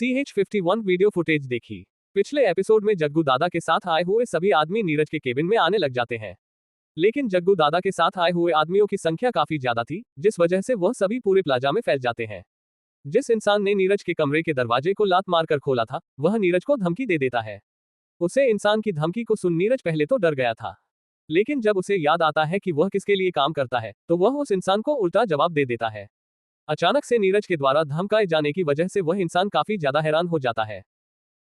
CH51 video footage देखी। पिछले episode में जग्गू दादा के साथ आए हुए सभी आदमी नीरज के केबिन में आने लग जाते हैं, लेकिन जग्गू दादा के साथ आए हुए आदमियों की संख्या काफी ज्यादा थी, जिस वजह से वह सभी पूरे प्लाजा में फैल जाते हैं। जिस इंसान ने नीरज के कमरे के दरवाजे को लात मारकर खोला था, वह नीरज को धमकी दे देता है। उसे इंसान की धमकी को सुन नीरज पहले तो डर गया था, लेकिन जब उसे याद आता है कि वह किसके लिए काम करता है, तो वह उस इंसान को उल्टा जवाब दे देता है। अचानक से नीरज के द्वारा धमकाए जाने की वजह से वह इंसान काफी ज्यादा हैरान हो जाता है,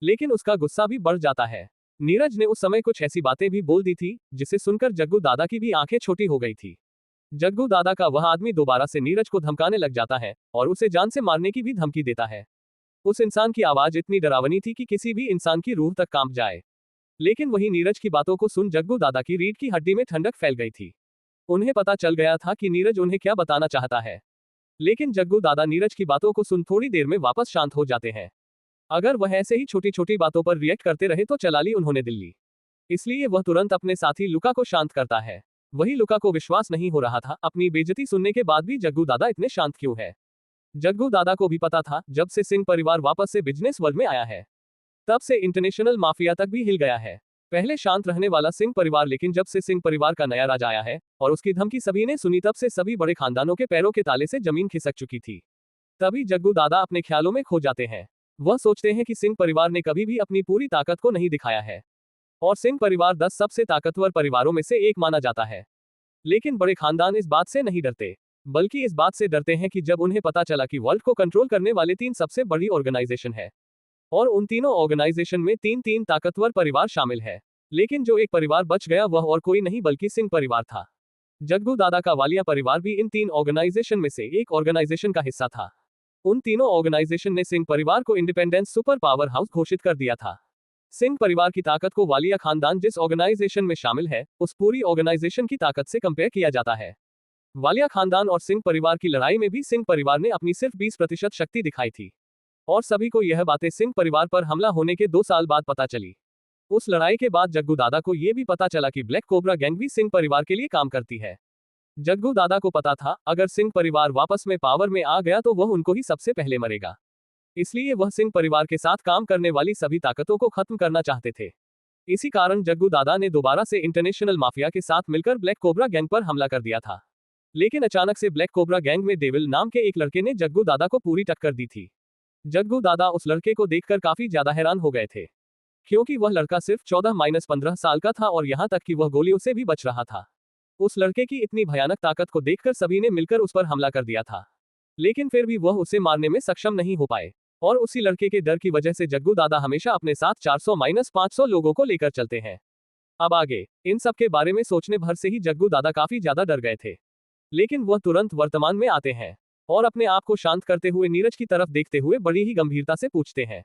लेकिन उसका गुस्सा भी बढ़ जाता है। नीरज ने उस समय कुछ ऐसी बातें भी बोल दी थी, जिसे सुनकर जग्गू दादा की भी आंखें छोटी हो गई थी। जग्गू दादा का वह आदमी दोबारा से नीरज को धमकाने लग जाता है और उसे जान से मारने की भी धमकी देता है। उस इंसान की आवाज इतनी डरावनी थी कि किसी भी इंसान की रूह तक कांप जाए। लेकिन वही नीरज की बातों को सुन जग्गू दादा की रीढ़ की हड्डी में ठंडक फैल गई थी। उन्हें पता चल गया था कि नीरज उन्हें क्या बताना चाहता है, लेकिन जग्गू दादा नीरज की बातों को सुन थोड़ी देर में वापस शांत हो जाते हैं। अगर वह ऐसे ही छोटी छोटी बातों पर रिएक्ट करते रहे तो चला ली उन्होंने दिल्ली। इसलिए वह तुरंत अपने साथी लुका को शांत करता है। वही लुका को विश्वास नहीं हो रहा था, अपनी बेइज्जती सुनने के बाद भी जग्गू दादा इतने शांत क्यों है। जग्गू दादा को भी पता था, जब से सिंह परिवार वापस से बिजनेस वर्ल्ड में आया है, तब से इंटरनेशनल माफिया तक भी हिल गया है। पहले शांत रहने वाला सिंह परिवार, लेकिन जब से सिंह परिवार का नया राजा आया है और उसकी धमकी सभी ने सुनी, तब से सभी बड़े खानदानों के पैरों के ताले से जमीन खिसक चुकी थी। तभी जग्गू दादा अपने ख्यालों में खो जाते हैं। वह सोचते हैं कि सिंह परिवार ने कभी भी अपनी पूरी ताकत को नहीं दिखाया है और सिंह परिवार 10 सबसे ताकतवर परिवारों में से एक माना जाता है। लेकिन बड़े खानदान इस बात से नहीं डरते, बल्कि इस बात से डरते हैं कि जब उन्हें पता चला कि वर्ल्ड को कंट्रोल करने वाले 3 सबसे बड़ी ऑर्गेनाइजेशन है और उन तीनों ऑर्गेनाइजेशन में 3 ताकतवर परिवार शामिल है, लेकिन जो एक परिवार बच गया वह और कोई नहीं बल्कि सिंह परिवार था। जग्गू दादा का वालिया परिवार भी इन 3 ऑर्गेनाइजेशन में से एक ऑर्गेनाइजेशन का हिस्सा था। उन तीनों ऑर्गेनाइजेशन ने सिंह परिवार को इंडिपेंडेंस सुपर पावर हाउस घोषित कर दिया था। सिंह परिवार की ताकत को वालिया खानदान जिस ऑर्गेनाइजेशन में शामिल है, उस पूरी ऑर्गेनाइजेशन की ताकत से कंपेयर किया जाता है। वालिया खानदान और सिंह परिवार की लड़ाई में भी सिंह परिवार ने अपनी सिर्फ 20% शक्ति दिखाई थी और सभी को यह बातें सिंह परिवार पर हमला होने के 2 साल बाद पता चली। उस लड़ाई के बाद जग्गू दादा को यह भी पता चला कि ब्लैक कोबरा गैंग भी सिंह परिवार के लिए काम करती है। जग्गू दादा को पता था, अगर सिंह परिवार वापस में पावर में आ गया तो वह उनको ही सबसे पहले मरेगा। इसलिए वह सिंह परिवार के साथ काम करने वाली सभी ताकतों को खत्म करना चाहते थे। इसी कारण जग्गू दादा ने दोबारा से इंटरनेशनल माफिया के साथ मिलकर ब्लैक कोबरा गैंग पर हमला कर दिया था। लेकिन अचानक से ब्लैक कोबरा गैंग में डेविल नाम के एक लड़के ने जग्गू दादा को पूरी टक्कर दी थी। जग्गू दादा उस लड़के को देखकर काफी ज्यादा हैरान हो गए थे, क्योंकि वह लड़का सिर्फ 14-15 साल का था और यहाँ तक कि वह गोलियों से भी बच रहा था। उस लड़के की इतनी भयानक ताकत को देखकर सभी ने मिलकर उस पर हमला कर दिया था, लेकिन फिर भी वह उसे मारने में सक्षम नहीं हो पाए और उसी लड़के के डर की वजह से जग्गू दादा हमेशा अपने साथ 400-500 लोगों को लेकर चलते हैं। अब आगे इन सब के बारे में सोचने भर से ही जग्गू दादा काफी ज्यादा डर गए थे, लेकिन वह तुरंत वर्तमान में आते हैं और अपने आप को शांत करते हुए नीरज की तरफ देखते हुए बड़ी ही गंभीरता से पूछते हैं,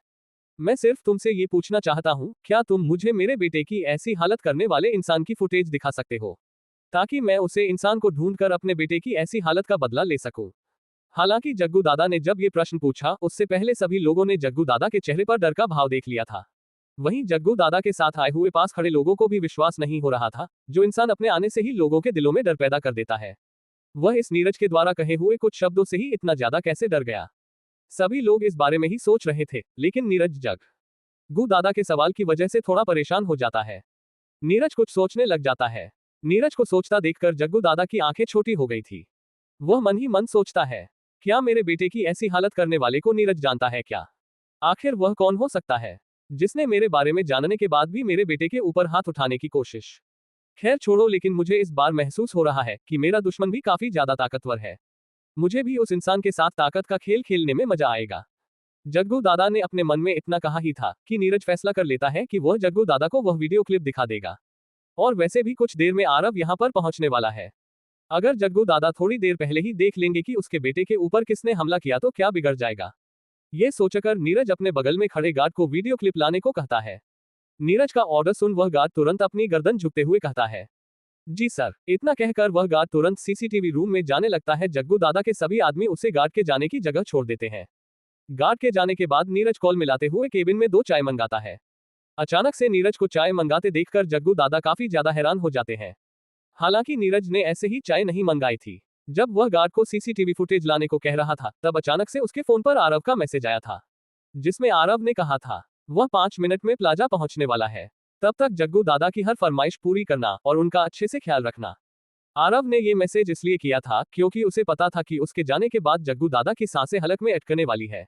मैं सिर्फ तुमसे ये पूछना चाहता हूँ, क्या तुम मुझे मेरे बेटे की ऐसी हालत करने वाले इंसान की फुटेज दिखा सकते हो, ताकि मैं उसे इंसान को ढूंढकर अपने बेटे की ऐसी हालत का बदला ले सकूं। हालांकि जग्गू दादा ने जब ये प्रश्न पूछा, उससे पहले सभी लोगों ने जग्गू दादा के चेहरे पर डर का भाव देख लिया था। वहीं जग्गू दादा के साथ आए हुए पास खड़े लोगों को भी विश्वास नहीं हो रहा था, जो इंसान अपने आने से ही लोगों के दिलों में डर पैदा कर देता है, वह इस नीरज के द्वारा कहे हुए कुछ शब्दों से ही इतना ज्यादा कैसे डर गया। सभी लोग इस बारे में ही सोच रहे थे, लेकिन नीरज जग्गू दादा के सवाल की वजह से थोड़ा परेशान हो जाता है। नीरज कुछ सोचने लग जाता है। नीरज को सोचता देखकर जग्गू दादा की आंखें छोटी हो गई थी। वह मन ही मन सोचता है, क्या मेरे बेटे की ऐसी हालत करने वाले को नीरज जानता है क्या? आखिर वह कौन हो सकता है जिसने मेरे बारे में जानने के बाद भी मेरे बेटे के ऊपर हाथ उठाने की कोशिश? खैर छोड़ो, लेकिन मुझे इस बार महसूस हो रहा है कि मेरा दुश्मन भी काफी ज्यादा ताकतवर है। मुझे भी उस इंसान के साथ ताकत का खेल खेलने में मजा आएगा। जग्गू दादा ने अपने मन में इतना कहा ही था कि नीरज फैसला कर लेता है कि वह जग्गू दादा को वह वीडियो क्लिप दिखा देगा और वैसे भी कुछ देर में आरव यहाँ पर पहुंचने वाला है। अगर जग्गू दादा थोड़ी देर पहले ही देख लेंगे कि उसके बेटे के ऊपर किसने हमला किया तो क्या बिगड़ जाएगा। ये सोचकर नीरज अपने बगल में खड़े गार्ड को वीडियो क्लिप लाने को कहता है। नीरज का ऑर्डर सुन वह गार्ड तुरंत अपनी गर्दन झुकते हुए कहता है, जी सर। इतना कहकर वह गार्ड तुरंत सीसीटीवी रूम में जाने लगता है। जग्गू दादा के सभी आदमी उसे गार्ड के जाने की जगह छोड़ देते हैं। गार्ड के जाने के बाद नीरज कॉल मिलाते हुए केबिन में 2 चाय मंगाता है। अचानक से नीरज को चाय मंगाते देखकर जग्गू दादा काफी ज्यादा हैरान हो जाते हैं। हालांकि नीरज ने ऐसे ही चाय नहीं मंगाई थी। जब वह गार्ड को सीसीटीवी फुटेज लाने को कह रहा था, तब अचानक से उसके फोन पर आरव का मैसेज आया था। जिसमें आरव ने कहा था वह 5 मिनट में प्लाजा पहुंचने वाला है। तब तक जग्गू दादा की हर फरमाइश पूरी करना और उनका अच्छे से ख्याल रखना। आरव ने ये मैसेज इसलिए किया था क्योंकि उसे पता था कि उसके जाने के बाद जग्गू दादा की सांसें हलक में अटकने वाली है।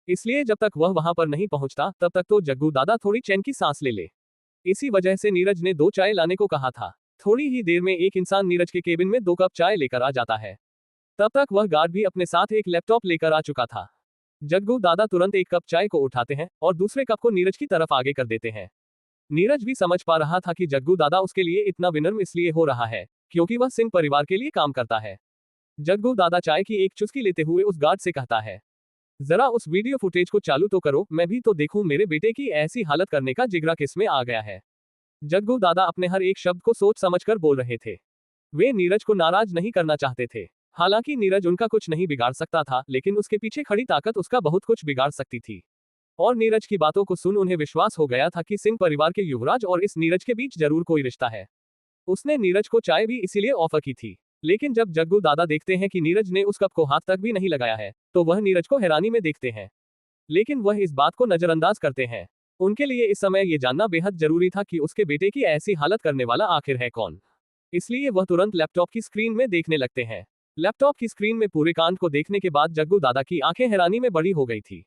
इसलिए जब तक वह वहां पर नहीं पहुंचता तब तक तो जग्गू दादा थोड़ी चैन की सांस ले ले। इसी वजह से नीरज ने 2 चाय लाने को कहा था। थोड़ी ही देर में एक इंसान नीरज के केबिन में 2 कप चाय लेकर आ जाता है। तब तक वह गार्ड भी अपने साथ एक लैपटॉप लेकर आ चुका था। जग्गू दादा तुरंत एक कप चाय को उठाते हैं और दूसरे कप को नीरज की तरफ आगे कर देते हैं। नीरज भी समझ पा रहा था कि जग्गू दादा उसके लिए इतना विनम्र इसलिए हो रहा है क्योंकि वह सिंह परिवार के लिए काम करता है। जग्गू दादा चाय की एक चुस्की लेते हुए उस गार्ड से कहता है, जरा उस वीडियो फुटेज को चालू तो करो, मैं भी तो देखूं मेरे बेटे की ऐसी हालत करने का जिगरा किसमें आ गया है। जग्गू दादा अपने हर एक शब्द को सोच समझकर बोल रहे थे। वे नीरज को नाराज नहीं करना चाहते थे। हालांकि नीरज उनका कुछ नहीं बिगाड़ सकता था, लेकिन उसके पीछे खड़ी ताकत उसका बहुत कुछ बिगाड़ सकती थी। और नीरज की बातों को सुन उन्हें विश्वास हो गया था कि सिंह परिवार के युवराज और इस नीरज के बीच जरूर कोई रिश्ता है। उसने नीरज को चाय भी इसीलिए ऑफर की थी। लेकिन जब जग्गू दादा देखते हैं कि नीरज ने उस कप को हाथ तक भी नहीं लगाया है, तो वह नीरज को हैरानी में देखते हैं। लेकिन वह इस बात को नजरअंदाज करते हैं। उनके लिए इस समय ये जानना बेहद जरूरी था कि उसके बेटे की ऐसी हालत करने वाला आखिर है कौन। इसलिए वह तुरंत लैपटॉप की स्क्रीन में देखने लगते हैं। लैपटॉप की स्क्रीन में पूरे कांड को देखने के बाद जग्गू दादा की आंखें हैरानी में बड़ी हो गई थी।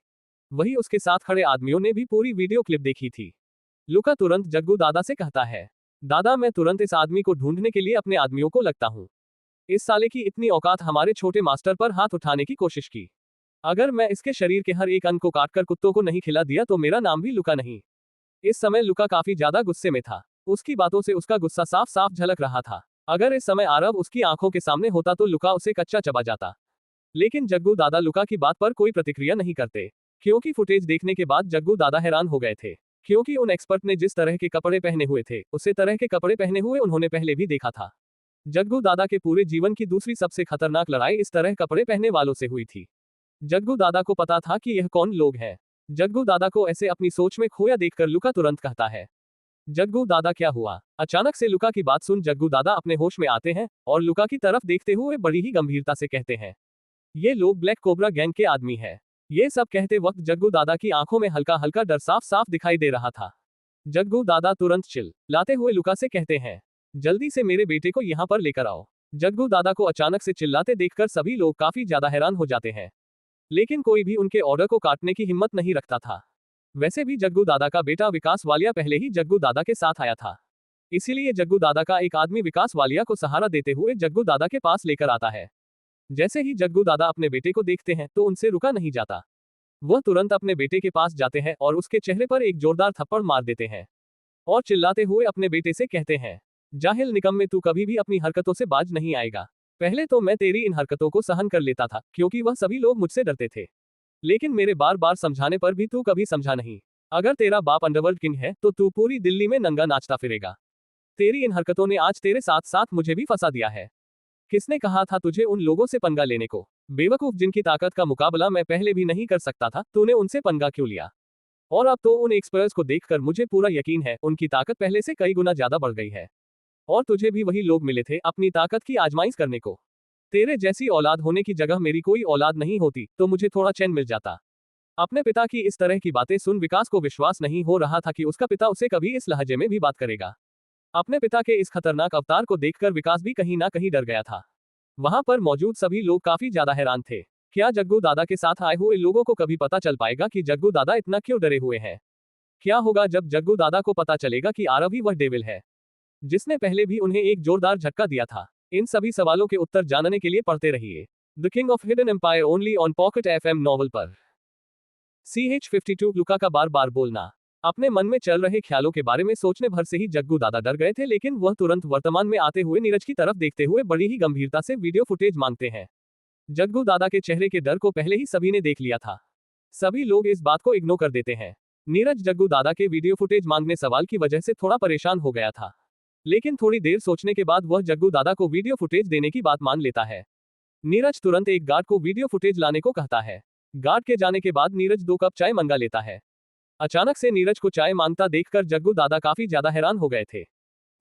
वही उसके साथ खड़े आदमियों ने भी पूरी वीडियो क्लिप देखी थी। लुका तुरंत जग्गू दादा से कहता है, दादा मैं तुरंत इस आदमी को ढूंढने के लिए अपने आदमियों को लगता हूँ। इस साले की इतनी औकात हमारे छोटे मास्टर पर हाथ उठाने की कोशिश की। अगर मैं इसके शरीर के हर एक अंग को काटकर कुत्तों को नहीं खिला दिया तो मेरा नाम भी लुका नहीं। इस समय लुका काफी ज्यादा गुस्से में था। उसकी बातों से उसका गुस्सा साफ साफ झलक रहा था। अगर इस समय आरव उसकी आंखों के सामने होता तो लुका उसे कच्चा चबा जाता। लेकिन जग्गू दादा लुका की बात पर कोई प्रतिक्रिया नहीं करते, क्योंकि फुटेज देखने के बाद जग्गू दादा हैरान हो गए थे। क्योंकि उन एक्सपर्ट ने जिस तरह के कपड़े पहने हुए थे, उसी तरह के कपड़े पहने हुए उन्होंने पहले भी देखा था। जग्गू दादा के पूरे जीवन की दूसरी सबसे खतरनाक लड़ाई इस तरह कपड़े पहने वालों से हुई थी। जग्गू दादा को पता था कि यह कौन लोग हैं। जग्गू दादा को ऐसे अपनी सोच में खोया देखकर लुका तुरंत कहता है, जग्गू दादा क्या हुआ। अचानक से लुका की बात सुन जग्गू दादा अपने होश में आते हैं और लुका की तरफ देखते हुए बड़ी ही गंभीरता से कहते हैं, ये लोग ब्लैक कोबरा गैंग के आदमी है। ये सब कहते वक्त जग्गू दादा की आंखों में हल्का हल्का डर साफ साफ दिखाई दे रहा था। जग्गू दादा तुरंत चिल लाते हुए लुका से कहते हैं, जल्दी से मेरे बेटे को यहाँ पर लेकर आओ। जग्गू दादा को अचानक से चिल्लाते देखकर सभी लोग काफी ज्यादा हैरान हो जाते हैं। लेकिन कोई भी उनके ऑर्डर को काटने की हिम्मत नहीं रखता था। वैसे भी जग्गू दादा का बेटा विकास वालिया पहले ही जग्गू दादा के साथ आया था। इसीलिए जग्गू दादा का एक आदमी विकास वालिया को सहारा देते हुए जग्गू दादा के पास लेकर आता है। जैसे ही जग्गू दादा अपने बेटे को देखते हैं तो उनसे रुका नहीं जाता। वह तुरंत अपने बेटे के पास जाते हैं और उसके चेहरे पर एक जोरदार थप्पड़ मार देते हैं और चिल्लाते हुए अपने बेटे से कहते हैं, जाहिल निकम्मे तू कभी भी अपनी हरकतों से बाज नहीं आएगा। पहले तो मैं तेरी इन हरकतों को सहन कर लेता था क्योंकि वह सभी लोग मुझसे डरते थे, लेकिन मेरे बार बार समझाने पर भी तू कभी समझा नहीं। अगर तेरा बाप अंडरवर्ल्ड किंग है तो तू पूरी दिल्ली में नंगा नाचता फिरेगा। तेरी इन हरकतों ने आज तेरे साथ साथ मुझे भी फंसा दिया है। किसने कहा था तुझे उन लोगों से पंगा लेने को? बेवकूफ, जिनकी ताकत का मुकाबला मैं पहले भी नहीं कर सकता था, तूने उनसे पंगा क्यों लिया? और अब तो उन एक्सपर्ट्स को देखकर मुझे पूरा यकीन है उनकी ताकत पहले से कई गुना ज्यादा बढ़ गई है। और तुझे भी वही लोग मिले थे अपनी ताकत की आजमाइश करने को। तेरे जैसी औलाद होने की जगह मेरी कोई औलाद नहीं होती तो मुझे थोड़ा चैन मिल जाता। अपने पिता की इस तरह की बातें सुन विकास को विश्वास नहीं हो रहा था कि उसका पिता उसे कभी इस लहजे में भी बात करेगा। अपने पिता के इस खतरनाक अवतार को देखकर विकास भी कहीं ना कहीं डर गया था। वहां पर मौजूद सभी लोग काफी ज्यादा हैरान थे। क्या जग्गू दादा के साथ आए हुए लोगों को कभी पता चल पाएगा कि जग्गू दादा इतना क्यों डरे हुए हैं? क्या होगा जब जग्गू दादा को पता चलेगा कि आरव ही वह डेविल है जिसने पहले भी उन्हें एक जोरदार झटका दिया था? इन सभी सवालों के उत्तर जानने के लिए पढ़ते रहिए the king of hidden empire only on pocket FM novel पर। CH52 लुका का बार बार बोलना। अपने मन में चल रहे ख्यालों के बारे में सोचने भर से ही जग्गू दादा डर गए थे, लेकिन वह तुरंत वर्तमान में आते हुए नीरज की तरफ देखते हुए बड़ी ही गंभीरता से वीडियो फुटेज मांगते हैं। जग्गू दादा के चेहरे के डर को पहले ही सभी ने देख लिया था। सभी लोग इस बात को इग्नोर कर देते हैं। नीरज जग्गू दादा के वीडियो फुटेज मांगने सवाल की वजह से थोड़ा परेशान हो गया था, लेकिन थोड़ी देर सोचने के बाद वह जग्गू दादा को वीडियो फुटेज देने की बात मान लेता है। नीरज तुरंत एक गार्ड को वीडियो फुटेज लाने को कहता है। गार्ड के जाने के बाद नीरज 2 कप चाय मंगा लेता है। अचानक से नीरज को चाय मांगता देखकर जग्गू दादा काफी ज्यादा हैरान हो गए थे।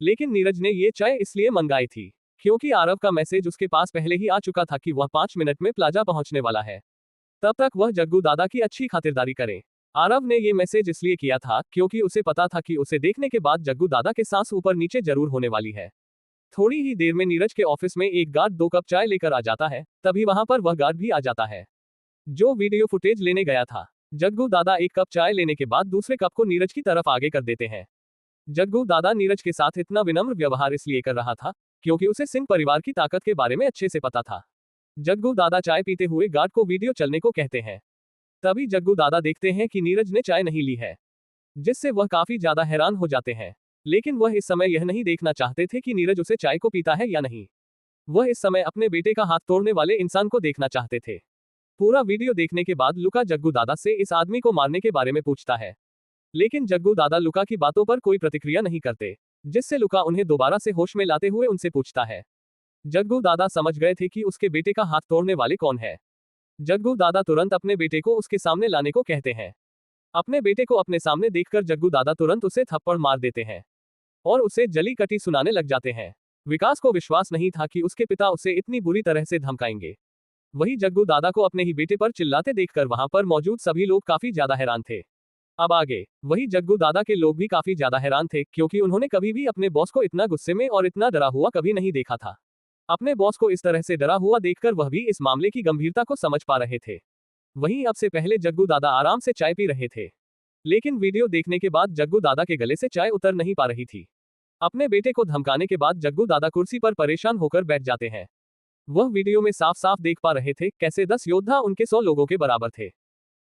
लेकिन नीरज ने ये चाय इसलिए मंगाई थी क्योंकि आरव का मैसेज उसके पास पहले ही आ चुका था कि वह 5 मिनट में प्लाजा पहुंचने वाला है। तब तक वह जग्गू दादा की अच्छी खातिरदारी करे। आरव ने ये मैसेज इसलिए किया था क्योंकि उसे पता था कि उसे देखने के बाद जग्गू दादा के सांस ऊपर नीचे जरूर होने वाली है। थोड़ी ही देर में नीरज के ऑफिस में एक गार्ड 2 कप चाय लेकर आ जाता है, तभी वहां पर वह गार्ड भी आ जाता है जो वीडियो फुटेज लेने गया था। जग्गू दादा एक कप चाय लेने के बाद दूसरे कप को नीरज की तरफ आगे कर देते हैं। जग्गू दादा नीरज के साथ इतना विनम्र व्यवहार इसलिए कर रहा था क्योंकि उसे सिंह परिवार की ताकत के बारे में अच्छे से पता था। जग्गू दादा चाय पीते हुए गार्ड को वीडियो चलने को कहते हैं। तभी जग्गू दादा देखते हैं कि नीरज ने चाय नहीं ली है, जिससे वह काफी ज्यादा हैरान हो जाते हैं। लेकिन वह इस समय यह नहीं देखना चाहते थे कि नीरज उसे चाय को पीता है या नहीं। वह इस समय अपने बेटे का हाथ तोड़ने वाले इंसान को देखना चाहते थे। पूरा वीडियो देखने के बाद लुका जग्गू दादा से इस आदमी को मारने के बारे में पूछता है, लेकिन जग्गू दादा लुका की बातों पर कोई प्रतिक्रिया नहीं करते, जिससे लुका उन्हें दोबारा से होश में लाते हुए उनसे पूछता है। जग्गू दादा समझ गए थे कि उसके बेटे का हाथ तोड़ने वाले कौन है। जग्गू दादा तुरंत अपने बेटे को उसके सामने लाने को कहते हैं। अपने बेटे को अपने सामने देखकर जग्गू दादा तुरंत उसे थप्पड़ मार देते हैं और उसे जली कटी सुनाने लग जाते हैं। विकास को विश्वास नहीं था कि उसके पिता उसे इतनी बुरी तरह से धमकाएंगे। वही जग्गू दादा को अपने ही बेटे पर चिल्लाते देखकर वहां पर मौजूद सभी लोग काफी ज्यादा हैरान थे। अब आगे वही जग्गू दादा के लोग भी काफी ज्यादा हैरान थे क्योंकि उन्होंने कभी भी अपने बॉस को इतना गुस्से में और इतना डरा हुआ कभी नहीं देखा था। अपने बॉस को इस तरह से डरा हुआ देखकर वह भी इस मामले की गंभीरता को समझ पा रहे थे। वहीं अब से पहले जग्गू दादा आराम से चाय पी रहे थे, लेकिन वीडियो देखने के बाद जग्गू दादा के गले से चाय उतर नहीं पा रही थी। अपने बेटे को धमकाने के बाद जग्गू दादा कुर्सी पर परेशान होकर बैठ जाते हैं। वह वीडियो में साफ साफ देख पा रहे थे कैसे 10 योद्धा उनके 100 लोगों के बराबर थे।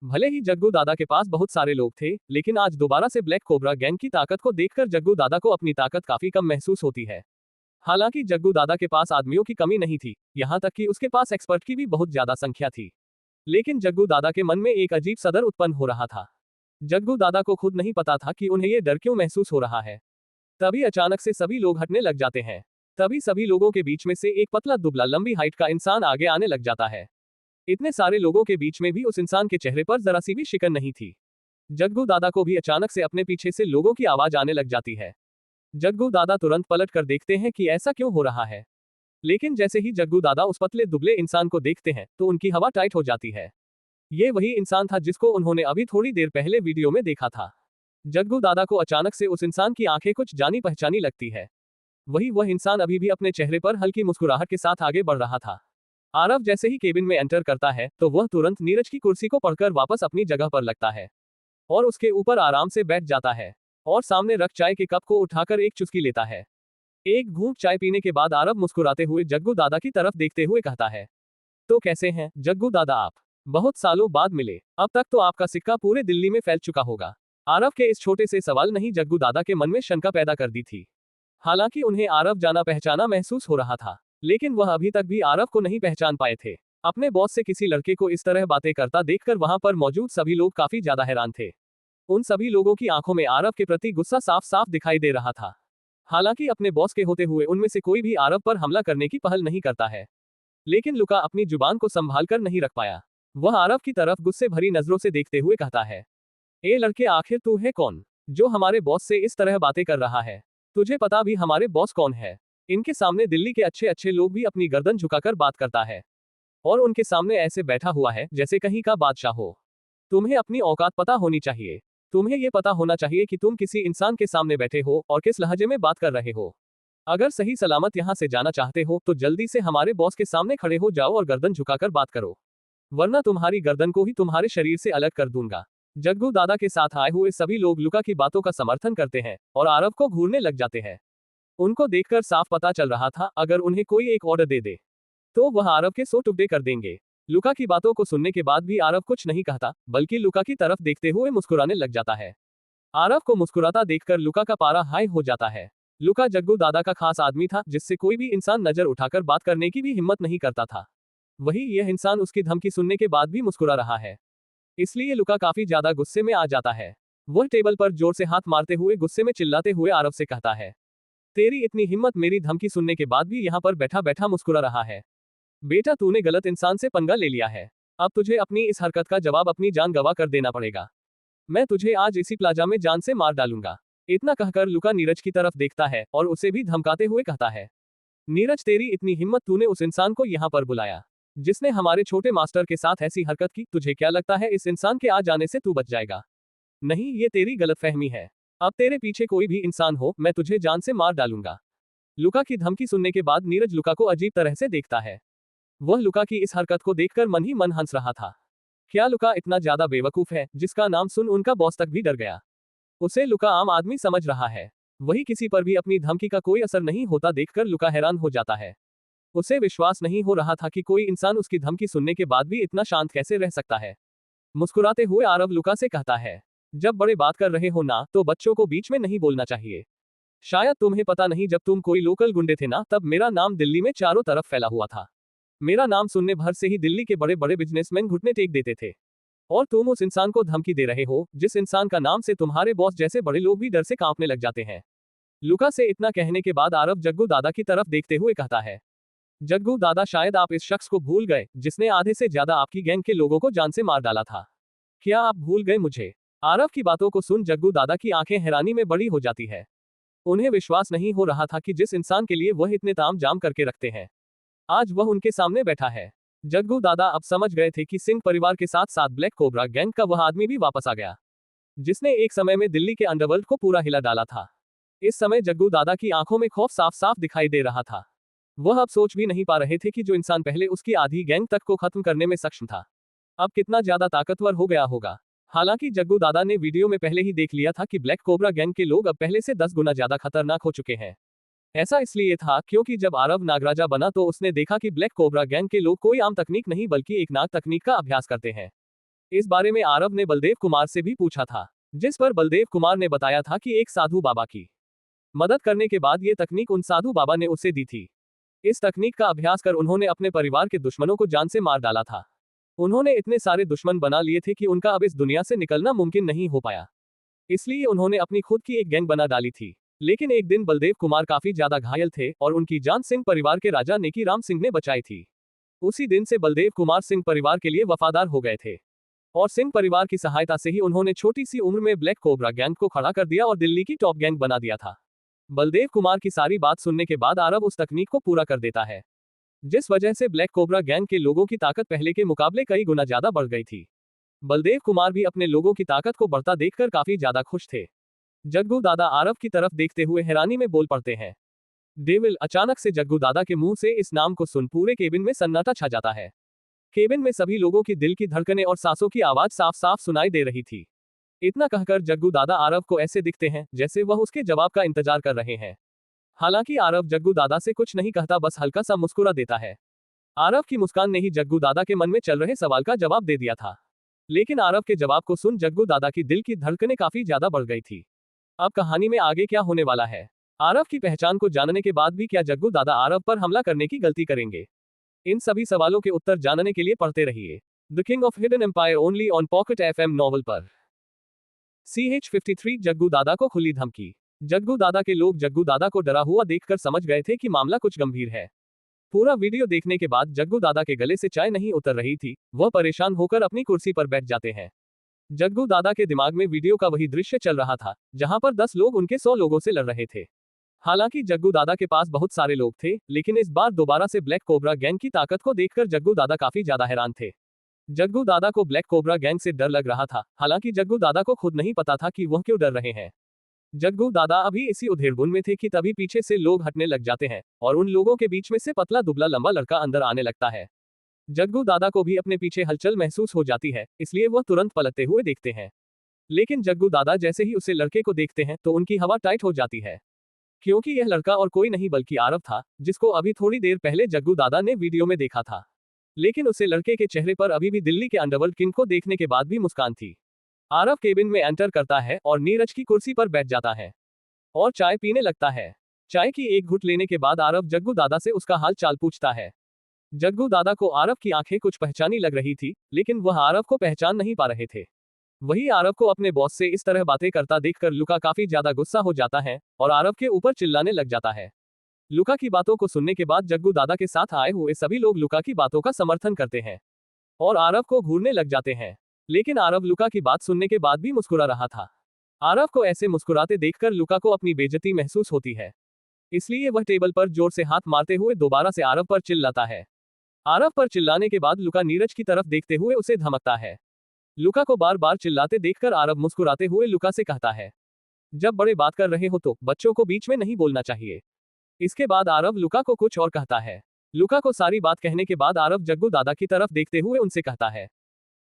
भले ही जग्गू दादा के पास बहुत सारे लोग थे, लेकिन आज दोबारा से ब्लैक कोबरा गैंग की ताकत को देखकर जग्गू दादा को अपनी ताकत काफी कम महसूस होती है। हालांकि जग्गू दादा के पास आदमियों की कमी नहीं थी, यहां तक कि उसके पास एक्सपर्ट की भी बहुत ज्यादा संख्या थी, लेकिन जग्गू दादा के मन में एक अजीब सदर उत्पन्न हो रहा था। जग्गू दादा को खुद नहीं पता था कि उन्हें ये डर क्यों महसूस हो रहा है। तभी अचानक से सभी लोग हटने लग जाते हैं। तभी सभी लोगों के बीच में से एक पतला दुबला लंबी हाइट का इंसान आगे आने लग जाता है। इतने सारे लोगों के बीच में भी उस इंसान के चेहरे पर जरा सी भी शिकन नहीं थी। जग्गू दादा को भी अचानक से अपने पीछे से लोगों की आवाज आने लग जाती है। जग्गू दादा तुरंत पलट कर देखते हैं कि ऐसा क्यों हो रहा है, लेकिन जैसे ही जग्गू दादा उस पतले दुबले इंसान को देखते हैं तो उनकी हवा टाइट हो जाती है। ये वही इंसान था जिसको उन्होंने अभी थोड़ी देर पहले वीडियो में देखा था। जग्गू दादा को अचानक से उस इंसान की आंखें कुछ जानी पहचानी लगती है। वही वह इंसान अभी भी अपने चेहरे पर हल्की मुस्कुराहट के साथ आगे बढ़ रहा था। आरव जैसे ही केबिन में एंटर करता है तो वह तुरंत नीरज की कुर्सी को पकड़कर वापस अपनी जगह पर लगता है और उसके ऊपर आराम से बैठ जाता है और सामने रख चाय के कप को उठाकर एक चुस्की लेता है। एक घूंट चाय पीने के बाद आरव मुस्कुराते हुए जग्गू दादा की तरफ देखते हुए कहता है, तो कैसे हैं जग्गू दादा आप? बहुत सालों बाद मिले, अब तक तो आपका सिक्का पूरे दिल्ली में फैल चुका होगा। आरव के इस छोटे से सवाल नहीं जग्गू दादा के मन में शंका पैदा कर दी थी। हालांकि उन्हें आरव जाना पहचाना महसूस हो रहा था, लेकिन वह अभी तक भी आरव को नहीं पहचान पाए थे। अपने बॉस से किसी लड़के को इस तरह बातें करता देखकर वहां पर मौजूद सभी लोग काफी ज्यादा हैरान थे। उन सभी लोगों की आंखों में आरव के प्रति गुस्सा साफ साफ दिखाई दे रहा था। हालांकि अपने बॉस के होते हुए उनमें से कोई भी आरव पर हमला करने की पहल नहीं करता है, लेकिन लुका अपनी जुबान को संभाल कर नहीं रख पाया। वह आरव की तरफ गुस्से भरी नजरों से देखते हुए कहता है, ए लड़के, आखिर तू है कौन जो हमारे बॉस से इस तरह बातें कर रहा है? तुझे पता भी हमारे बॉस कौन है? इनके सामने दिल्ली के अच्छे अच्छे लोग भी अपनी गर्दन झुकाकर बात करता है और उनके सामने ऐसे बैठा हुआ है जैसे कहीं का बादशाह हो। तुम्हें अपनी औकात पता होनी चाहिए। तुम्हें ये पता होना चाहिए कि तुम किसी इंसान के सामने बैठे हो और किस लहजे में बात कर रहे हो। अगर सही सलामत यहाँ से जाना चाहते हो तो जल्दी से हमारे बॉस के सामने खड़े हो जाओ और गर्दन झुकाकर बात करो, वरना तुम्हारी गर्दन को ही तुम्हारे शरीर से अलग कर दूंगा। जग्गू दादा के साथ आए हुए सभी लोग लुका की बातों का समर्थन करते हैं और आरव को घूरने लग जाते हैं। उनको देखकर साफ पता चल रहा था अगर उन्हें कोई एक ऑर्डर दे दे तो वह आरव के 100 टुकड़े कर देंगे। लुका की बातों को सुनने के बाद भी आरव कुछ नहीं कहता, बल्कि लुका की तरफ देखते हुए मुस्कुराने लग जाता है। आरव को मुस्कुराता देखकर लुका का पारा हाई हो जाता है। लुका जग्गू दादा का खास आदमी था जिससे कोई भी इंसान नजर उठाकर बात करने की भी हिम्मत नहीं करता था। वही यह इंसान उसकी धमकी सुनने के बाद भी मुस्कुरा रहा है, इसलिए लुका काफी ज्यादा गुस्से में आ जाता है। वह टेबल पर जोर से हाथ मारते हुए गुस्से में चिल्लाते हुए आरव से कहता है, तेरी इतनी हिम्मत, मेरी धमकी सुनने के बाद भी यहाँ पर बैठा बैठा मुस्कुरा रहा है? बेटा, तूने गलत इंसान से पंगा ले लिया है। अब तुझे अपनी इस हरकत का जवाब अपनी जान गवा कर देना पड़ेगा। मैं तुझे आज इसी प्लाजा में जान से मार डालूंगा। इतना कहकर लुका नीरज की तरफ देखता है और उसे भी धमकाते हुए कहता है, नीरज, तेरी इतनी हिम्मत, तूने उस इंसान को यहाँ पर बुलाया जिसने हमारे छोटे मास्टर के साथ ऐसी हरकत की। तुझे क्या लगता है इस इंसान के आ जाने से तू बच जाएगा? नहीं, ये तेरी गलतफहमी है। अब तेरे पीछे कोई भी इंसान हो, मैं तुझे जान से मार डालूंगा। लुका की धमकी सुनने के बाद नीरज लुका को अजीब तरह से देखता है। वह लुका की इस हरकत को देखकर मन ही मन हंस रहा था। क्या लुका इतना ज्यादा बेवकूफ है, जिसका नाम सुन उनका बॉस तक भी डर गया। उसे लुका आम आदमी समझ रहा है। वही किसी पर भी अपनी धमकी का कोई असर नहीं होता देखकर लुका हैरान हो जाता है। उसे विश्वास नहीं हो रहा था कि कोई इंसान उसकी धमकी सुनने के बाद भी इतना शांत कैसे रह सकता है। मुस्कुराते हुए आरव लुका से कहता है, जब बड़े बात कर रहे हो ना, तो बच्चों को बीच में नहीं बोलना चाहिए। शायद तुम्हें पता नहीं, जब तुम कोई लोकल गुंडे थे ना, तब मेरा नाम दिल्ली में चारों तरफ फैला हुआ था। मेरा नाम सुनने भर से ही दिल्ली के बड़े बड़े बिजनेसमैन घुटने टेक देते थे। और तुम उस इंसान को धमकी दे रहे हो, जिस इंसान का नाम से तुम्हारे बॉस जैसे बड़े लोग भी डर से कांपने लग जाते हैं। लुका से इतना कहने के बाद आरव जग्गू दादा की तरफ देखते हुए कहता है, जग्गू दादा, शायद आप इस शख्स को भूल गए जिसने आधे से ज्यादा आपकी गैंग के लोगों को जान से मार डाला था। क्या आप भूल गए मुझे? आरव की बातों को सुन जग्गू दादा की आंखें हैरानी में बड़ी हो जाती है। उन्हें विश्वास नहीं हो रहा था कि जिस इंसान के लिए वह इतने ताम जाम करके रखते हैं, आज वह उनके सामने बैठा है। जग्गू दादा अब समझ गए थे कि सिंह परिवार के साथ साथ ब्लैक कोबरा गैंग का वह आदमी भी वापस आ गया, जिसने एक समय में दिल्ली के अंडरवर्ल्ड को पूरा हिला डाला था। इस समय जग्गू दादा की आंखों में खौफ साफ साफ दिखाई दे रहा था। वह अब सोच भी नहीं पा रहे थे कि जो इंसान पहले उसकी आधी गैंग तक को खत्म करने में सक्षम था, अब कितना ज्यादा ताकतवर हो गया होगा। हालांकि जग्गू दादा ने वीडियो में पहले ही देख लिया था कि ब्लैक कोबरा गैंग के लोग अब पहले से 10 गुना ज्यादा खतरनाक हो चुके हैं। ऐसा इसलिए था क्योंकि जब आरव नागराजा बना तो उसने देखा कि ब्लैक कोबरा गैंग के लोग कोई आम तकनीक नहीं बल्कि एक नाग तकनीक का अभ्यास करते हैं। इस बारे में आरव ने बलदेव कुमार से भी पूछा था, जिस पर बलदेव कुमार ने बताया था कि एक साधु बाबा की मदद करने के बाद ये तकनीक उन साधु बाबा ने उसे दी थी। इस तकनीक का अभ्यास कर उन्होंने अपने परिवार के दुश्मनों को जान से मार डाला था। उन्होंने इतने सारे दुश्मन बना लिए थे कि उनका अब इस दुनिया से निकलना मुमकिन नहीं हो पाया। इसलिए उन्होंने अपनी खुद की एक गैंग बना डाली थी। लेकिन एक दिन बलदेव कुमार काफी ज्यादा घायल थे और उनकी जान सिंह परिवार के राजा नेकी राम सिंह ने बचाई थी। उसी दिन से बलदेव कुमार सिंह परिवार के लिए वफादार हो गए थे और सिंह परिवार की सहायता से ही उन्होंने छोटी सी उम्र में ब्लैक कोबरा गैंग को खड़ा कर दिया और दिल्ली की टॉप गैंग बना दिया था। बलदेव कुमार की सारी बात सुनने के बाद आरव उस तकनीक को पूरा कर देता है, जिस वजह से ब्लैक कोबरा गैंग के लोगों की ताकत पहले के मुकाबले कई गुना ज्यादा बढ़ गई थी। बलदेव कुमार भी अपने लोगों की ताकत को बढ़ता देखकर काफी ज्यादा खुश थे। जग्गू दादा आरव की तरफ देखते हुए हैरानी में बोल पड़ते हैं, डेविल। अचानक से जग्गू दादा के मुंह से इस नाम को सुन पूरे केबिन में सन्नाटा छा जाता है। केबिन में सभी लोगों की दिल की धड़कनें और सांसों की आवाज साफ साफ सुनाई दे रही थी। इतना कहकर जग्गू दादा आरव को ऐसे दिखते हैं जैसे वह उसके जवाब का इंतजार कर रहे हैं। हालांकि आरव जग्गू दादा से कुछ नहीं कहता, बस हल्का सा मुस्कुरा देता है। आरव की मुस्कान ने ही जग्गू दादा के मन में चल रहे सवाल का जवाब दे दिया था। लेकिन आरव के जवाब को सुन जग्गू दादा की दिल की धड़कनें काफी ज्यादा बढ़ गई थी। अब कहानी में आगे क्या होने वाला है? आरव की पहचान को जानने के बाद भी क्या जग्गू दादा आरव पर हमला करने की गलती करेंगे? इन सभी सवालों के उत्तर जानने के लिए पढ़ते रहिए the king of hidden empire only on pocket FM novel पर। CH53 जग्गू दादा को खुली धमकी। जग्गू दादा के लोग जग्गू दादा को डरा हुआ देखकर समझ गए थे कि मामला कुछ गंभीर है। पूरा वीडियो देखने के बाद जग्गू दादा के गले से चाय नहीं उतर रही थी। वह परेशान होकर अपनी कुर्सी पर बैठ जाते हैं। जग्गू दादा के दिमाग में वीडियो का वही दृश्य चल रहा था जहां पर 10 लोग उनके 100 लोगों से लड़ रहे थे। हालांकि जग्गू दादा के पास बहुत सारे लोग थे, लेकिन इस बार दोबारा से ब्लैक कोबरा गैंग की ताकत को देखकर जग्गू दादा काफी ज्यादा हैरान थे। जग्गू दादा को ब्लैक कोबरा गैंग से डर लग रहा था। हालांकि जग्गू दादा को खुद नहीं पता था कि वह क्यों डर रहे हैं। जग्गू दादा अभी इसी उधेड़बुन में थे कि तभी पीछे से लोग हटने लग जाते हैं और उन लोगों के बीच में से पतला दुबला लंबा लड़का अंदर आने लगता है। जग्गू दादा को भी अपने पीछे हलचल महसूस हो जाती है, इसलिए वह तुरंत पलटते हुए देखते हैं। लेकिन जग्गू दादा जैसे ही उसे लड़के को देखते हैं तो उनकी हवा टाइट हो जाती है, क्योंकि यह लड़का और कोई नहीं बल्कि आरव था, जिसको अभी थोड़ी देर पहले जग्गू दादा ने वीडियो में देखा था। लेकिन उसे लड़के के चेहरे पर अभी भी दिल्ली के अंडरवर्ल्ड किंग को देखने के बाद भी मुस्कान थी। आरव केबिन में एंटर करता है और नीरज की कुर्सी पर बैठ जाता है और चाय पीने लगता है। चाय की एक घुट लेने के बाद आरव जग्गू दादा से उसका हाल चाल पूछता है। जग्गू दादा को आरव की आंखें कुछ पहचानी लग रही थी, लेकिन वह आरव को पहचान नहीं पा रहे थे। वही आरव को अपने बॉस से इस तरह बातें करता देखकर लुका काफी ज्यादा गुस्सा हो जाता है और आरव के ऊपर चिल्लाने लग जाता है। लुका की बातों को सुनने के बाद जग्गू दादा के साथ आए हुए सभी लोग लुका की बातों का समर्थन करते हैं और आरव को घूरने लग जाते हैं। लेकिन आरव लुका की बात सुनने के बाद भी मुस्कुरा रहा था। आरव को ऐसे मुस्कुराते देखकर लुका को अपनी बेइज्जती महसूस होती है, इसलिए वह टेबल पर जोर से हाथ मारते हुए दोबारा से आरव पर चिल्लाता है। आरव पर चिल्लाने के बाद लुका नीरज की तरफ देखते हुए उसे धमकता है, लुका को बार बार चिल्लाते देखकर आरव मुस्कुराते हुए लुका से कहता है, जब बड़े बात कर रहे हो तो बच्चों को बीच में नहीं बोलना चाहिए। इसके बाद आरव लुका को कुछ और कहता है। लुका को सारी बात कहने के बाद आरव जग्गू दादा की तरफ देखते हुए उनसे कहता है,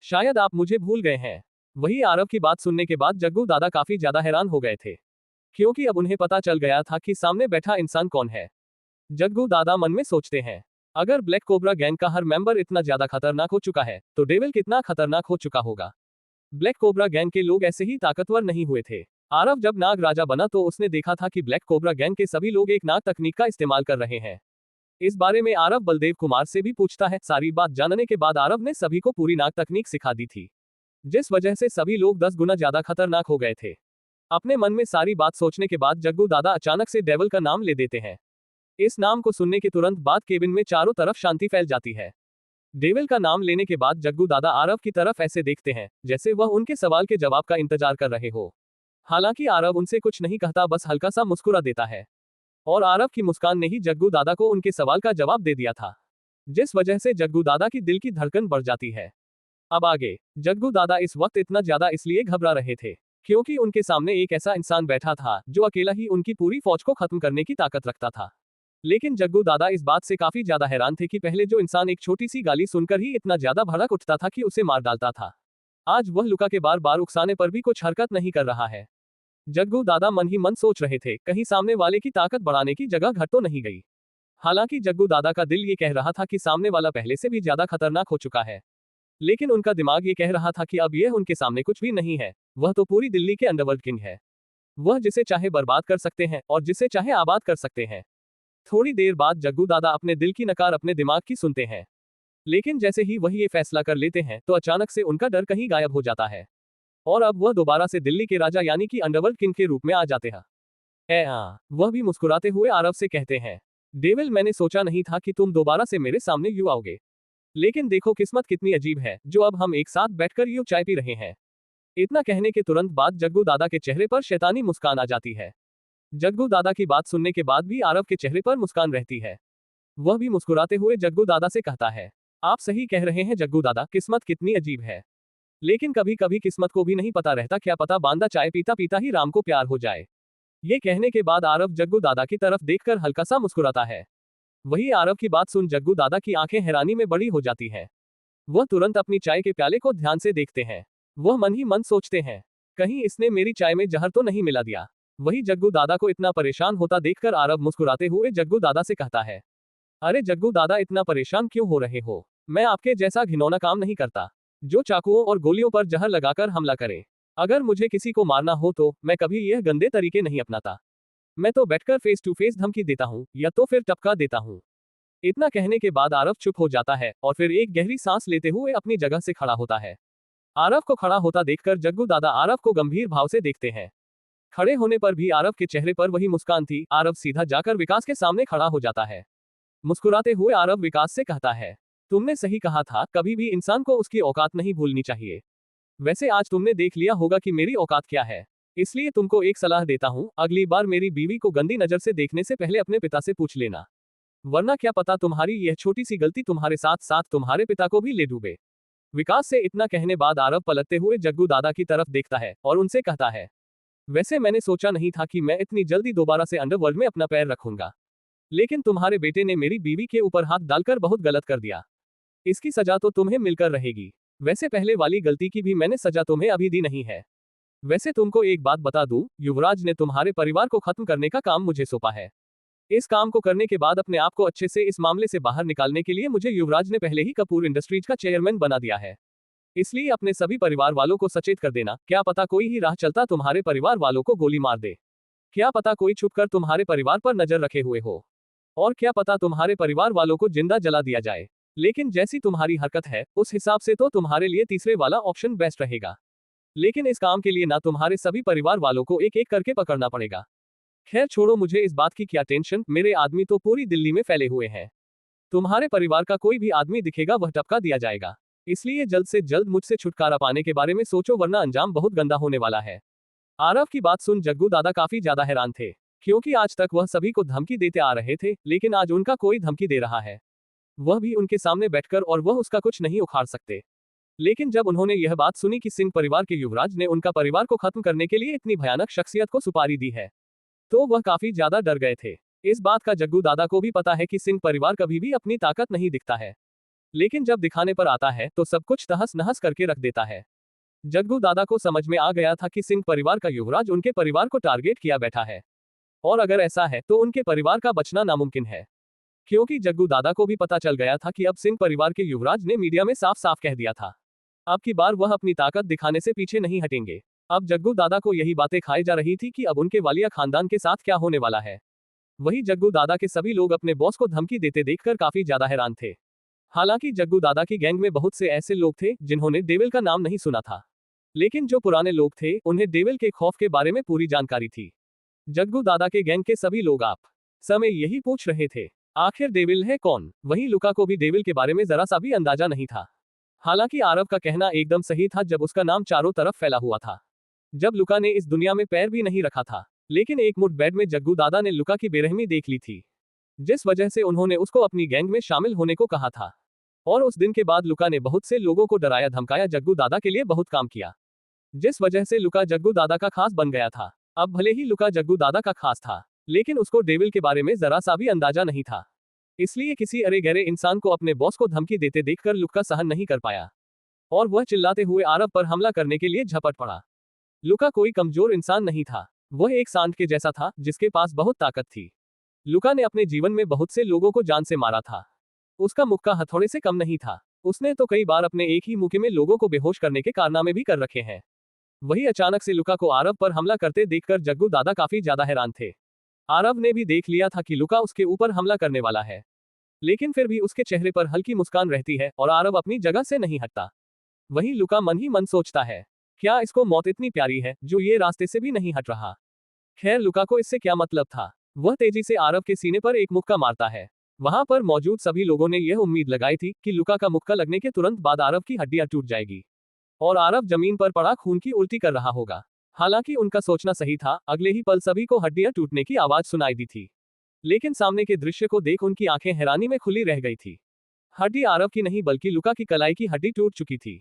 शायद आप मुझे भूल गए हैं। वही आरव की बात सुनने के बाद जग्गू दादा काफी ज्यादा हैरान हो गए थे, क्योंकि अब उन्हें पता चल गया था कि सामने बैठा इंसान कौन है। जग्गू दादा मन में सोचते हैं, अगर ब्लैक कोबरा गैंग का हर मेंबर इतना ज्यादा खतरनाक हो चुका है तो डेविल कितना खतरनाक हो चुका होगा। ब्लैक कोबरा गैंग के लोग ऐसे ही ताकतवर नहीं हुए थे। आरव जब नाग राजा बना तो उसने देखा था कि ब्लैक कोबरा गैंग के सभी लोग एक नाग तकनीक का इस्तेमाल कर रहे हैं। इस बारे में आरव बलदेव कुमार से भी पूछता है। सारी बात जानने के बाद आरव ने सभी को पूरी नाग तकनीक सिखा दी थी, जिस वजह से सभी लोग 10 गुना ज्यादा खतरनाक हो गए थे। अपने मन में सारी बात सोचने के बाद जग्गू दादा अचानक से डेविल का नाम ले देते हैं। इस नाम को सुनने के तुरंत बाद केबिन में चारों तरफ शांति फैल जाती है। डेविल का नाम लेने के बाद जग्गू दादा आरव की तरफ ऐसे देखते हैं जैसे वह उनके सवाल के जवाब का इंतजार कर रहे हो। हालांकि आरव उनसे कुछ नहीं कहता, बस हल्का सा मुस्कुरा देता है। और आरव की मुस्कान ने ही जग्गू दादा को उनके सवाल का जवाब दे दिया था, जिस वजह से जग्गू दादा की दिल की धड़कन बढ़ जाती है। अब आगे जग्गू दादा इस वक्त इतना ज्यादा इसलिए घबरा रहे थे क्योंकि उनके सामने एक ऐसा इंसान बैठा था जो अकेला ही उनकी पूरी फौज को खत्म करने की ताकत रखता था। लेकिन जग्गू दादा इस बात से काफी ज्यादा हैरान थे कि पहले जो इंसान एक छोटी सी गाली सुनकर ही इतना ज्यादा भड़क उठता था कि उसे मार डालता था, आज वह लुका के बार बार उकसाने पर भी कुछ हरकत नहीं कर रहा है। जग्गू दादा मन ही मन सोच रहे थे, कहीं सामने वाले की ताकत बढ़ाने की जगह घट तो नहीं गई। हालांकि जग्गू दादा का दिल ये कह रहा था कि सामने वाला पहले से भी ज्यादा खतरनाक हो चुका है, लेकिन उनका दिमाग ये कह रहा था कि अब यह उनके सामने कुछ भी नहीं है। वह तो पूरी दिल्ली के अंडरवर्ल्ड किंग है। वह जिसे चाहे बर्बाद कर सकते हैं और जिसे चाहे आबाद कर सकते हैं। थोड़ी देर बाद जग्गू दादा अपने दिल की नकार अपने दिमाग की सुनते हैं, लेकिन जैसे ही वह ये फैसला कर लेते हैं तो अचानक से उनका डर कहीं गायब हो जाता है और अब वह दोबारा से दिल्ली के राजा यानी कि अंडरवर्ल्ड किंग के रूप में आ जाते हैं। वह भी मुस्कुराते हुए आरव से कहते हैं, डेविल, मैंने सोचा नहीं था कि तुम दोबारा से मेरे सामने यूं आओगे, लेकिन देखो किस्मत कितनी अजीब है जो अब हम एक साथ बैठकर यूं चाय पी रहे हैं। इतना कहने के तुरंत बाद जग्गू दादा के चेहरे पर शैतानी मुस्कान आ जाती है। जग्गू दादा की बात सुनने के बाद भी आरव के चेहरे पर मुस्कान रहती है। वह भी मुस्कुराते हुए जग्गू दादा से कहता है, आप सही कह रहे हैं जग्गू दादा, किस्मत कितनी अजीब है। लेकिन कभी कभी किस्मत को भी नहीं पता रहता, क्या पता बांदा चाय पीता पीता ही राम को प्यार हो जाए। ये कहने के बाद आरव जग्गू दादा की तरफ देखकर हल्का सा मुस्कुराता है। वही आरव की बात सुन जग्गू दादा की आंखें हैरानी में बड़ी हो जाती हैं। वह तुरंत अपनी चाय के प्याले को ध्यान से देखते हैं। वह मन ही मन सोचते हैं, कहीं इसने मेरी चाय में जहर तो नहीं मिला दिया। वही जग्गू दादा को इतना परेशान होता देखकर आरव मुस्कुराते हुए जग्गू दादा से कहता है, अरे जग्गू दादा, इतना परेशान क्यों हो रहे हो? मैं आपके जैसा घिनौना काम नहीं करता जो चाकुओं और गोलियों पर जहर लगाकर हमला करे। अगर मुझे किसी को मारना हो तो मैं कभी यह गंदे तरीके नहीं अपनाता। मैं तो बैठकर फेस टू फेस धमकी देता हूँ या तो फिर टपका देता हूँ। इतना कहने के बाद आरव चुप हो जाता है और फिर एक गहरी सांस लेते हुए अपनी जगह से खड़ा होता है। आरव को खड़ा होता देखकर जग्गू दादा आरव को गंभीर भाव से देखते हैं। खड़े होने पर भी आरव के चेहरे पर वही मुस्कान थी। आरव सीधा जाकर विकास के सामने खड़ा हो जाता है। मुस्कुराते हुए आरव विकास से कहता है, तुमने सही कहा था, कभी भी इंसान को उसकी औकात नहीं भूलनी चाहिए। वैसे आज तुमने देख लिया होगा कि मेरी औकात क्या है, इसलिए तुमको एक सलाह देता हूँ, अगली बार मेरी बीवी को गंदी नजर से देखने से पहले अपने पिता से पूछ लेना, वरना क्या पता तुम्हारी यह छोटी सी गलती तुम्हारे साथ साथ तुम्हारे पिता को भी ले डूबे। विकास से इतना कहने बाद आरव पलटते हुए जग्गू दादा की तरफ देखता है और उनसे कहता है, वैसे मैंने सोचा नहीं था कि मैं इतनी जल्दी दोबारा से अंडरवर्ल्ड में अपना पैर रखूंगा, लेकिन तुम्हारे बेटे ने मेरी बीवी के ऊपर हाथ डालकर बहुत गलत कर दिया। इसकी सजा तो तुम्हें मिलकर रहेगी। वैसे पहले वाली गलती की भी मैंने सजा तुम्हें अभी दी नहीं है। वैसे तुमको एक बात बता दूं, युवराज ने तुम्हारे परिवार को खत्म करने का काम मुझे सौंपा है। इस काम को करने के बाद अपने आप को अच्छे से इस मामले से बाहर निकालने के लिए मुझे युवराज ने पहले ही कपूर इंडस्ट्रीज का चेयरमैन बना दिया है। इसलिए अपने सभी परिवार वालों को सचेत कर देना, क्या पता कोई ही राह चलता तुम्हारे परिवार वालों को गोली मार दे। क्या पता कोई छुपकर तुम्हारे परिवार पर नजर रखे हुए हो, और क्या पता तुम्हारे परिवार वालों को जिंदा जला दिया जाए। लेकिन जैसी तुम्हारी हरकत है उस हिसाब से तो तुम्हारे लिए तीसरे वाला ऑप्शन बेस्ट रहेगा। लेकिन इस काम के लिए ना तुम्हारे सभी परिवार वालों को एक एक करके पकड़ना पड़ेगा। खैर छोड़ो, मुझे इस बात की क्या टेंशन, मेरे आदमी तो पूरी दिल्ली में फैले हुए हैं। तुम्हारे परिवार का कोई भी आदमी दिखेगा वह टपका दिया जाएगा। इसलिए जल्द से जल्द मुझसे छुटकारा पाने के बारे में सोचो, वरना अंजाम बहुत गंदा होने वाला है। आरव की बात सुन जग्गू दादा काफी ज्यादा हैरान थे, क्योंकि आज तक वह सभी को धमकी देते आ रहे थे, लेकिन आज उनका कोई धमकी दे रहा है, वह भी उनके सामने बैठकर, और वह उसका कुछ नहीं उखाड़ सकते। लेकिन जब उन्होंने यह बात सुनी कि सिंह परिवार के युवराज ने उनका परिवार को खत्म करने के लिए इतनी भयानक शख्सियत को सुपारी दी है, तो वह काफी ज्यादा डर गए थे। इस बात का जग्गू दादा को भी पता है कि सिंह परिवार कभी भी अपनी ताकत नहीं दिखता है, लेकिन जब दिखाने पर आता है तो सब कुछ तहस नहस करके रख देता है। जग्गू दादा को समझ में आ गया था कि सिंह परिवार का युवराज उनके परिवार को टारगेट किया बैठा है, और अगर ऐसा है तो उनके परिवार का बचना नामुमकिन है। क्योंकि जग्गू दादा को भी पता चल गया था कि अब सिंह परिवार के युवराज ने मीडिया में साफ साफ कह दिया था, अब की बार वह अपनी ताकत दिखाने से पीछे नहीं हटेंगे। अब जग्गू दादा को यही बातें खाई जा रही थी कि अब उनके वालिया खानदान के साथ क्या होने वाला है। वही जग्गू दादा के सभी लोग अपने बॉस को धमकी देते देखकर काफी ज्यादा हैरान थे। हालांकि जग्गू दादा की गैंग में बहुत से ऐसे लोग थे जिन्होंने डेविल का नाम नहीं सुना था, लेकिन जो पुराने लोग थे उन्हें डेविल के खौफ के बारे में पूरी जानकारी थी। जग्गू दादा के गैंग के सभी लोग आप समय यही पूछ रहे थे, आखिर डेविल है कौन। वहीं लुका को भी डेविल के बारे में जरा सा भी अंदाजा नहीं था। हालांकि आरव का कहना एकदम सही था जब उसका नाम चारों तरफ फैला हुआ था, जब लुका ने इस दुनिया में पैर भी नहीं रखा था। लेकिन एक मुठ बेड में जग्गू दादा ने लुका की बेरहमी देख ली थी, जिस वजह से उन्होंने उसको अपनी गैंग में शामिल होने को कहा था। और उस दिन के बाद लुका ने बहुत से लोगों को डराया धमकाया, जग्गू दादा के लिए बहुत काम किया, जिस वजह से लुका जग्गू दादा का खास बन गया था। अब भले ही लुका जग्गू दादा का खास था, लेकिन उसको डेविल के बारे में जरा सा भी अंदाजा नहीं था। इसलिए किसी अरे गहरे इंसान को अपने बॉस को धमकी देते देखकर लुका सहन नहीं कर पाया, और वह चिल्लाते हुए आरव पर हमला करने के लिए झपट पड़ा। लुका कोई कमजोर इंसान नहीं था, वह एक सांड के जैसा था जिसके पास बहुत ताकत थी। लुका ने अपने जीवन में बहुत से लोगों को जान से मारा था, उसका मुक्का हथौड़े से कम नहीं था। उसने तो कई बार अपने एक ही मुक्के में लोगों को बेहोश करने के कारनामे भी कर रखे हैं। वही अचानक से लुका को आरव पर हमला करते देखकर जग्गू दादा काफी ज्यादा हैरान थे। आरव ने भी देख लिया था कि लुका उसके ऊपर हमला करने वाला है, लेकिन फिर भी उसके चेहरे पर हल्की मुस्कान रहती है और आरव अपनी जगह से नहीं हटता। वहीं लुका मन ही मन सोचता है, क्या इसको मौत इतनी प्यारी है जो ये रास्ते से भी नहीं हट रहा। खैर लुका को इससे क्या मतलब था। वह तेजी से आरव के सीने पर एक मुक्का मारता है। वहां पर मौजूद सभी लोगों ने यह उम्मीद लगाई थी कि लुका का मुक्का लगने के तुरंत बाद आरव की हड्डियां टूट जाएगी और आरव जमीन पर पड़ा खून की उल्टी कर रहा होगा। हालांकि उनका सोचना सही था, अगले ही पल सभी को हड्डियां टूटने की आवाज सुनाई दी थी। लेकिन सामने के दृश्य को देख उनकी आंखें हैरानी में खुली रह गई थी। हड्डी आरव की नहीं बल्कि लुका की कलाई की हड्डी टूट चुकी थी।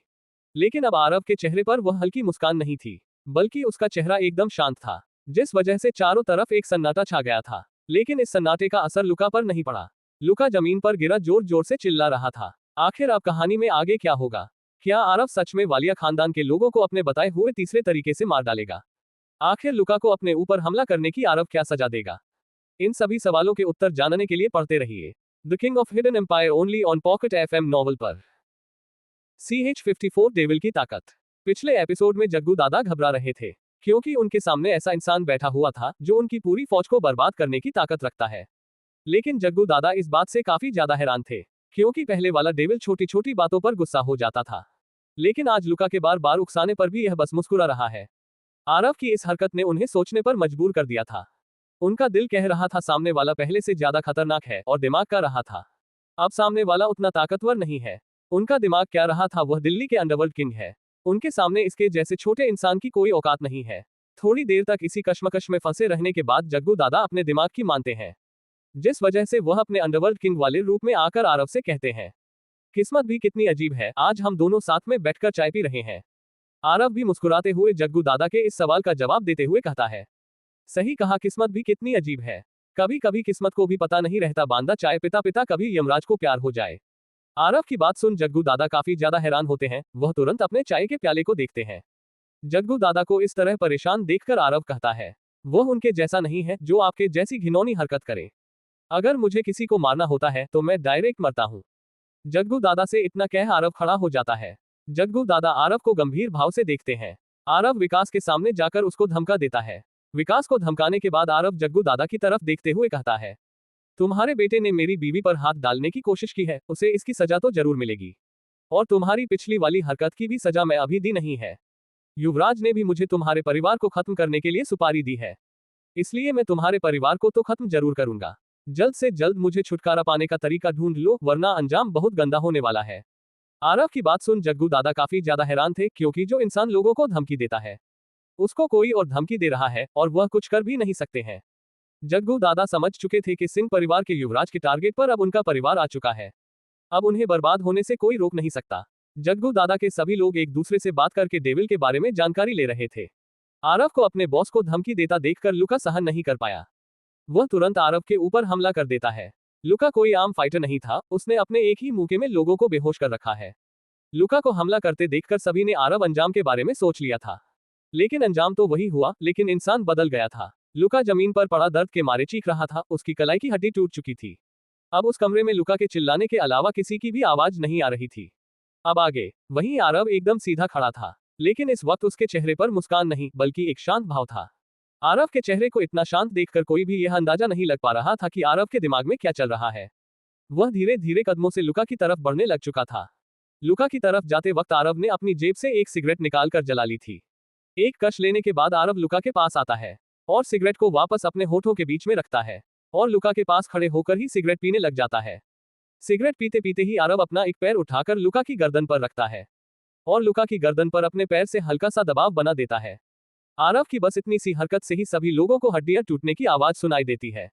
लेकिन अब आरव के चेहरे पर वह हल्की मुस्कान नहीं थी, बल्कि उसका चेहरा एकदम शांत था, जिस वजह से चारों तरफ एक सन्नाटा छा गया था। लेकिन इस सन्नाटे का असर लुका पर नहीं पड़ा। लुका जमीन पर गिरा जोर जोर से चिल्ला रहा था। आखिर अब कहानी में आगे क्या होगा? क्या आरव सच में वालिया खानदान के लोगों को अपने बताए हुए तीसरे तरीके से मार डालेगा? आखिर लुका को अपने ऊपर हमला करने की आरव क्या सजा देगा? इन सभी सवालों के उत्तर जानने के लिए पढ़ते रहिए the king of hidden empire only on pocket FM novel पर। CH-54 डेविल की ताकत। पिछले एपिसोड में जग्गू दादा घबरा रहे थे, क्योंकि उनके सामने ऐसा इंसान बैठा हुआ था जो उनकी पूरी फौज को बर्बाद करने की ताकत रखता है। लेकिन जग्गू दादा इस बात से काफी ज्यादा हैरान थे, क्योंकि पहले वाला डेविल छोटी छोटी बातों पर गुस्सा हो जाता था, लेकिन आज लुका के बार बार उकसाने पर भी यह बस मुस्कुरा रहा है। आरव की इस हरकत ने उन्हें सोचने पर मजबूर कर दिया था। उनका दिल कह रहा था सामने वाला पहले से ज्यादा खतरनाक है, और दिमाग कह रहा था अब सामने वाला उतना ताकतवर नहीं है। उनका दिमाग कह रहा था वह दिल्ली के अंडरवर्ल्ड किंग है, उनके सामने इसके जैसे छोटे इंसान की कोई औकात नहीं है। थोड़ी देर तक इसी कश्मकश में फंसे रहने के बाद जग्गू दादा अपने दिमाग की मानते हैं, जिस वजह से वह अपने अंडरवर्ल्ड किंग वाले रूप में आकर आरव से कहते हैं, किस्मत भी कितनी अजीब है, आज हम दोनों साथ में बैठकर चाय पी रहे हैं। आरव भी मुस्कुराते हुए जग्गू दादा के इस सवाल का जवाब देते हुए कहता है, सही कहा, किस्मत भी कितनी अजीब है। कभी कभी किस्मत को भी पता नहीं रहता, बांदा चाय पिता पिता कभी यमराज को प्यार हो जाए। आरव की बात सुन जग्गू दादा काफी ज्यादा हैरान होते हैं। वह तुरंत अपने चाय के प्याले को देखते हैं। जग्गू दादा को इस तरह परेशान देखकर आरव कहता है, वह उनके जैसा नहीं है जो आपके जैसी घिनौनी हरकत करे। अगर मुझे किसी को मारना होता है तो मैं डायरेक्ट मरता हूँ। जग्गू दादा से इतना कह आरव खड़ा हो जाता है। जग्गू दादा आरव को गंभीर भाव से देखते हैं। आरव विकास के सामने जाकर उसको धमका देता है। विकास को धमकाने के बाद आरव जग्गू दादा की तरफ देखते हुए कहता है, तुम्हारे बेटे ने मेरी बीवी पर हाथ डालने की कोशिश की है, उसे इसकी सजा तो जरूर मिलेगी, और तुम्हारी पिछली वाली हरकत की भी सजा मैं अभी दी नहीं है। युवराज ने भी मुझे तुम्हारे परिवार को खत्म करने के लिए सुपारी दी है, इसलिए मैं तुम्हारे परिवार को तो खत्म जरूर करूंगा। जल्द से जल्द मुझे छुटकारा पाने का तरीका ढूंढ लो, वरना अंजाम बहुत गंदा होने वाला है। आरव की बात सुन जग्गू दादा काफी ज्यादा हैरान थे, क्योंकि जो इंसान लोगों को धमकी देता है उसको कोई और धमकी दे रहा है, और वह कुछ कर भी नहीं सकते हैं। जग्गू दादा समझ चुके थे कि सिंह परिवार के युवराज के टारगेट पर अब उनका परिवार आ चुका है। अब उन्हें बर्बाद होने से कोई रोक नहीं सकता। जग्गू दादा के सभी लोग एक दूसरे से बात करके डेविल के बारे में जानकारी ले रहे थे। आरव को अपने बॉस को धमकी देता देखकर लुका सहन नहीं कर पाया। वह तुरंत आरव के ऊपर हमला कर देता है। लुका कोई आम फाइटर नहीं था, उसने अपने एक ही मुक्के में लोगों को बेहोश कर रखा है। लुका को हमला करते देखकर सभी ने आरव अंजाम के बारे में सोच लिया था, लेकिन अंजाम तो वही हुआ, लेकिन इंसान बदल गया था। लुका जमीन पर पड़ा दर्द के मारे चीख रहा था, उसकी कलाई की हड्डी टूट चुकी थी। अब उस कमरे में लुका के चिल्लाने के अलावा किसी की भी आवाज नहीं आ रही थी। अब आगे वहीं आरव एकदम सीधा खड़ा था, लेकिन इस वक्त उसके चेहरे पर मुस्कान नहीं बल्कि एक शांत भाव था। आरव के चेहरे को इतना शांत देखकर कोई भी यह अंदाजा नहीं लग पा रहा था कि आरव के दिमाग में क्या चल रहा है। वह धीरे धीरे कदमों से लुका की तरफ बढ़ने लग चुका था। लुका की तरफ जाते वक्त आरव ने अपनी जेब से एक सिगरेट निकालकर जला ली थी। एक कश लेने के बाद आरव लुका के पास आता है और सिगरेट को वापस अपने होठों के बीच में रखता है और लुका के पास खड़े होकर ही सिगरेट पीने लग जाता है। सिगरेट पीते पीते ही आरव अपना एक पैर उठाकर लुका की गर्दन पर रखता है और लुका की गर्दन पर अपने पैर से हल्का सा दबाव बना देता है। आरव की बस इतनी सी हरकत से ही सभी लोगों को हड्डियां टूटने की आवाज सुनाई देती है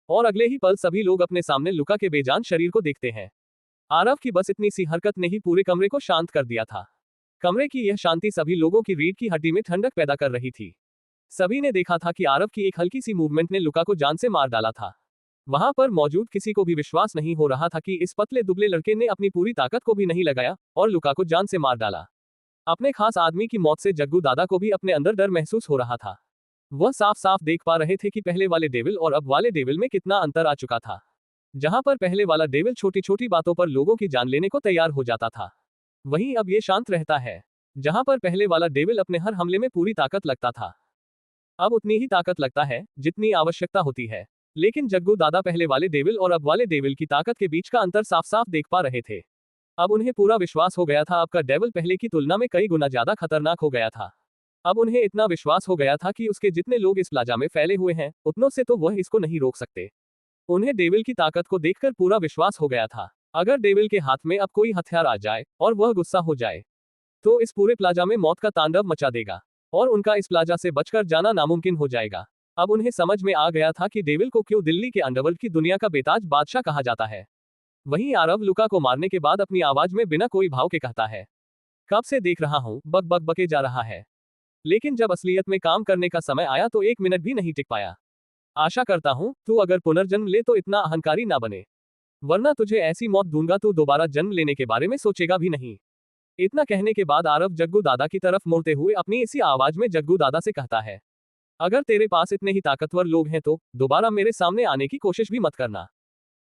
और अगले ही पल सभी लोग अपने सामने लुका के बेजान शरीर को देखते हैं। आरव की बस इतनी सी हरकत ने ही पूरे कमरे को शांत कर दिया था। कमरे की यह शांति सभी लोगों की रीढ़ की हड्डी में ठंडक पैदा कर रही थी। सभी ने देखा था कि आरव की एक हल्की सी मूवमेंट ने लुका को जान से मार डाला था। वहां पर मौजूद किसी को भी विश्वास नहीं हो रहा था कि इस पतले दुबले लड़के ने अपनी पूरी ताकत को भी नहीं लगाया और लुका को जान से मार डाला। अपने खास आदमी की मौत से जग्गू दादा को भी अपने अंदर डर महसूस हो रहा था। वह साफ साफ देख पा रहे थे कि पहले वाले डेविल और अब वाले डेविल में कितना अंतर आ चुका था। जहां पर पहले वाला डेविल छोटी छोटी बातों पर लोगों की जान लेने को तैयार हो जाता था, वहीं अब ये शांत रहता है। जहां पर पहले वाला डेविल अपने हर हमले में पूरी ताकत लगता था, अब उतनी ही ताकत लगता है जितनी आवश्यकता होती है। लेकिन जग्गू दादा पहले वाले डेविल और अब वाले डेविल की ताकत के बीच का अंतर साफ साफ देख पा रहे थे। अब उन्हें पूरा विश्वास हो गया था अब का डेविल पहले की तुलना में कई गुना ज्यादा खतरनाक हो गया था। अब उन्हें इतना विश्वास हो गया था कि उसके जितने लोग इस प्लाजा में फैले हुए हैं उतनों से तो वह इसको नहीं रोक सकते। उन्हें डेविल की ताकत को देखकर पूरा विश्वास हो गया था, अगर डेविल के हाथ में अब कोई हथियार आ जाए और वह गुस्सा हो जाए तो इस पूरे प्लाजा में मौत का तांडव मचा देगा और उनका इस प्लाजा से बचकर जाना नामुमकिन हो जाएगा। अब उन्हें समझ में आ गया था कि डेविल को क्यों दिल्ली के अंडरवर्ल्ड की दुनिया का बेताज बादशाह कहा जाता है। वहीं आरव लुका को मारने के बाद अपनी आवाज में बिना कोई भाव के कहता है, कब से देख रहा हूं बक बक बके जा रहा है, लेकिन जब असलियत में काम करने का समय आया तो 1 मिनट भी नहीं टिक पाया। आशा करता हूं तू अगर पुनर्जन्म ले तो इतना अहंकारी ना बने, वरना तुझे ऐसी मौत दूंगा तू दोबारा जन्म लेने के बारे में सोचेगा भी नहीं। इतना कहने के बाद आरव जग्गू दादा की तरफ मुड़ते हुए अपनी इसी आवाज में जग्गू दादा से कहता है, अगर तेरे पास इतने ही ताकतवर लोग हैं तो दोबारा मेरे सामने आने की कोशिश भी मत करना,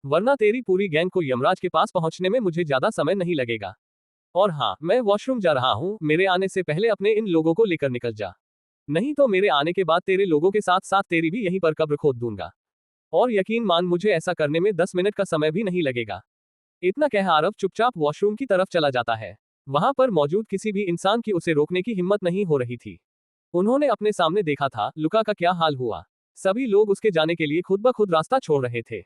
वरना तेरी पूरी गैंग को यमराज के पास पहुंचने में मुझे ज्यादा समय नहीं लगेगा। और हाँ, मैं वॉशरूम जा रहा हूँ, मेरे आने से पहले अपने इन लोगों को लेकर निकल जा, नहीं तो मेरे आने के बाद तेरे लोगों के साथ साथ तेरी भी यहीं पर कब्र खोद दूंगा। और यकीन मान मुझे ऐसा करने में 10 मिनट का समय भी नहीं लगेगा। इतना कह आरव चुपचाप वॉशरूम की तरफ चला जाता है। वहां पर मौजूद किसी भी इंसान की उसे रोकने की हिम्मत नहीं हो रही थी। उन्होंने अपने सामने देखा था लुका का क्या हाल हुआ। सभी लोग उसके जाने के लिए खुद ब खुद रास्ता छोड़ रहे थे।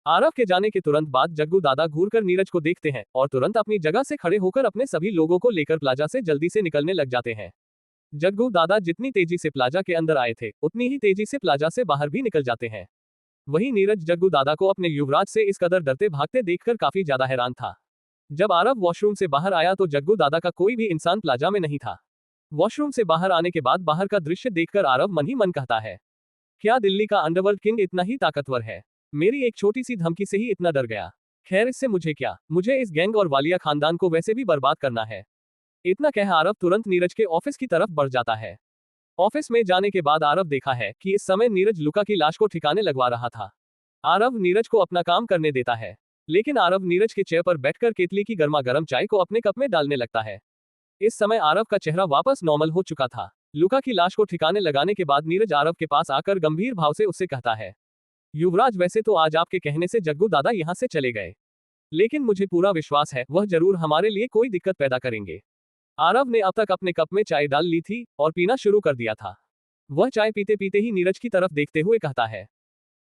आरव के जाने के तुरंत बाद जग्गू दादा घूरकर नीरज को देखते हैं और तुरंत अपनी जगह से खड़े होकर अपने सभी लोगों को लेकर प्लाजा से जल्दी से निकलने लग जाते हैं। जग्गू दादा जितनी तेजी से प्लाजा के अंदर आए थे उतनी ही तेजी से प्लाजा से बाहर भी निकल जाते हैं। वहीं नीरज जग्गू दादा को अपने युवराज से इस कदर डरते भागते देखकर काफी ज्यादा हैरान था। जब आरव वॉशरूम से बाहर आया तो जग्गू दादा का कोई भी इंसान प्लाजा में नहीं था। वॉशरूम से बाहर आने के बाद बाहर का दृश्य देखकर आरव मन ही मन कहता है, क्या दिल्ली का अंडरवर्ल्ड किंग इतना ही ताकतवर है? मेरी एक छोटी सी धमकी से ही इतना डर गया। खैर इससे मुझे क्या, मुझे इस गैंग और वालिया खानदान को वैसे भी बर्बाद करना है। इतना कह आरव तुरंत नीरज के ऑफिस की तरफ बढ़ जाता है। ऑफिस में जाने के बाद आरव देखा है कि इस समय नीरज लुका की लाश को ठिकाने लगवा रहा था। आरव नीरज को अपना काम करने देता है, लेकिन आरव नीरज के चेयर पर बैठकर केतली की गर्मा गर्म चाय को अपने कप में डालने लगता है। इस समय आरव का चेहरा वापस नॉर्मल हो चुका था। लुका की लाश को ठिकाने लगाने के बाद नीरज आरव के पास आकर गंभीर भाव से उससे कहता है, युवराज वैसे तो आज आपके कहने से जग्गू दादा यहाँ से चले गए, लेकिन मुझे पूरा विश्वास है वह जरूर हमारे लिए कोई दिक्कत पैदा करेंगे। आरव ने अब तक अपने कप में चाय डाल ली थी और पीना शुरू कर दिया था। वह चाय पीते पीते ही नीरज की तरफ देखते हुए कहता है,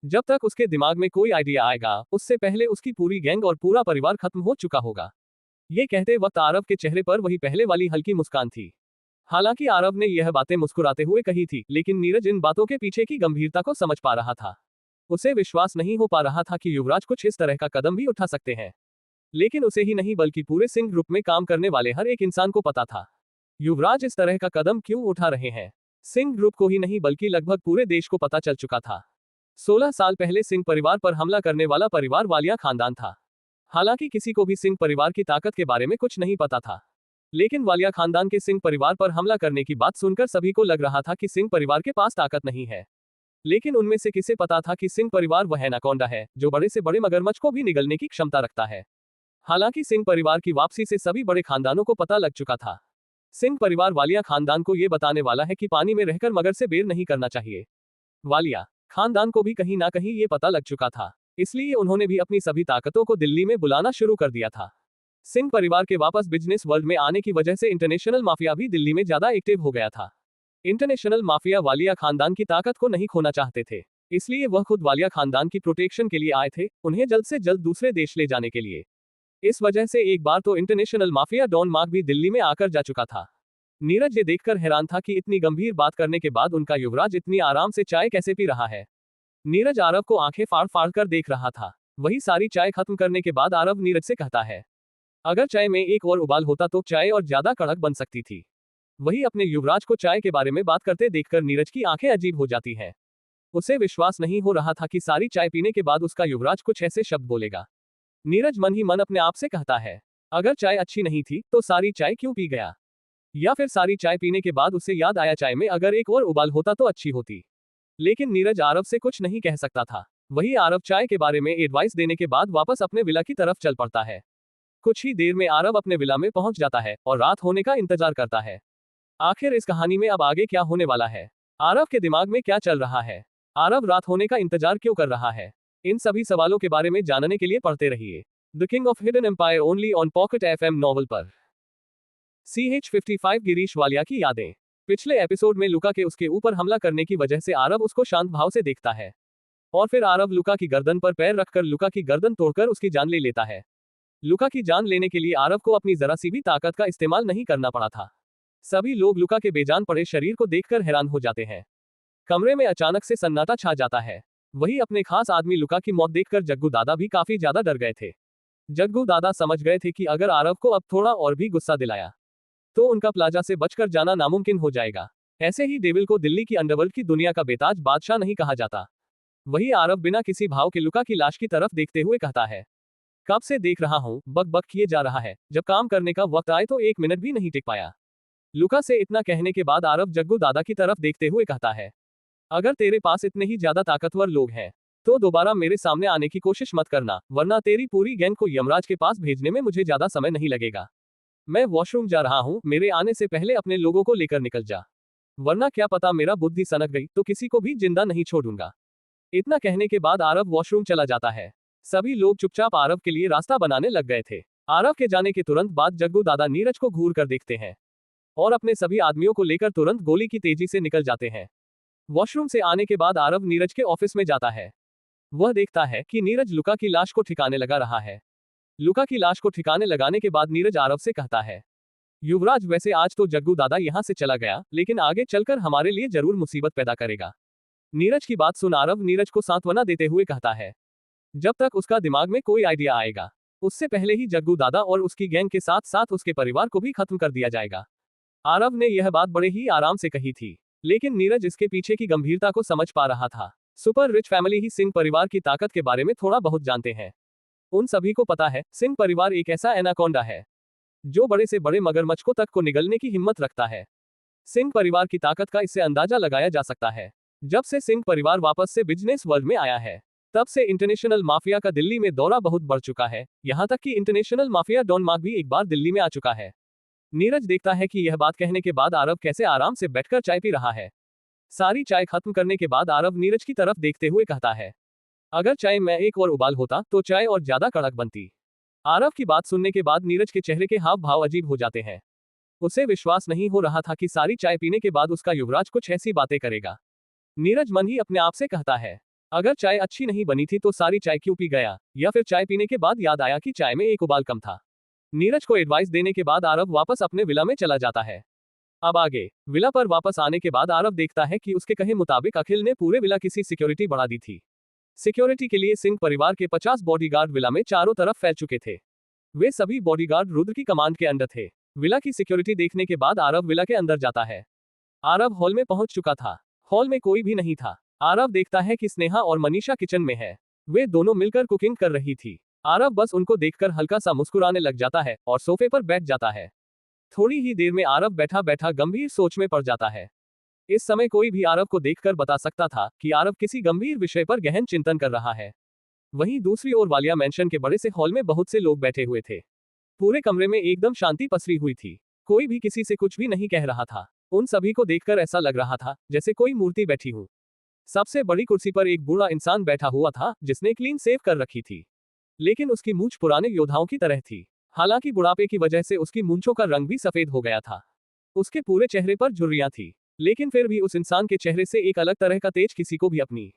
जब तक उसके दिमाग में कोई आइडिया आएगा उससे पहले उसकी पूरी गैंग और पूरा परिवार खत्म हो चुका होगा। ये कहते वक्त आरव के चेहरे पर वही पहले वाली हल्की मुस्कान थी। हालांकि आरव ने यह बातें मुस्कुराते हुए कही थी, लेकिन नीरज इन बातों के पीछे की गंभीरता को समझ पा रहा था। उसे विश्वास नहीं हो पा रहा था कि युवराज कुछ इस तरह का कदम भी उठा सकते हैं। लेकिन उसे ही नहीं बल्कि पूरे सिंह ग्रुप में काम करने वाले हर एक इंसान को पता था युवराज इस तरह का कदम क्यों उठा रहे हैं। सिंह ग्रुप को ही नहीं बल्कि लगभग पूरे देश को पता चल चुका था। 16 साल पहले सिंह परिवार पर हमला करने वाला परिवार वालिया खानदान था। हालांकि किसी को भी सिंह परिवार की ताकत के बारे में कुछ नहीं पता था, लेकिन वालिया खानदान के सिंह परिवार पर हमला करने की बात सुनकर सभी को लग रहा था कि सिंह परिवार के पास ताकत नहीं है। लेकिन उनमें से किसे पता था कि सिंह परिवार वह एनाकोंडा है जो बड़े से बड़े मगरमच्छ को भी निगलने की क्षमता रखता है। हालांकि सिंह परिवार की वापसी से सभी बड़े खानदानों को पता लग चुका था। सिंह परिवार वालिया खानदान को यह बताने वाला है कि पानी में रहकर मगर से बेर नहीं करना चाहिए। वालिया खानदान को भी कहीं ना कहीं ये पता लग चुका था, इसलिए उन्होंने भी अपनी सभी ताकतों को दिल्ली में बुलाना शुरू कर दिया था। सिंह परिवार के वापस बिजनेस वर्ल्ड में आने की वजह से इंटरनेशनल माफिया भी दिल्ली में ज्यादा एक्टिव हो गया था। इंटरनेशनल माफिया वालिया खानदान की ताकत को नहीं खोना चाहते थे, इसलिए वह खुद वालिया खानदान की प्रोटेक्शन के लिए आए थे, उन्हें जल्द से जल्द दूसरे देश ले जाने के लिए। इस वजह से एक बार तो इंटरनेशनल माफिया डॉन मार्क भी दिल्ली में आकर जा चुका था। नीरज ये देखकर हैरान था कि इतनी गंभीर बात करने के बाद उनका युवराज इतनी आराम से चाय कैसे पी रहा है। नीरज आरव को आंखें फाड़ फाड़ कर देख रहा था। वही सारी चाय खत्म करने के बाद आरव नीरज से कहता है, अगर चाय में एक और उबाल होता तो चाय और ज्यादा कड़क बन सकती थी। वही अपने युवराज को चाय के बारे में बात करते देखकर नीरज की आंखें अजीब हो जाती हैं। उसे विश्वास नहीं हो रहा था कि सारी चाय पीने के बाद उसका युवराज कुछ ऐसे शब्द बोलेगा। नीरज मन ही मन अपने आप से कहता है, अगर चाय अच्छी नहीं थी तो सारी चाय क्यों पी गया? या फिर सारी चाय पीने के बाद उसे याद आया चाय में अगर एक और उबाल होता तो अच्छी होती। लेकिन नीरज आरव से कुछ नहीं कह सकता था। वही आरव चाय के बारे में एडवाइस देने के बाद वापस अपने विला की तरफ चल पड़ता है। कुछ ही देर में आरव अपने विला में पहुंच जाता है और रात होने का इंतजार करता है। आखिर इस कहानी में अब आगे क्या होने वाला है? आरव के दिमाग में क्या चल रहा है? आरव रात होने का इंतजार क्यों कर रहा है? इन सभी सवालों के बारे में जानने के लिए पढ़ते रहिए the king of hidden empire only on pocket FM novel पर। CH55 गिरीश वालिया की यादें। पिछले एपिसोड में लुका के उसके ऊपर हमला करने की वजह से आरव उसको शांत भाव से देखता है और फिर आरव लुका की गर्दन पर पैर रखकर लुका की गर्दन तोड़कर उसकी जान ले लेता है। लुका की जान लेने के लिए आरव को अपनी जरा सी भी ताकत का इस्तेमाल नहीं करना पड़ा था। सभी लोग लुका के बेजान पड़े शरीर को देखकर हैरान हो जाते हैं। कमरे में अचानक से सन्नाटा छा जाता है। वही अपने खास आदमी लुका की मौत देखकर जग्गू दादा भी काफी ज्यादा डर गए थे। जग्गू दादा समझ गए थे कि अगर आरव को अब थोड़ा और भी गुस्सा दिलाया तो उनका प्लाजा से बचकर जाना नामुमकिन हो जाएगा। ऐसे ही डेविल को दिल्ली की अंडरवर्ल्ड की दुनिया का बेताज बादशाह नहीं कहा जाता। वही आरव बिना किसी भाव के लुका की लाश की तरफ देखते हुए कहता है, कब से देख रहा हूं, बक बक किए जा रहा है, जब काम करने का वक्त आए तो 1 मिनट भी नहीं टिक पाया। लुका से इतना कहने के बाद आरव जग्गू दादा की तरफ देखते हुए कहता है, अगर तेरे पास इतने ही ज्यादा ताकतवर लोग हैं तो दोबारा मेरे सामने आने की कोशिश मत करना, वरना तेरी पूरी गैंग को यमराज के पास भेजने में मुझे ज्यादा समय नहीं लगेगा। मैं वॉशरूम जा रहा हूं, मेरे आने से पहले अपने लोगों को लेकर निकल जा, वरना क्या पता मेरा बुद्धि सनक गई तो किसी को भी जिंदा नहीं छोड़ूंगा। इतना कहने के बाद आरव वॉशरूम चला जाता है। सभी लोग चुपचाप आरव के लिए रास्ता बनाने लग गए थे। आरव के जाने के तुरंत बाद जग्गू दादा नीरज को घूर कर देखते हैं और अपने सभी आदमियों को लेकर तुरंत गोली की तेजी से निकल जाते हैं। वॉशरूम से आने के बाद आरव नीरज के ऑफिस में जाता है। वह देखता है कि नीरज लुका की लाश को ठिकाने लगा रहा है। लुका की लाश को ठिकाने लगाने के बाद नीरज आरव से कहता है, युवराज वैसे आज तो जग्गू दादा यहाँ से चला गया, लेकिन आगे चलकर हमारे लिए जरूर मुसीबत पैदा करेगा। नीरज की बात सुन आरव नीरज को सांत्वना देते हुए कहता है, जब तक उसका दिमाग में कोई आइडिया आएगा उससे पहले ही जग्गू दादा और उसकी गैंग के साथ साथ उसके परिवार को भी खत्म कर दिया जाएगा। आरव ने यह बात बड़े ही आराम से कही थी, लेकिन नीरज इसके पीछे की गंभीरता को समझ पा रहा था। सुपर रिच फैमिली ही सिंह परिवार की ताकत के बारे में थोड़ा बहुत जानते हैं। उन सभी को पता है सिंह परिवार एक ऐसा एनाकोंडा है जो बड़े से बड़े मगरमच्छ को तक को निगलने की हिम्मत रखता है। सिंह परिवार की ताकत का इससे अंदाजा लगाया जा सकता है। जब से सिंह परिवार वापस से बिजनेस वर्ल्ड में आया है तब से इंटरनेशनल माफिया का दिल्ली में दौरा बहुत बढ़ चुका है, यहाँ तक कि इंटरनेशनल माफिया डॉन मार्क भी एक बार दिल्ली में आ चुका है। नीरज देखता है कि यह बात कहने के बाद आरव कैसे आराम से बैठकर चाय पी रहा है। सारी चाय खत्म करने के बाद आरव नीरज की तरफ देखते हुए कहता है, अगर चाय में एक और उबाल होता तो चाय और ज्यादा कड़क बनती। आरव की बात सुनने के बाद नीरज के चेहरे के हाव भाव अजीब हो जाते हैं। उसे विश्वास नहीं हो रहा था कि सारी चाय पीने के बाद उसका युवराज कुछ ऐसी बातें करेगा। नीरज मन ही अपने आप से कहता है, अगर चाय अच्छी नहीं बनी थी तो सारी चाय क्यों पी गया, या फिर चाय पीने के बाद याद आया कि चाय में एक उबाल कम था। नीरज को एडवाइस देने के बाद आरव वापस अपने विला में चला जाता है। अब आगे विला पर वापस आने के बाद आरव देखता है कि उसके कहे मुताबिक अखिल ने पूरे विला की सिक्योरिटी बढ़ा दी थी। सिक्योरिटी के लिए सिंह परिवार के 50 बॉडीगार्ड विला में चारों तरफ फैल चुके थे। वे सभी बॉडीगार्ड रुद्र की कमांड के अंडर थे। विला की सिक्योरिटी देखने के बाद आरव विला के अंदर जाता है। आरव हॉल में पहुंच चुका था। हॉल में कोई भी नहीं था। आरव देखता है कि स्नेहा और मनीषा किचन में है। वे दोनों मिलकर कुकिंग कर रही थी। आरव बस उनको देखकर हल्का सा मुस्कुराने लग जाता है और सोफे पर बैठ जाता है। थोड़ी ही देर में आरव बैठा बैठा गंभीर सोच में पड़ जाता है। इस समय कोई भी आरव को देखकर बता सकता था कि आरव किसी गंभीर विषय पर गहन चिंतन कर रहा है। वहीं दूसरी ओर वालिया मैंशन के बड़े से हॉल में बहुत से लोग बैठे हुए थे। पूरे कमरे में एकदम शांति पसरी हुई थी। कोई भी किसी से कुछ भी नहीं कह रहा था। उन सभी को देखकर ऐसा लग रहा था जैसे कोई मूर्ति बैठी हो। सबसे बड़ी कुर्सी पर एक बूढ़ा इंसान बैठा हुआ था जिसने क्लीन सेव कर रखी थी, लेकिन उसकी मूंछ पुराने योद्धाओं की तरह थी। हालांकि बुढ़ापे की वजह से उसकी मूंछों का रंग भी सफेद हो गया था। उसके पूरे चेहरे पर झुर्रियां थी, लेकिन फिर भी उस इंसान के चेहरे से एक अलग तरह का तेज किसी को भी अपनी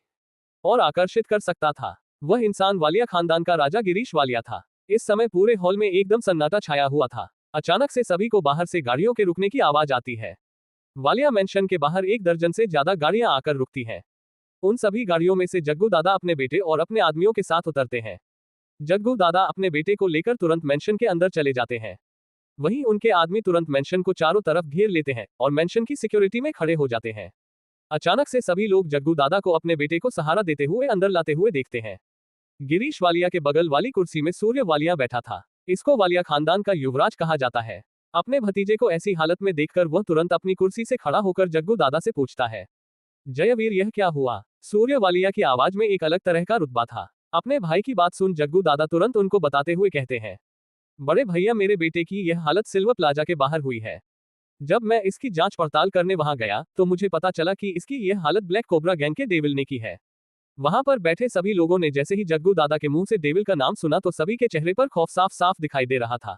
और आकर्षित कर सकता था। वह इंसान वालिया खानदान का राजा गिरीश वालिया था। इस समय पूरे हॉल में एकदम सन्नाटा छाया हुआ था। अचानक से सभी को बाहर से गाड़ियों के रुकने की आवाज आती है। वालिया मैंशन के बाहर 1 दर्जन से ज्यादा गाड़ियां आकर रुकती हैं। उन सभी गाड़ियों में से जग्गू दादा अपने बेटे और अपने आदमियों के साथ उतरते हैं। जग्गू दादा अपने बेटे को लेकर तुरंत मैंशन के अंदर चले जाते हैं। वहीं उनके आदमी तुरंत मैंशन को चारों तरफ घेर लेते हैं और मैंशन की सिक्योरिटी में खड़े हो जाते हैं। अचानक से सभी लोग जग्गू दादा को अपने बेटे को सहारा देते हुए अंदर लाते हुए देखते हैं। गिरीश वालिया के बगल वाली कुर्सी में सूर्य वालिया बैठा था। इसको वालिया खानदान का युवराज कहा जाता है। अपने भतीजे को ऐसी हालत में देखकर वह तुरंत अपनी कुर्सी से खड़ा होकर जग्गू दादा से पूछता है, जयवीर यह क्या हुआ? सूर्य वालिया की आवाज में एक अलग तरह का रुतबा था। अपने भाई की बात सुन जग्गू दादा तुरंत उनको बताते हुए कहते हैं, बड़े भैया मेरे बेटे की यह हालत सिल्वर प्लाजा के बाहर हुई है। जब मैं इसकी जांच पड़ताल करने वहां गया तो मुझे पता चला कि इसकी यह हालत ब्लैक कोबरा गैंग के डेविल ने की है। वहां पर बैठे सभी लोगों ने जैसे ही जग्गू दादा के मुंह से डेविल का नाम सुना तो सभी के चेहरे पर खौफ साफ साफ दिखाई दे रहा था।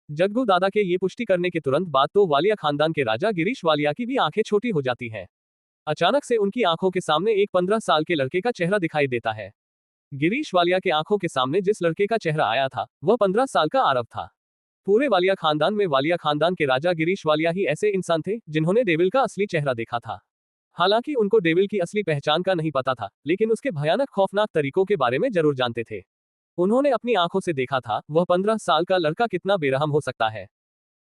जग्गू दादा के ये पुष्टि करने के तुरंत बाद तो वालिया खानदान के राजा गिरीश वालिया की भी आंखें छोटी हो जाती हैं। अचानक से उनकी आंखों के सामने एक 15 साल के लड़के का चेहरा दिखाई देता है। गिरीश वालिया के आंखों के सामने जिस लड़के का चेहरा आया था वह 15 साल का आरव था। पूरे वालिया खानदान में वालिया खानदान के राजा गिरीश वालिया ही ऐसे इंसान थे जिन्होंने डेविल का असली चेहरा देखा था। हालांकि उनको डेविल की असली पहचान का नहीं पता था, लेकिन उसके भयानक खौफनाक तरीकों के बारे में जरूर जानते थे। उन्होंने अपनी आंखों से देखा था वह 15 साल का लड़का कितना बेरहम हो सकता है।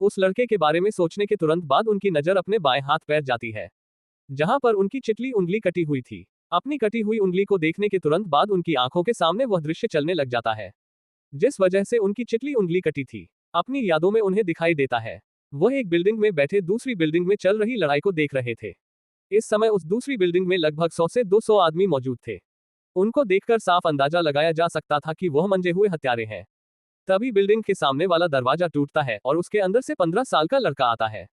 उस लड़के के बारे में सोचने के तुरंत बाद उनकी नजर अपने बाएं हाथ पैर जाती है, जहां पर उनकी चिटली उंगली कटी हुई थी। अपनी कटी हुई उंगली को देखने के तुरंत बाद उनकी आंखों के सामने वह दृश्य चलने लग जाता है जिस वजह से उनकी चिटली उंगली कटी थी। अपनी यादों में उन्हें दिखाई देता है वह एक बिल्डिंग में बैठे दूसरी बिल्डिंग में चल रही लड़ाई को देख रहे थे। इस समय उस दूसरी बिल्डिंग में लगभग 100 से 200 आदमी मौजूद थे। उनको देखकर साफ अंदाजा लगाया जा सकता था कि वह मंजे हुए हत्यारे हैं। तभी बिल्डिंग के सामने वाला दरवाजा टूटता है और उसके अंदर से 15 साल का लड़का आता है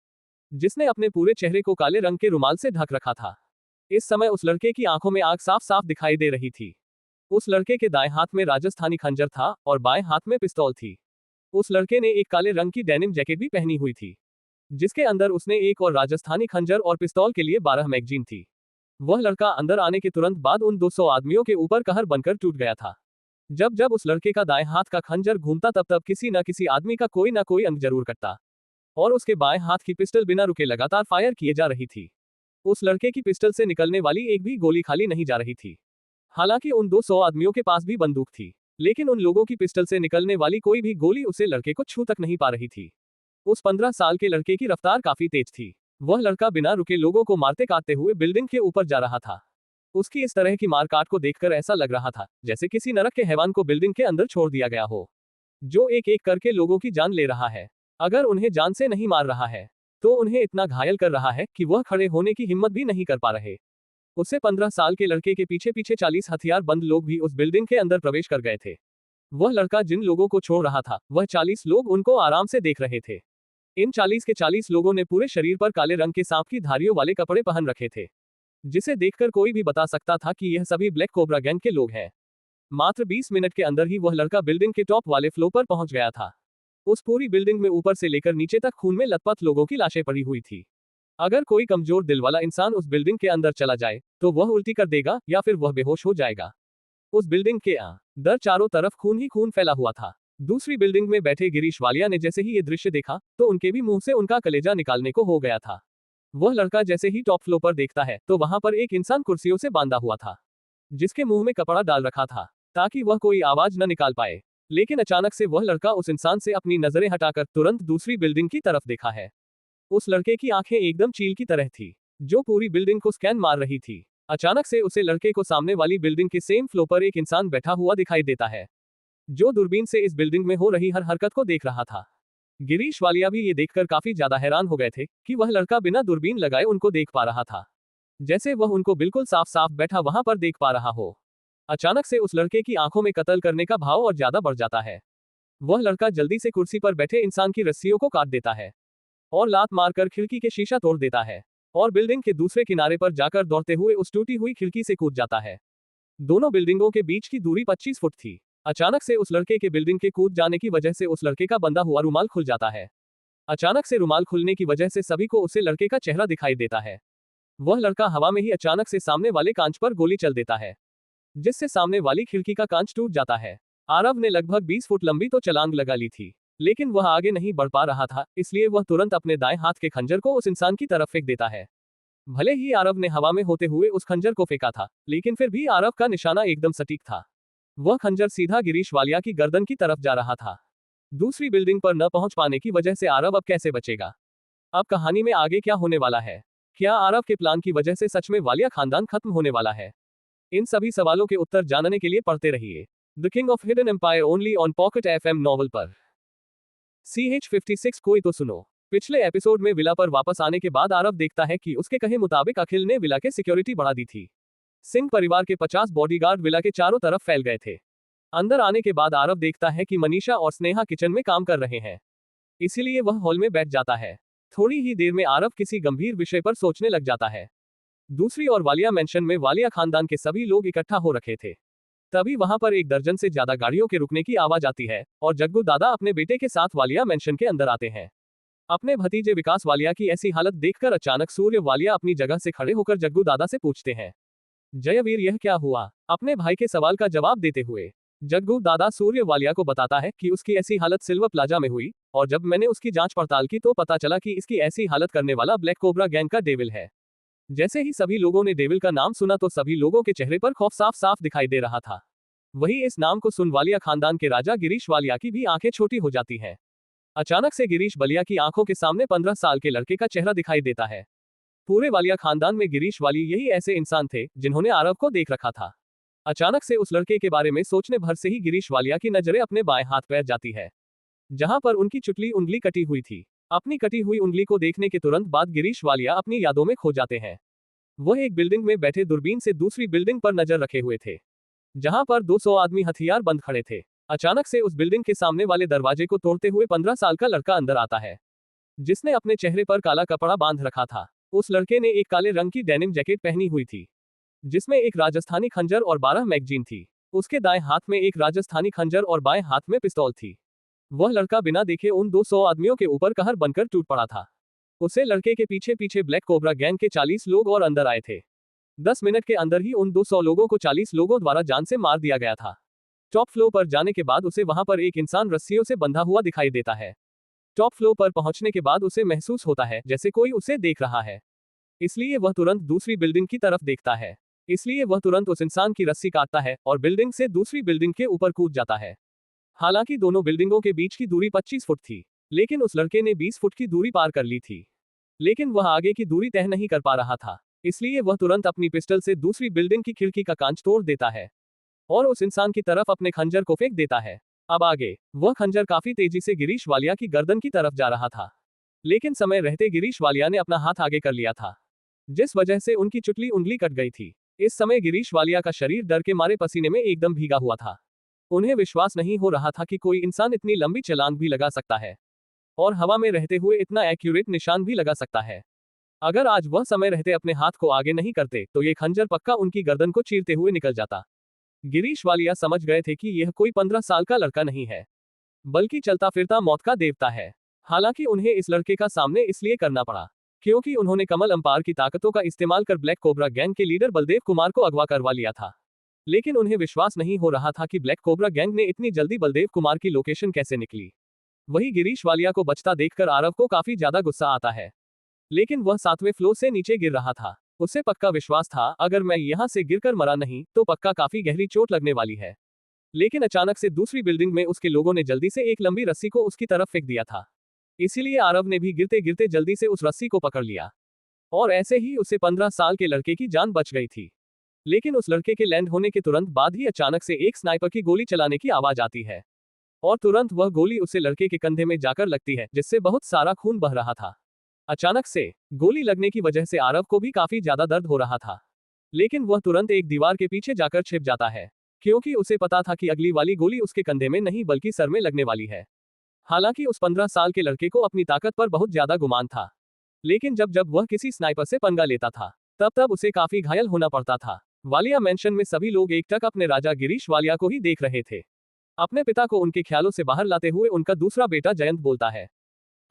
जिसने अपने पूरे चेहरे को काले रंग के रुमाल से ढक रखा था। इस समय उस लड़के की आंखों में आग साफ साफ दिखाई दे रही थी। उस लड़के के दाएं हाथ में राजस्थानी खंजर था और बाएं हाथ में पिस्तौल थी। उस लड़के ने एक काले रंग की डेनिम जैकेट भी पहनी हुई थी जिसके अंदर उसने एक और राजस्थानी खंजर और पिस्तौल के लिए 12 मैगजीन थी। वह लड़का अंदर आने के तुरंत बाद उन 200 आदमियों के ऊपर कहर बनकर टूट गया था। जब जब उस लड़के का दाएं हाथ का खंजर घूमता तब तब किसी न किसी आदमी का कोई ना कोई अंग जरूर कटता और उसके बाएं हाथ की पिस्टल बिना रुके लगातार फायर किए जा रही थी। उस लड़के की पिस्टल से निकलने वाली एक भी गोली खाली नहीं जा रही थी। हालांकि उन 200 आदमियों के पास भी बंदूक थी, लेकिन उन लोगों की पिस्टल से निकलने वाली कोई भी गोली उसे लड़के को छू तक नहीं पा रही थी। उस 15 साल के लड़के की रफ्तार काफी तेज थी। वह लड़का बिना रुके लोगों को मारते काटते हुए बिल्डिंग के ऊपर जा रहा था। उसकी इस तरह की मारकाट को देखकर ऐसा लग रहा था जैसे किसी नरक के हैवान को बिल्डिंग के अंदर छोड़ दिया गया हो, जो एक एक करके लोगों की जान ले रहा है। अगर उन्हें जान से नहीं मार रहा है तो उन्हें इतना घायल कर रहा है कि वह खड़े होने की हिम्मत भी नहीं कर पा रहे। उससे 15 साल के लड़के के पीछे पीछे 40 हथियार बंद लोग भी उस बिल्डिंग के अंदर प्रवेश कर गए थे। वह लड़का जिन लोगों को छोड़ रहा था वह 40 लोग उनको आराम से देख रहे थे। इन 40 के 40 लोगों ने पूरे शरीर पर काले रंग के सांप की धारियों वाले कपड़े पहन रखे थे, जिसे देखकर कोई भी बता सकता था कि यह सभी ब्लैक कोबरा गैंग के लोग हैं। मात्र 20 मिनट के अंदर ही वह लड़का बिल्डिंग के टॉप वाले फ्लोर पर पहुंच गया था। उस पूरी बिल्डिंग में ऊपर से लेकर नीचे तक खून में लथपथ लोगों की लाशें पड़ी हुई थी। अगर कोई कमजोर दिल वाला इंसान उस बिल्डिंग के अंदर चला जाए तो वह उल्टी कर देगा या फिर वह बेहोश हो जाएगा। उस बिल्डिंग के अंदर चारों तरफ खून ही खून फैला हुआ था। दूसरी बिल्डिंग में बैठे गिरीश वालिया ने जैसे ही ये दृश्य देखा तो उनके भी मुंह से उनका कलेजा निकालने को हो गया था। वह लड़का जैसे ही टॉप फ्लोर पर देखता है तो वहां पर एक इंसान कुर्सियों से बांधा हुआ था, जिसके मुंह में कपड़ा डाल रखा था ताकि वह कोई आवाज न निकाल पाए। लेकिन अचानक से वह लड़का उस इंसान से अपनी नजरें हटाकर तुरंत दूसरी बिल्डिंग की तरफ देखा है। उस लड़के की आंखें एकदम चील की तरह थी, जो पूरी बिल्डिंग को स्कैन मार रही थी। अचानक से उसे लड़के को सामने वाली बिल्डिंग के सेम फ्लोर पर एक इंसान बैठा हुआ दिखाई देता है, जो दूरबीन से इस बिल्डिंग में हो रही हर हरकत को देख रहा था। गिरीश वालिया भी ये देखकर काफी ज्यादा हैरान हो गए थे कि वह लड़का बिना दूरबीन लगाए उनको देख पा रहा था, जैसे वह उनको बिल्कुल साफ साफ बैठा वहां पर देख पा रहा हो। अचानक से उस लड़के की आंखों में कत्ल करने का भाव और ज्यादा बढ़ जाता है। वह लड़का जल्दी से कुर्सी पर बैठे इंसान की रस्सियों को काट देता है और लात मारकर खिड़की के शीशा तोड़ देता है और बिल्डिंग के दूसरे किनारे पर जाकर दौड़ते हुए उस टूटी हुई खिड़की से कूद जाता है। दोनों बिल्डिंगों के बीच की दूरी 25 फुट थी। अचानक से उस लड़के के बिल्डिंग के कूद जाने की वजह से उस लड़के का बंधा हुआ रुमाल खुल जाता है। अचानक से रुमाल खुलने की वजह से सभी को उसे लड़के का चेहरा दिखाई देता है। वह लड़का हवा में ही अचानक से सामने वाले कांच पर गोली चल देता है, जिससे सामने वाली खिड़की का कांच टूट जाता है। आरव ने लगभग 20 फुट लंबी तो छलांग लगा ली थी, लेकिन वह आगे नहीं बढ़ पा रहा था, इसलिए वह तुरंत अपने दाएं हाथ के खंजर को उस इंसान की तरफ फेंक देता है। भले ही आरव ने हवा में होते हुए उस खंजर को फेंका था, लेकिन फिर भी आरव का निशाना एकदम सटीक था। वह खंजर सीधा गिरीश वालिया की गर्दन की तरफ जा रहा था। दूसरी बिल्डिंग पर न पहुंच पाने की वजह से आरव अब कैसे बचेगा? अब कहानी में आगे क्या होने वाला है? क्या आरव के प्लान की वजह से सच में वालिया खानदान खत्म होने वाला है? इन सभी सवालों के उत्तर जानने के लिए पढ़ते रहिए the king of hidden empire only on pocket FM novel पर। CH56 कोई तो सुनो। पिछले एपिसोड में विला पर वापस आने के बाद आरव देखता है कि उसके कहे मुताबिक अखिल ने विला के सिक्योरिटी बढ़ा दी थी। सिंह परिवार के 50 बॉडीगार्ड विला के चारों तरफ फैल गए थे। अंदर आने के बाद आरव देखता है कि मनीषा और स्नेहा किचन में काम कर रहे हैं, इसीलिए वह हॉल में बैठ जाता है। थोड़ी ही देर में आरव किसी गंभीर विषय पर सोचने लग जाता है। दूसरी ओर वालिया मेंशन में वालिया खानदान के सभी लोग इकट्ठा हो रखे थे। तभी वहां पर एक दर्जन से ज्यादा गाड़ियों के रुकने की आवाज आती है और जग्गू दादा अपने बेटे के साथ वालिया मेंशन के अंदर आते हैं। अपने भतीजे विकास वालिया की ऐसी हालत देखकर अचानक सूर्य वालिया अपनी जगह से खड़े होकर जग्गू दादा से पूछते हैं, जयवीर यह क्या हुआ? अपने भाई के सवाल का जवाब देते हुए जग्गू दादा सूर्य वालिया को बताता है कि उसकी ऐसी हालत सिल्वर प्लाजा में हुई और जब मैंने उसकी जांच पड़ताल की तो पता चला कि इसकी ऐसी हालत करने वाला ब्लैक कोबरा गैंग का डेविल है। जैसे ही सभी लोगों ने डेविल का नाम सुना तो सभी लोगों के चेहरे पर खौफ साफ साफ दिखाई दे रहा था। वही इस नाम को सुन वालिया खानदान के राजा गिरीश वालिया की भी आंखें छोटी हो जाती हैं। अचानक से गिरीश बलिया की आंखों के सामने 15 साल के लड़के का चेहरा दिखाई देता है। पूरे वालिया खानदान में गिरीश वाली यही ऐसे इंसान थे जिन्होंने आरव को देख रखा था। अचानक से उस लड़के के बारे में सोचने भर से ही गिरीश वालिया की नजरें अपने बाएं हाथ पर जाती है, जहां पर उनकी चुटली उंगली कटी हुई थी। अपनी कटी हुई उंगली को देखने के तुरंत बाद गिरीश वालिया अपनी यादों में खो जाते हैं। वह एक बिल्डिंग में बैठे दूरबीन से दूसरी बिल्डिंग पर नजर रखे हुए थे, जहां पर 200 आदमी हथियार बंद खड़े थे। अचानक से उस बिल्डिंग के सामने वाले दरवाजे को तोड़ते हुए 15 साल का लड़का अंदर आता है, जिसने अपने चेहरे पर काला कपड़ा बांध रखा था। उस लड़के ने एक काले रंग की डेनिम जैकेट पहनी हुई थी, जिसमें एक राजस्थानी खंजर और 12 मैगजीन थी। उसके दाएं हाथ में एक राजस्थानी खंजर और बाएं हाथ में पिस्तौल थी। वह लड़का बिना देखे उन 200 आदमियों के ऊपर कहर बनकर टूट पड़ा था। उसे लड़के के पीछे पीछे ब्लैक कोबरा गैंग के 40 लोग और अंदर आए थे। 10 मिनट के अंदर ही उन 200 लोगों को 40 लोगों द्वारा जान से मार दिया गया था। टॉप फ्लोर पर जाने के बाद उसे वहां पर एक इंसान रस्सियों से बंधा हुआ दिखाई देता है। टॉप फ्लोर पर पहुंचने के बाद उसे महसूस होता है जैसे कोई उसे देख रहा है, इसलिए वह तुरंत दूसरी बिल्डिंग की तरफ देखता है। इसलिए वह तुरंत उस इंसान की रस्सी काटता है और बिल्डिंग से दूसरी बिल्डिंग के ऊपर कूद जाता है। हालांकि दोनों बिल्डिंगों के बीच की दूरी 25 फुट थी, लेकिन उस लड़के ने 20 फुट की दूरी पार कर ली थी। लेकिन वह आगे की दूरी तय नहीं कर पा रहा था, इसलिए वह तुरंत अपनी पिस्टल से दूसरी बिल्डिंग की खिड़की का कांच तोड़ देता है और उस इंसान की तरफ अपने खंजर को फेंक देता है। अब आगे वह खंजर काफी तेजी से गिरीश वालिया की गर्दन की तरफ जा रहा था, लेकिन समय रहते गिरीश वालिया ने अपना हाथ आगे कर लिया था, जिस वजह से उनकी चुटली उंगली कट गई थी। इस समय गिरीश वालिया का शरीर डर के मारे पसीने में एकदम भीगा हुआ था। उन्हें विश्वास नहीं हो रहा था कि कोई इंसान इतनी लंबी छलांग भी लगा सकता है और हवा में रहते हुए इतना एक्यूरेट निशान भी लगा सकता है। अगर आज वह समय रहते अपने हाथ को आगे नहीं करते तो ये खंजर पक्का उनकी गर्दन को चीरते हुए निकल जाता। गिरीश वालिया समझ गए थे कि यह कोई 15 साल का लड़का नहीं है, बल्कि चलता फिरता मौत का देवता है। हालांकि उन्हें इस लड़के का सामने इसलिए करना पड़ा क्योंकि उन्होंने कमल अंपार की ताकतों का इस्तेमाल कर ब्लैक कोबरा गैंग के लीडर बलदेव कुमार को अगवा करवा लिया था। लेकिन उन्हें विश्वास नहीं हो रहा था कि ब्लैक कोबरा गैंग ने इतनी जल्दी बलदेव कुमार की लोकेशन कैसे निकली। वही गिरीश वालिया को बचता देखकर आरव को काफी ज्यादा गुस्सा आता है, लेकिन वह 7वें फ्लोर से नीचे गिर रहा था। उसे पक्का विश्वास था अगर मैं यहां से गिरकर मरा नहीं तो पक्का काफी गहरी चोट लगने वाली है। लेकिन अचानक से दूसरी बिल्डिंग में उसके लोगों ने जल्दी से एक लंबी रस्सी को उसकी तरफ फेंक दिया था। इसीलिए आरव ने भी गिरते गिरते जल्दी से उस रस्सी को पकड़ लिया, और ऐसे ही उसे 15 साल के लड़के की जान बच गई थी। लेकिन उस लड़के के लैंड होने के तुरंत बाद ही अचानक से एक स्नाइपर की गोली चलाने की आवाज आती है, और तुरंत वह गोली उसे लड़के के कंधे में जाकर लगती है, जिससे बहुत सारा खून बह रहा था। अचानक से गोली लगने की वजह से आरव को भी काफी ज्यादा दर्द हो रहा था, लेकिन वह तुरंत एक दीवार के पीछे जाकर छिप जाता है, क्योंकि उसे पता था कि अगली वाली गोली उसके कंधे में नहीं बल्कि सर में लगने वाली है। हालांकि उस 15 साल के लड़के को अपनी ताकत पर बहुत ज्यादा गुमान था, लेकिन जब जब वह किसी स्नाइपर से पंगा लेता था तब तब उसे काफी घायल होना पड़ता था। वालिया मैंशन में सभी लोग एकटक अपने राजा गिरीश वालिया को ही देख रहे थे। अपने पिता को उनके ख्यालों से बाहर लाते हुए उनका दूसरा बेटा जयंत बोलता है,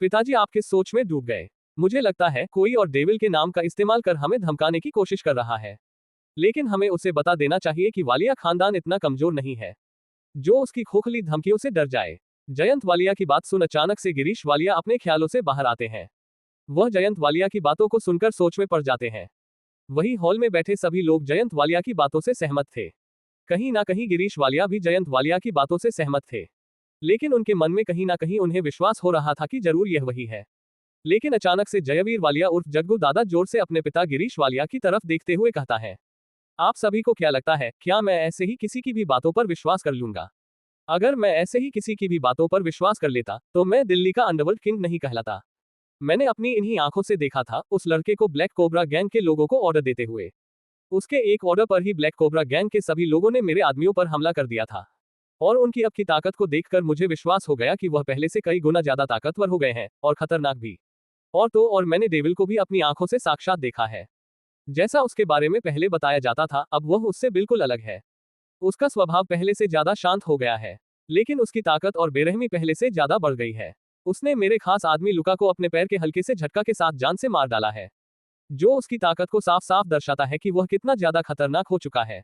पिताजी आप किस सोच में डूब गए? मुझे लगता है कोई और डेविल के नाम का इस्तेमाल कर हमें धमकाने की कोशिश कर रहा है, लेकिन हमें उसे बता देना चाहिए कि वालिया खानदान इतना कमजोर नहीं है जो उसकी खोखली धमकियों से डर जाए। जयंत वालिया की बात सुन अचानक से गिरीश वालिया अपने ख्यालों से बाहर आते हैं। वह जयंत वालिया की बातों को सुनकर सोच में पड़ जाते हैं। वही हॉल में बैठे सभी लोग जयंत वालिया की बातों से सहमत थे। कहीं ना कहीं गिरीश वालिया भी जयंत वालिया की बातों से सहमत थे, लेकिन उनके मन में कहीं ना कहीं उन्हें विश्वास हो रहा था कि जरूर यह वही है। लेकिन अचानक से जयवीर वालिया उर्फ जग्गू दादा जोर से अपने पिता गिरीश वालिया की तरफ देखते हुए कहता है, आप सभी को क्या लगता है, क्या मैं ऐसे ही किसी की भी बातों पर विश्वास कर लूंगा? अगर मैं ऐसे ही किसी की भी बातों पर विश्वास कर लेता तो मैं दिल्ली का अंडरवर्ल्ड किंग नहीं कहलाता। मैंने अपनी इन्हीं आंखों से देखा था उस लड़के को ब्लैक कोबरा गैंग के लोगों को ऑर्डर देते हुए। उसके एक ऑर्डर पर ही ब्लैक कोबरा गैंग के सभी लोगों ने मेरे आदमियों पर हमला कर दिया था, और उनकी अब की ताकत को देखकर मुझे विश्वास हो गया कि वह पहले से कई गुना ज्यादा ताकतवर हो गए हैं और खतरनाक भी। और मैंने डेविल को भी अपनी आंखों से साक्षात देखा है। जैसा उसके बारे में पहले बताया जाता था अब वह उससे बिल्कुल अलग है। उसका स्वभाव पहले से ज्यादा शांत हो गया है, लेकिन उसकी ताकत और बेरहमी पहले से ज्यादा बढ़ गई है। उसने मेरे खास आदमी लुका को अपने पैर के हल्के से झटका के साथ जान से मार डाला है, जो उसकी ताकत को साफ साफ दर्शाता है कि वह कितना ज्यादा खतरनाक हो चुका है।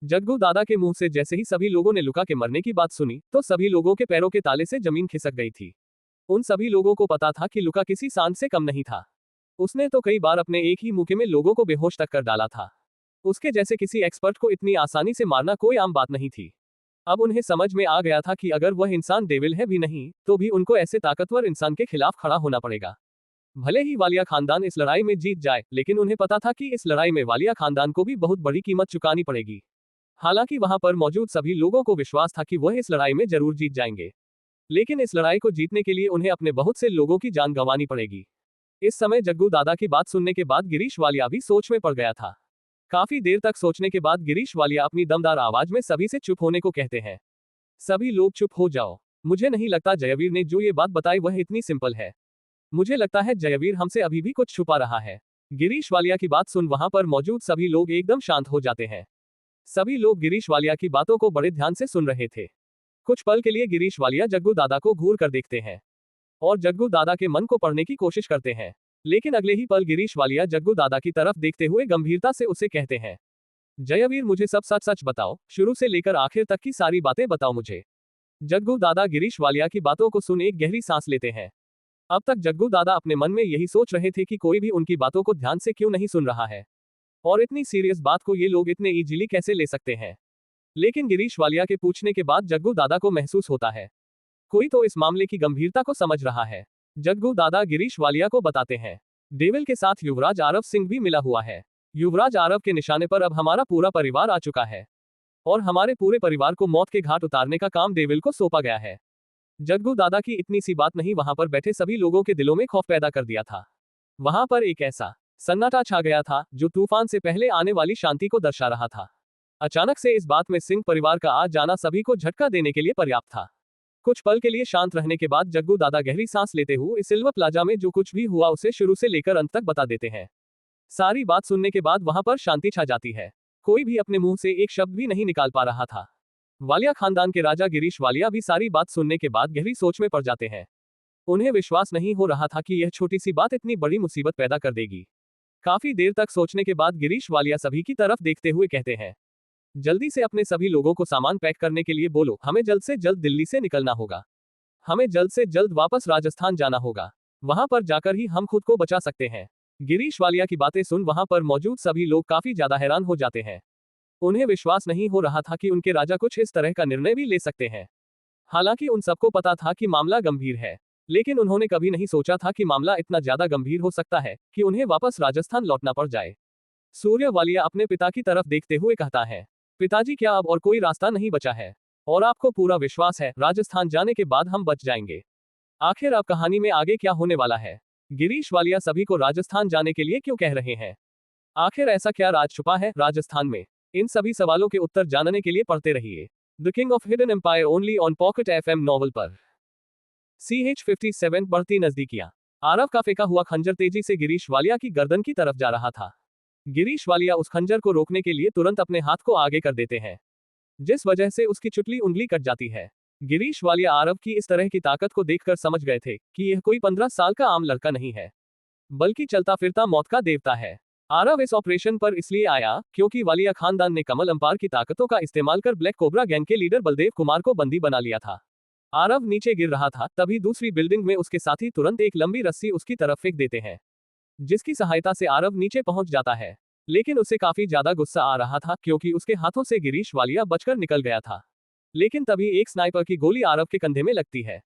जग्गू दादा के मुंह से जैसे ही सभी लोगों ने लुका के मरने की बात सुनी तो सभी लोगों के पैरों के ताले से जमीन खिसक गई थी। उन सभी लोगों को पता था कि लुका किसी सांड से कम नहीं था। उसने तो कई बार अपने एक ही मुक्के में लोगों को बेहोश तक कर डाला था। उसके जैसे किसी एक्सपर्ट को इतनी आसानी से मारना कोई आम बात नहीं थी। अब उन्हें समझ में आ गया था कि अगर वह इंसान डेविल है भी नहीं तो भी उनको ऐसे ताकतवर इंसान के खिलाफ खड़ा होना पड़ेगा। भले ही वालिया खानदान इस लड़ाई में जीत जाए, लेकिन उन्हें पता था कि इस लड़ाई में वालिया खानदान को भी बहुत बड़ी कीमत चुकानी पड़ेगी। हालांकि वहां पर मौजूद सभी लोगों को विश्वास था कि वह इस लड़ाई में जरूर जीत जाएंगे, लेकिन इस लड़ाई को जीतने के लिए उन्हें अपने बहुत से लोगों की जान गंवानी पड़ेगी। इस समय जग्गू दादा की बात सुनने के बाद गिरीश वालिया भी सोच में पड़ गया था। काफी देर तक सोचने के बाद गिरीश वालिया अपनी दमदार आवाज में सभी से चुप होने को कहते हैं। सभी लोग चुप हो जाओ। मुझे नहीं लगता जयवीर ने जो ये बात बताई वह इतनी सिंपल है। मुझे लगता है जयवीर हमसे अभी भी कुछ छुपा रहा है। गिरीश वालिया की बात सुन वहां पर मौजूद सभी लोग एकदम शांत हो जाते हैं। सभी लोग गिरीश वालिया की बातों को बड़े ध्यान से सुन रहे थे। कुछ पल के लिए गिरीश वालिया जग्गू दादा को घूर कर देखते हैं और जग्गू दादा के मन को पढ़ने की कोशिश करते हैं, लेकिन अगले ही पल गिरीश वालिया जग्गू दादा की तरफ देखते हुए गंभीरता से उसे कहते हैं, जयवीर मुझे सब सच सच बताओ, शुरू से लेकर आखिर तक की सारी बातें बताओ मुझे। जग्गू दादा गिरीश वालिया की बातों को सुन एक गहरी सांस लेते हैं। अब तक जग्गू दादा अपने मन में यही सोच रहे थे कि कोई भी उनकी बातों को ध्यान से क्यों नहीं सुन रहा है, और इतनी सीरियस बात को ये लोग इतने इजीली कैसे ले सकते हैं। लेकिन गिरीश वालिया के पूछने के बाद जग्गू दादा को महसूस होता है कोई तो इस मामले की गंभीरता को समझ रहा है। जग्गू दादा गिरीश वालिया को बताते हैं, डेविल के साथ युवराज आरव सिंह भी मिला हुआ है। युवराज आरव के निशाने पर अब हमारा पूरा परिवार आ चुका है, और हमारे पूरे परिवार को मौत के घाट उतारने का काम डेविल को सौंपा गया है। जग्गू दादा की इतनी सी बात नहीं वहां पर बैठे सभी लोगों के दिलों में खौफ पैदा कर दिया था। वहां पर एक ऐसा सन्नाटा छा गया था जो तूफान से पहले आने वाली शांति को दर्शा रहा था। अचानक से इस बात में सिंह परिवार का आ जाना सभी को झटका देने के लिए पर्याप्त था। कुछ पल के लिए शांत रहने के बाद जग्गू दादा गहरी सांस लेते हुए सिल्वर प्लाजा में जो कुछ भी हुआ उसे शुरू से लेकर अंत तक बता देते हैं। सारी बात सुनने के बाद वहां पर शांति छा जाती है। कोई भी अपने मुंह से एक शब्द भी नहीं निकाल पा रहा था। वालिया खानदान के राजा गिरीश वालिया भी सारी बात सुनने के बाद गहरी सोच में पड़ जाते हैं। उन्हें विश्वास नहीं हो रहा था कि यह छोटी सी बात इतनी बड़ी मुसीबत पैदा कर देगी। काफी देर तक सोचने के बाद गिरीश वालिया सभी की तरफ देखते हुए कहते हैं, जल्दी से अपने सभी लोगों को सामान पैक करने के लिए बोलो, हमें जल्द से जल्द दिल्ली से निकलना होगा। हमें जल्द से जल्द वापस राजस्थान जाना होगा। वहां पर जाकर ही हम खुद को बचा सकते हैं। गिरीश वालिया की बातें सुन वहां पर मौजूद सभी लोग काफी ज्यादा हैरान हो जाते हैं। उन्हें विश्वास नहीं हो रहा था कि उनके राजा कुछ इस तरह का निर्णय भी ले सकते हैं। हालांकि उन सबको पता था कि मामला गंभीर है, लेकिन उन्होंने कभी नहीं सोचा था कि मामला इतना ज्यादा गंभीर हो सकता है कि उन्हें वापस राजस्थान लौटना पड़ जाए। सूर्य वालिया अपने पिता की तरफ देखते हुए कहता है, पिताजी क्या अब और कोई रास्ता नहीं बचा है? और आपको पूरा विश्वास है राजस्थान जाने के बाद हम बच जाएंगे? आखिर अब कहानी में आगे क्या होने वाला है? गिरीश वालिया सभी को राजस्थान जाने के लिए क्यों कह रहे हैं? आखिर ऐसा क्या राज छुपा है राजस्थान में? इन सभी सवालों के उत्तर जानने के लिए पढ़ते रहिए the king of hidden empire only on pocket FM novel पर। CH-57 बढ़ती नजदीकियां। आरव का फेंका हुआ खंजर तेजी से गिरीश वालिया की गर्दन की तरफ जा रहा था। गिरीश वालिया उस खंजर को रोकने के लिए तुरंत अपने हाथ को आगे कर देते हैं, जिस वजह से उसकी चुटली उंगली कट जाती है। गिरीश वालिया आरव की इस तरह की ताकत को देखकर समझ गए थे कि यह कोई 15 साल का आम लड़का नहीं है, बल्कि चलता फिरता मौत का देवता है। आरव इस ऑपरेशन पर इसलिए आया क्योंकि वालिया खानदान ने कमल अंपार की ताकतों का इस्तेमाल कर ब्लैक कोबरा गैंग के लीडर बलदेव कुमार को बंदी बना लिया था। आरव नीचे गिर रहा था, तभी दूसरी बिल्डिंग में उसके साथी तुरंत एक लंबी रस्सी उसकी तरफ फेंक देते हैं, जिसकी सहायता से आरव नीचे पहुंच जाता है। लेकिन उसे काफी ज्यादा गुस्सा आ रहा था क्योंकि उसके हाथों से गिरीश वालिया बचकर निकल गया था। लेकिन तभी एक स्नाइपर की गोली आरव के कंधे में लगती है।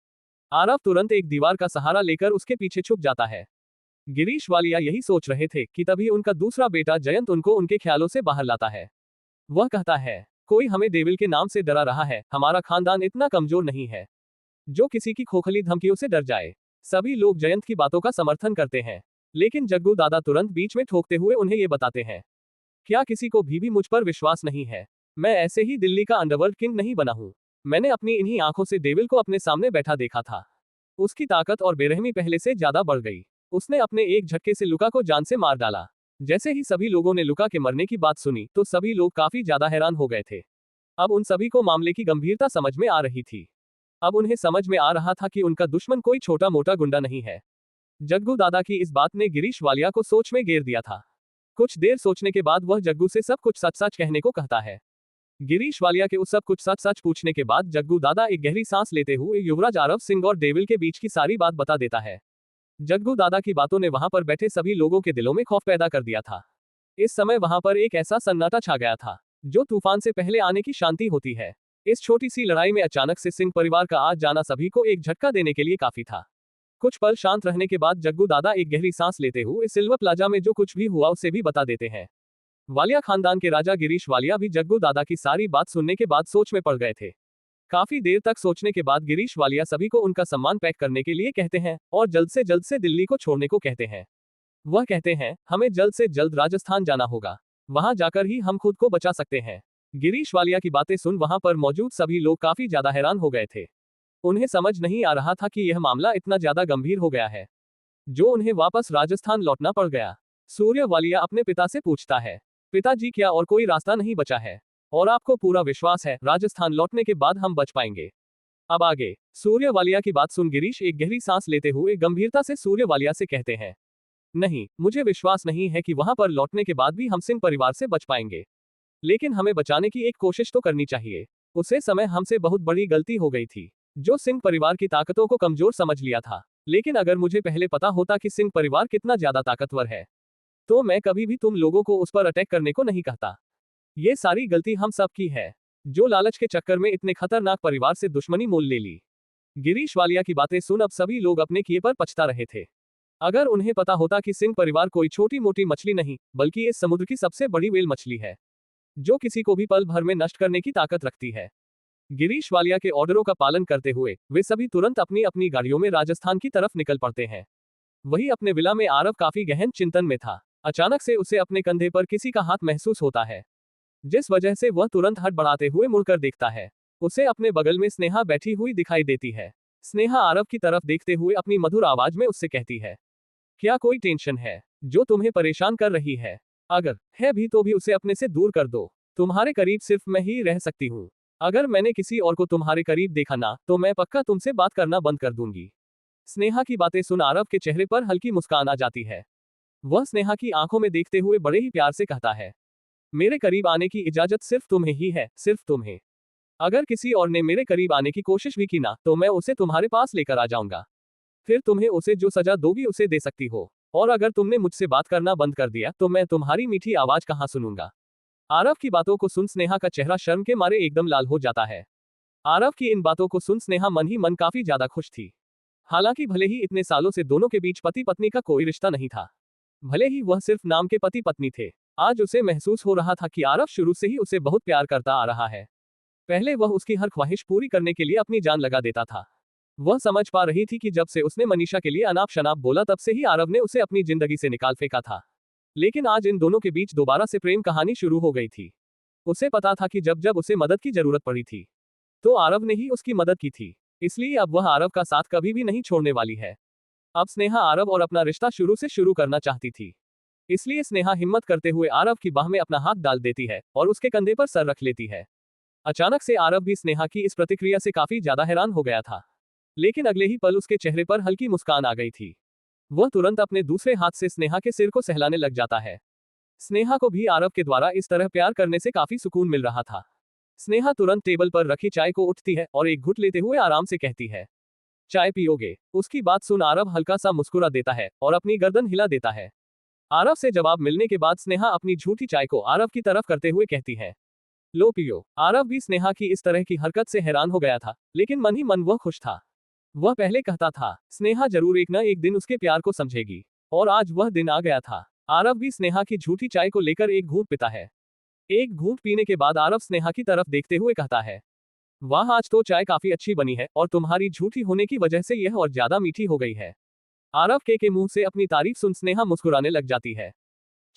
आरव तुरंत एक दीवार का सहारा लेकर उसके पीछे छुप जाता है। गिरीश वालिया यही सोच रहे थे कि तभी उनका दूसरा बेटा जयंत उनको उनके ख्यालों से बाहर लाता है। वह कहता है, कोई हमें डेविल के नाम से डरा रहा है, हमारा खानदान इतना कमजोर नहीं है जो किसी की खोखली धमकियों से डर जाए। सभी लोग जयंत की बातों का समर्थन करते हैं, लेकिन जग्गू दादा तुरंत बीच में ठोकते हुए उन्हें ये बताते हैं, क्या किसी को भी मुझ पर विश्वास नहीं है? मैं ऐसे ही दिल्ली का अंडरवर्ल्ड किंग नहीं बना हूं। मैंने अपनी इन्हीं आंखों से डेविल को अपने सामने बैठा देखा था। उसकी ताकत और बेरहमी पहले से ज्यादा बढ़ गई। उसने अपने एक झटके से लुका को जान से मार डाला। जैसे ही सभी लोगों ने लुका के मरने की बात सुनी तो सभी लोग काफी ज्यादा हैरान हो गए थे। अब उन सभी को मामले की गंभीरता समझ में आ रही थी। अब उन्हें समझ में आ रहा था कि उनका दुश्मन कोई छोटा मोटा गुंडा नहीं है। जग्गू दादा की इस बात ने गिरीश वालिया को सोच में घेर दिया था। कुछ देर सोचने के बाद वह जग्गू से सब कुछ सच सच कहने को कहता है। गिरीश वालिया के उस सब कुछ सच सच पूछने के बाद जग्गू दादा एक गहरी सांस लेते हुए युवराज आरव सिंह और डेविल के बीच की सारी बात बता देता है। जग्गू दादा की बातों ने वहां पर बैठे सभी लोगों के दिलों में खौफ पैदा कर दिया था। इस समय वहां पर एक ऐसा सन्नाटा छा गया था जो तूफान से पहले आने की शांति होती है। इस छोटी सी लड़ाई में अचानक से सिंह परिवार का आज जाना सभी को एक झटका देने के लिए काफी था। कुछ पल शांत रहने के बाद जग्गू दादा एक गहरी सांस लेते हुए सिल्वर प्लाजा में जो कुछ भी हुआ उसे भी बता देते हैं। वालिया खानदान के राजा गिरीश वालिया भी जग्गू दादा की सारी बात सुनने के बाद सोच में पड़ गए थे। काफी देर तक सोचने के बाद गिरीश वालिया सभी को उनका सम्मान पैक करने के लिए कहते हैं और जल्द से दिल्ली को छोड़ने को कहते हैं। वह कहते हैं, हमें जल्द से जल्द राजस्थान जाना होगा, वहां जाकर ही हम खुद को बचा सकते हैं। गिरीश वालिया की बातें सुन वहां पर मौजूद सभी लोग काफी ज्यादा हैरान हो गए थे। उन्हें समझ नहीं आ रहा था कि यह मामला इतना ज्यादा गंभीर हो गया है जो उन्हें वापस राजस्थान लौटना पड़ गया। सूर्य वालिया अपने पिता से पूछता है, पिताजी क्या और कोई रास्ता नहीं बचा है? और आपको पूरा विश्वास है राजस्थान लौटने के बाद हम बच पाएंगे? अब आगे। सूर्य वालिया की बात सुन गिरीश एक गहरी सांस लेते हुए गंभीरता से सूर्य वालिया से कहते हैं, नहीं, मुझे विश्वास नहीं है कि वहां पर लौटने के बाद भी हम सिंह परिवार से बच पाएंगे, लेकिन हमें बचाने की एक कोशिश तो करनी चाहिए। उसे समय हमसे बहुत बड़ी गलती हो गई थी जो सिंह परिवार की ताकतों को कमजोर समझ लिया था। लेकिन अगर मुझे पहले पता होता कि सिंह परिवार कितना ज्यादा ताकतवर है तो मैं कभी भी तुम लोगों को उस पर अटैक करने को नहीं कहता। ये सारी गलती हम सब की है जो लालच के चक्कर में इतने खतरनाक परिवार से दुश्मनी मोल ले ली। गिरीश वालिया की बातें सुन अब सभी लोग अपने किए पर पछता रहे थे। अगर उन्हें पता होता कि सिंह परिवार कोई छोटी मोटी मछली नहीं बल्कि इस समुद्र की सबसे बड़ी व्हेल मछली है जो किसी को भी पल भर में नष्ट करने की ताकत रखती है। गिरीश वालिया के ऑर्डरों का पालन करते हुए वे सभी तुरंत अपनी अपनी गाड़ियों में राजस्थान की तरफ निकल पड़ते हैं। वही अपने विला में आरव काफी गहन चिंतन में था। अचानक से उसे अपने कंधे पर किसी का हाथ महसूस होता है, जिस वजह से वह तुरंत हड़बड़ाते हुए मुड़कर देखता है। उसे अपने बगल में स्नेहा बैठी हुई दिखाई देती है। स्नेहा आरव की तरफ देखते हुए अपनी मधुर आवाज में उससे कहती है, क्या कोई टेंशन है जो तुम्हें परेशान कर रही है? अगर है भी तो भी उसे अपने से दूर कर दो। तुम्हारे करीब सिर्फ मैं ही रह सकती हूँ। अगर मैंने किसी और को तुम्हारे करीब देखा ना तो मैं पक्का तुमसे बात करना बंद कर दूंगी। स्नेहा की बातें सुन आरव के चेहरे पर हल्की मुस्कान आ जाती है। वह स्नेहा की आंखों में देखते हुए बड़े ही प्यार से कहता है, मेरे करीब आने की इजाजत सिर्फ तुम्हें ही है, सिर्फ तुम्हें। अगर किसी और ने मेरे करीब आने की कोशिश भी की ना तो मैं उसे तुम्हारे पास लेकर आ जाऊंगा। फिर तुम्हें उसे जो सजा दोगी उसे दे सकती हो। और अगर तुमने मुझसे बात करना बंद कर दिया तो मैं तुम्हारी मीठी आवाज कहाँ सुनूंगा। आरव की बातों को सुन स्नेहा का चेहरा शर्म के मारे एकदम लाल हो जाता है। आरव की इन बातों को सुन स्नेहा मन ही मन काफी ज्यादा खुश थी। हालांकि भले ही इतने सालों से दोनों के बीच पति पत्नी का कोई रिश्ता नहीं था, भले ही वह सिर्फ नाम के पति पत्नी थे, आज उसे महसूस हो रहा था कि आरव शुरू से ही उसे बहुत प्यार करता आ रहा है। पहले वह उसकी हर ख्वाहिश पूरी करने के लिए अपनी जान लगा देता था। वह समझ पा रही थी कि जब से उसने मनीषा के लिए अनाप शनाप बोला तब से ही आरव ने उसे अपनी जिंदगी से निकाल फेंका था। लेकिन आज इन दोनों के बीच दोबारा से प्रेम कहानी शुरू हो गई थी। उसे पता था कि जब जब उसे मदद की जरूरत पड़ी थी तो आरव ने ही उसकी मदद की थी, इसलिए अब वह आरव का साथ कभी भी नहीं छोड़ने वाली है। अब स्नेहा आरव और अपना रिश्ता शुरू करना चाहती थी, इसलिए स्नेहा हिम्मत करते हुए आरव की बाह में अपना हाथ डाल देती है और उसके कंधे पर सर रख लेती है। अचानक से आरव भी स्नेहा की इस प्रतिक्रिया से काफी ज्यादा हैरान हो गया था, लेकिन अगले ही पल उसके चेहरे पर हल्की मुस्कान आ गई थी। वह तुरंत अपने दूसरे हाथ से स्नेहा के सिर को सहलाने लग जाता है। स्नेहा को भी आरव के द्वारा इस तरह प्यार करने से काफी सुकून मिल रहा था। स्नेहा तुरंत टेबल पर रखी चाय को उठती है और एक घुट लेते हुए आराम से कहती है, चाय पियोगे? उसकी बात सुन आरव हल्का सा मुस्कुरा देता है और अपनी गर्दन हिला देता है। आरव से जवाब मिलने के बाद स्नेहा अपनी झूठी चाय को आरव की तरफ करते हुए कहती है, लो पियो। आरव भी स्नेहा की इस तरह की हरकत से हैरान हो गया था, लेकिन मन ही मन वह खुश था। वह पहले कहता था स्नेहा जरूर एक न एक दिन उसके प्यार को समझेगी, और आज वह दिन आ गया था। आरव भी स्नेहा की झूठी चाय को लेकर एक घूंट पीता है। एक घूंट पीने के बाद आरव स्नेहा की तरफ देखते हुए कहता है, वाह, आज तो चाय काफी अच्छी बनी है और तुम्हारी झूठी होने की वजह से यह और ज्यादा मीठी हो गई है। आरव के मुंह से अपनी तारीफ सुन स्नेहा मुस्कुराने लग जाती है।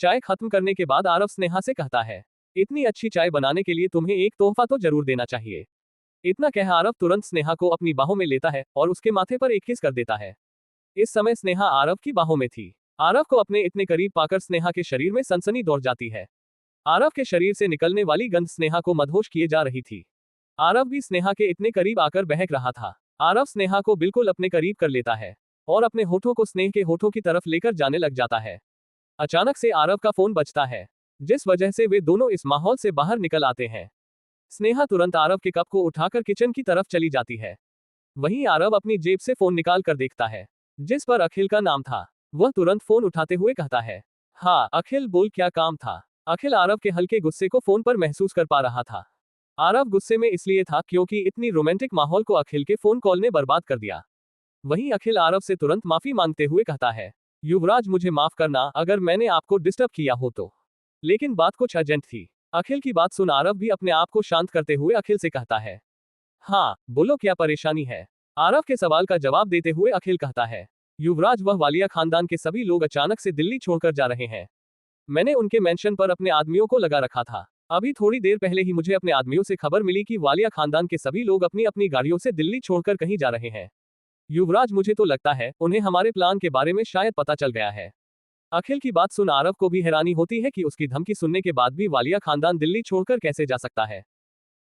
चाय खत्म करने के बाद आरव स्नेहा से कहता है, इतनी अच्छी चाय बनाने के लिए तुम्हें एक तोहफा तो जरूर देना चाहिए। इतना कह आरव तुरंत स्नेहा को अपनी बाहों में लेता है और उसके माथे पर एक किस कर देता है। इस समय स्नेहा आरव की बाहों में थी। आरव को अपने इतने करीब पाकर स्नेहा के शरीर में सनसनी दौड़ जाती है। आरव के शरीर से निकलने वाली गंध स्नेहा को मदहोश किए जा रही थी। आरव भी स्नेहा के इतने करीब आकर बहक रहा था। आरव स्नेहा को बिल्कुल अपने करीब कर लेता है और अपने होठों को स्नेह के होठों की तरफ लेकर जाने लग जाता है। अचानक से आरव का फोन बजता है, जिस वजह से वे दोनों इस माहौल से बाहर निकल आते हैं। स्नेहा तुरंत आरव के कप को उठाकर किचन की तरफ चली जाती है। वहीं आरव अपनी जेब से फोन निकाल कर देखता है, जिस पर अखिल का नाम था। वह तुरंत फोन उठाते हुए कहता है, हाँ अखिल बोल, क्या काम था? अखिल आरव के हल्के गुस्से को फोन पर महसूस कर पा रहा था। आरव गुस्से में इसलिए था क्योंकि इतनी रोमांटिक माहौल को अखिल के फोन कॉल ने बर्बाद कर दिया। वहीं अखिल आरव से तुरंत माफी मांगते हुए कहता है, युवराज मुझे माफ करना अगर मैंने आपको डिस्टर्ब किया हो तो, लेकिन बात कुछ अर्जेंट थी। अखिल की बात सुन आरव भी अपने आप को शांत करते हुए अखिल से कहता है, हाँ बोलो क्या परेशानी है? आरव के सवाल का जवाब देते हुए अखिल कहता है, युवराज वह वालिया खानदान के सभी लोग अचानक से दिल्ली छोड़कर जा रहे हैं। मैंने उनके मेंशन पर अपने आदमियों को लगा रखा था। अभी थोड़ी देर पहले ही मुझे अपने आदमियों से खबर मिली कि वालिया खानदान के सभी लोग अपनी अपनी गाड़ियों से दिल्ली छोड़कर कहीं जा रहे हैं। युवराज मुझे तो लगता है उन्हें हमारे प्लान के बारे में शायद पता चल गया है। अखिल की बात सुन आरव को भी हैरानी होती है कि उसकी धमकी सुनने के बाद भी वालिया खानदान दिल्ली छोड़कर कैसे जा सकता है।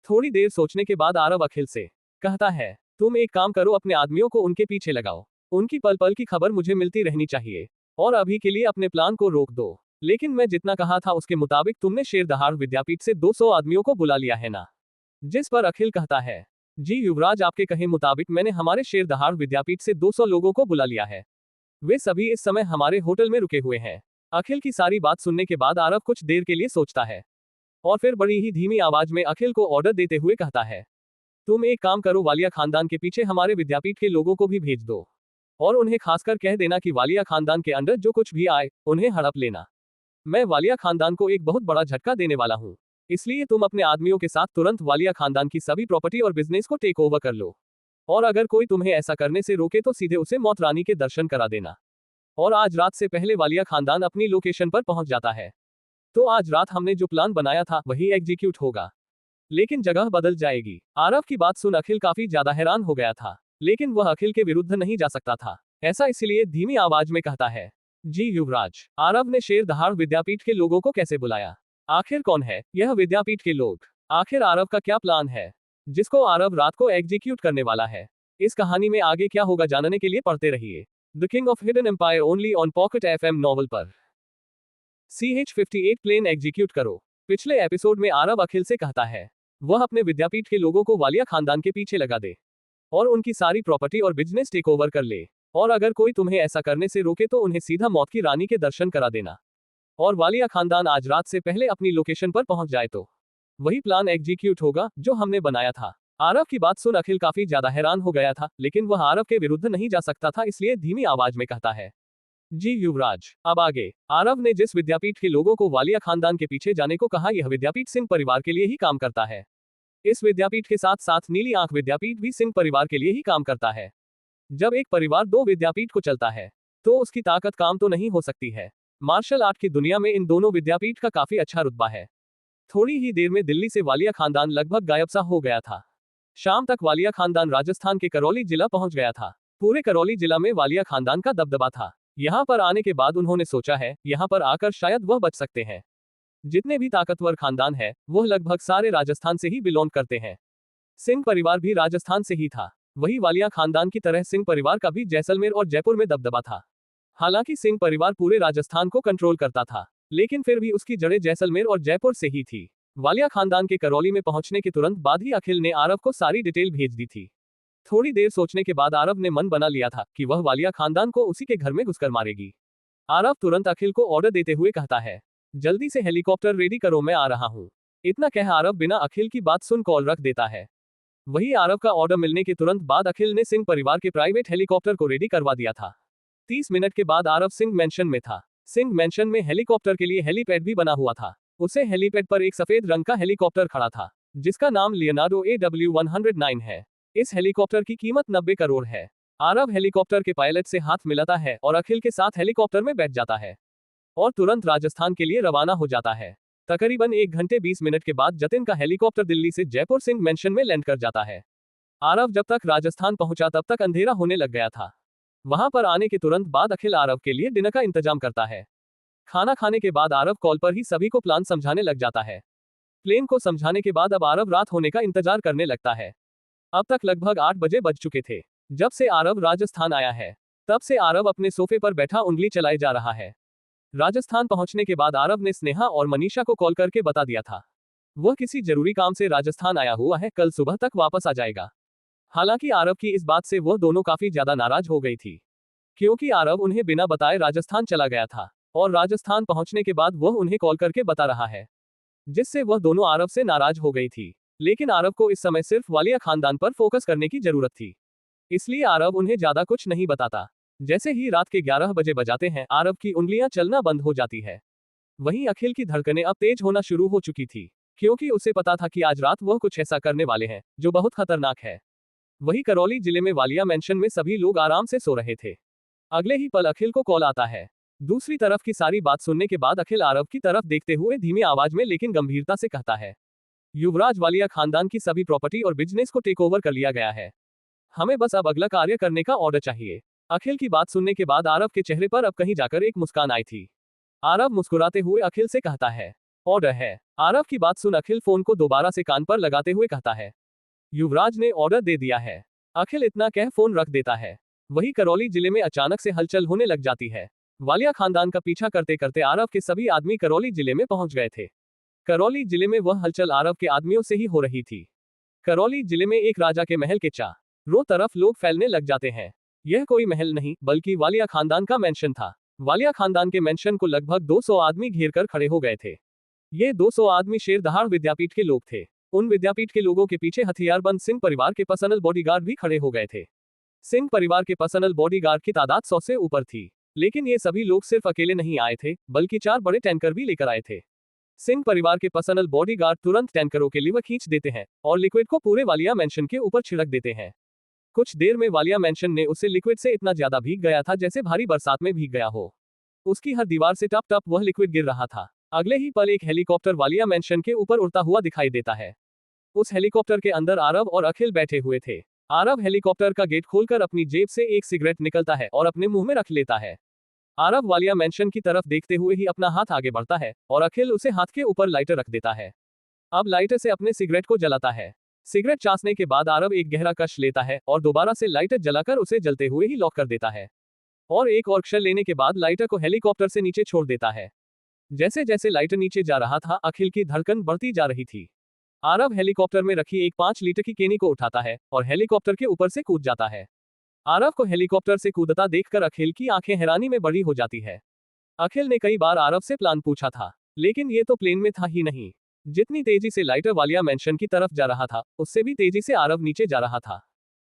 थोड़ी देर सोचने के बाद आरव अखिल से कहता है, तुम एक काम करो, अपने आदमियों को उनके पीछे लगाओ। उनकी पल पल की खबर मुझे मिलती रहनी चाहिए और अभी के लिए अपने प्लान को रोक दो। लेकिन मैं जितना कहा था उसके मुताबिक तुमने शेरदहाड़ विद्यापीठ से 200 आदमियों को बुला लिया है ना? जिस पर अखिल कहता है, जी युवराज, आपके कहे मुताबिक मैंने हमारे शेरदहाड़ विद्यापीठ से 200 लोगों को बुला लिया है। वे सभी इस समय हमारे होटल में रुके हुए हैं। अखिल की सारी बात सुनने के बाद आरव कुछ देर के लिए सोचता है और फिर बड़ी ही धीमी आवाज में अखिल को ऑर्डर देते हुए कहता है, तुम एक काम करो, वालिया खानदान के पीछे हमारे विद्यापीठ के लोगों को भी भेज दो और उन्हें खासकर कह देना कि वालिया खानदान के अंदर जो कुछ भी आए उन्हें हड़प लेना। मैं वालिया खानदान को एक बहुत बड़ा झटका देने वाला हूँ, इसलिए तुम अपने आदमियों के साथ तुरंत वालिया खानदान की सभी प्रॉपर्टी और बिजनेस को टेक ओवर कर लो और अगर कोई तुम्हें ऐसा करने से रोके तो सीधे उसे मौत रानी के दर्शन करा देना। और आज रात से पहले वालिया खानदान अपनी लोकेशन पर पहुंच जाता है तो आज रात हमने जो प्लान बनाया था वही एग्जीक्यूट होगा, लेकिन जगह बदल जाएगी। आरव की बात सुन अखिल काफी ज्यादा हैरान हो गया था, लेकिन वह अखिल के विरुद्ध नहीं जा सकता था। ऐसा इसलिए धीमी आवाज में कहता है, जी युवराज, आरव ने शेरदहाड़ विद्यापीठ के लोगों को कैसे बुलाया? आखिर कौन है यह विद्यापीठ के लोग? आखिर आरव का क्या प्लान है जिसको आरव रात को एग्जीक्यूट करने वाला है? इस कहानी में आगे क्या होगा जानने के लिए पढ़ते रहिए the king of hidden empire only on pocket FM novel पर। CH-58 प्लेन एग्जीक्यूट करो। पिछले एपिसोड में आरव अखिल से कहता है वह अपने विद्यापीठ के लोगों को वालिया खानदान के पीछे लगा दे और उनकी सारी प्रॉपर्टी और बिजनेस टेक ओवर कर ले और अगर कोई तुम्हें ऐसा करने से रोके तो उन्हें सीधा मौत की रानी के दर्शन करा देना। और वालिया खानदान आज रात से पहले अपनी लोकेशन पर पहुंच जाए तो वही प्लान एग्जीक्यूट होगा जो हमने बनाया था। आरव की बात सुन अखिल काफी ज्यादा हैरान हो गया था, लेकिन वह आरव के विरुद्ध नहीं जा सकता था, इसलिए धीमी आवाज में कहता है, जी युवराज। अब आगे। आरव ने जिस विद्यापीठ के लोगों को वालिया खानदान के पीछे जाने को कहा, यह विद्यापीठ सिंह परिवार के लिए ही काम करता है। इस विद्यापीठ के साथ साथ नीली आंख विद्यापीठ भी सिंह परिवार के लिए ही काम करता है। जब एक परिवार दो विद्यापीठ को चलता है तो उसकी ताकत काम तो नहीं हो सकती है। मार्शल आर्ट की दुनिया में इन दोनों विद्यापीठ का काफी अच्छा रुतबा है। थोड़ी ही देर में दिल्ली से वालिया खानदान लगभग गायब सा हो गया था। शाम तक वालिया खानदान राजस्थान के करौली जिला पहुंच गया था। पूरे करौली जिला में वालिया खानदान का दबदबा था। यहाँ पर आने के बाद उन्होंने सोचा है, यहाँ पर आकर शायद वह बच सकते हैं। जितने भी ताकतवर खानदान है वह लगभग सारे राजस्थान से ही बिलोंग करते हैं। सिंह परिवार भी राजस्थान से ही था। वही वालिया खानदान की तरह सिंह परिवार का भी जैसलमेर और जयपुर में दबदबा था। हालांकि सिंह परिवार पूरे राजस्थान को कंट्रोल करता था, लेकिन फिर भी उसकी जड़ें जैसलमेर और जयपुर से ही थी। वालिया खानदान के करौली में पहुंचने के तुरंत बाद ही अखिल ने आरव को सारी डिटेल भेज दी थी। थोड़ी देर सोचने के बाद आरव ने मन बना लिया था कि वह वालिया खानदान को उसी के घर में घुसकर मारेगी। आरव तुरंत अखिल को ऑर्डर देते हुए कहता है, जल्दी से हेलीकॉप्टर रेडी करो, मैं आ रहा हूँ। इतना कह आरव बिना अखिल की बात सुन कॉल रख देता है। वही आरव का ऑर्डर मिलने के तुरंत बाद अखिल ने सिंह परिवार के प्राइवेट हेलीकॉप्टर को रेडी करवा दिया था। 30 मिनट के बाद आरव सिंह मैंशन में था। सिंह मैंशन में हेलीकॉप्टर के लिए हेलीपैड भी बना हुआ था। उसे हेलीपैड पर एक सफेद रंग का हेलीकॉप्टर खड़ा था, जिसका नाम लियोनार्डो AW109 है। इस हेलीकॉप्टर की कीमत 90 करोड़ है। आरव हेलीकॉप्टर के पायलट से हाथ मिलाता है और अखिल के साथ हेलीकॉप्टर में बैठ जाता है और तुरंत राजस्थान के लिए रवाना हो जाता है। तकरीबन 1 घंटे 20 मिनट के बाद जतिन का हेलीकॉप्टर दिल्ली से जयपुर सिंह मैंशन में लैंड कर जाता है। आरव जब तक राजस्थान पहुंचा तब तक अंधेरा होने लग गया था। वहां पर आने के तुरंत बाद अखिल आरव के लिए डिनर का इंतजाम करता है। खाना खाने के बाद आरव कॉल पर ही सभी को प्लान समझाने लग जाता है। प्लेन को समझाने के बाद अब आरव रात होने का इंतजार करने लगता है। अब तक लगभग 8 बजे बज चुके थे। जब से आरव राजस्थान आया है तब से आरव अपने सोफे पर बैठा उंगली चलाए जा रहा है। राजस्थान पहुंचने के बाद आरव ने स्नेहा और मनीषा को कॉल करके बता दिया था वह किसी जरूरी काम से राजस्थान आया हुआ है, कल सुबह तक वापस आ जाएगा। हालांकि आरव की इस बात से वह दोनों काफी ज्यादा नाराज हो गई थी, क्योंकि आरव उन्हें बिना बताए राजस्थान चला गया था और राजस्थान पहुंचने के बाद वह उन्हें कॉल करके बता रहा है, जिससे वह दोनों आरव से नाराज हो गई थी। लेकिन आरव को इस समय सिर्फ वालिया खानदान पर फोकस करने की जरूरत थी, इसलिए आरव उन्हें ज्यादा कुछ नहीं बताता। जैसे ही रात के 11 बजे बजाते हैं आरव की उंगलियां चलना बंद हो जाती है। वहीं अखिल की धड़कनें अब तेज होना शुरू हो चुकी थी, क्योंकि उसे पता था कि आज रात वह कुछ ऐसा करने वाले हैं जो बहुत खतरनाक है। वही करौली जिले में वालिया मैंशन में सभी लोग आराम से सो रहे थे। अगले ही पल अखिल को कॉल आता है। दूसरी तरफ की सारी बात सुनने के बाद अखिल आरव की तरफ देखते हुए धीमी आवाज में लेकिन गंभीरता से कहता है, युवराज, वालिया खानदान की सभी प्रॉपर्टी और बिजनेस को टेक ओवर कर लिया गया है। हमें बस अब अगला कार्य करने का ऑर्डर चाहिए। अखिल की बात सुनने के बाद आरव के चेहरे पर अब कहीं जाकर एक मुस्कान आई थी। आरव मुस्कुराते हुए अखिल से कहता है, ऑर्डर है। आरव की बात सुन अखिल फोन को दोबारा से कान पर लगाते हुए कहता है, युवराज ने ऑर्डर दे दिया है। अखिल इतना कह फोन रख देता है। वही करौली जिले में अचानक से हलचल होने लग जाती है। वालिया खानदान का पीछा करते करते आरव के सभी आदमी करौली जिले में पहुंच गए थे। करौली जिले में वह हलचल आरव के आदमियों से ही हो रही थी। करौली जिले में एक राजा के महल के चारों तरफ लोग फैलने लग जाते हैं। यह कोई महल नहीं बल्कि वालिया खानदान का मेंशन था। वालिया खानदान के मेंशन को लगभग 200 आदमी घेर कर खड़े हो गए थे। ये 200 आदमी शेरदहाड़ विद्यापीठ के लोग थे। उन विद्यापीठ के लोगों के पीछे हथियारबंद सिंह परिवार के पर्सनल बॉडीगार्ड भी खड़े हो गए थे। सिंह परिवार के पर्सनल बॉडीगार्ड की तादाद 100 से ऊपर थी, लेकिन ये सभी लोग सिर्फ अकेले नहीं आए थे बल्कि 4 बड़े टैंकर भी लेकर आए थे। सिंह परिवार के पर्सनल बॉडीगार्ड तुरंत टैंकरों के लीवर खींच देते हैं और लिक्विड को पूरे वालिया मेंशन के ऊपर छिड़क देते हैं। कुछ देर में वालिया मेंशन ने उससे लिक्विड से इतना ज्यादा भीग गया था जैसे भारी बरसात में भीग गया हो। उसकी हर दीवार से टप टप वह लिक्विड गिर रहा था। अगले ही पल एक हेलीकॉप्टर वालिया मेंशन के ऊपर उड़ता हुआ दिखाई देता है। उस हेलीकॉप्टर के अंदर आरव और अखिल बैठे हुए थे। आरव हेलीकॉप्टर का गेट खोलकर अपनी जेब से एक सिगरेट निकलता है और अपने मुंह में रख लेता है। आरव वालिया मेंशन की तरफ देखते हुए ही अपना हाथ आगे बढ़ता है और अखिल उसे हाथ के ऊपर लाइटर रख देता है। अब लाइटर से अपने सिगरेट को जलाता है। सिगरेट चासने के बाद आरव एक गहरा कश लेता है और दोबारा से लाइटर जलाकर उसे जलते हुए ही लॉक कर देता है और एक और कश लेने के बाद लाइटर को हेलीकॉप्टर से नीचे छोड़ देता है। जैसे जैसे लाइटर नीचे जा रहा था अखिल की धड़कन बढ़ती जा रही थी। आरव हेलीकॉप्टर में रखी एक 5 लीटर की केनी को उठाता है और हेलीकॉप्टर के ऊपर से कूद जाता है। आरव को हेलीकॉप्टर से कूदता देखकर अखिल की आंखें हैरानी में बड़ी हो जाती है। अखिल ने कई बार आरव से प्लान पूछा था, लेकिन ये तो प्लेन में था ही नहीं। जितनी तेजी से लाइटर वालिया मेंशन की तरफ जा रहा था, उससे भी तेजी से आरव नीचे जा रहा था।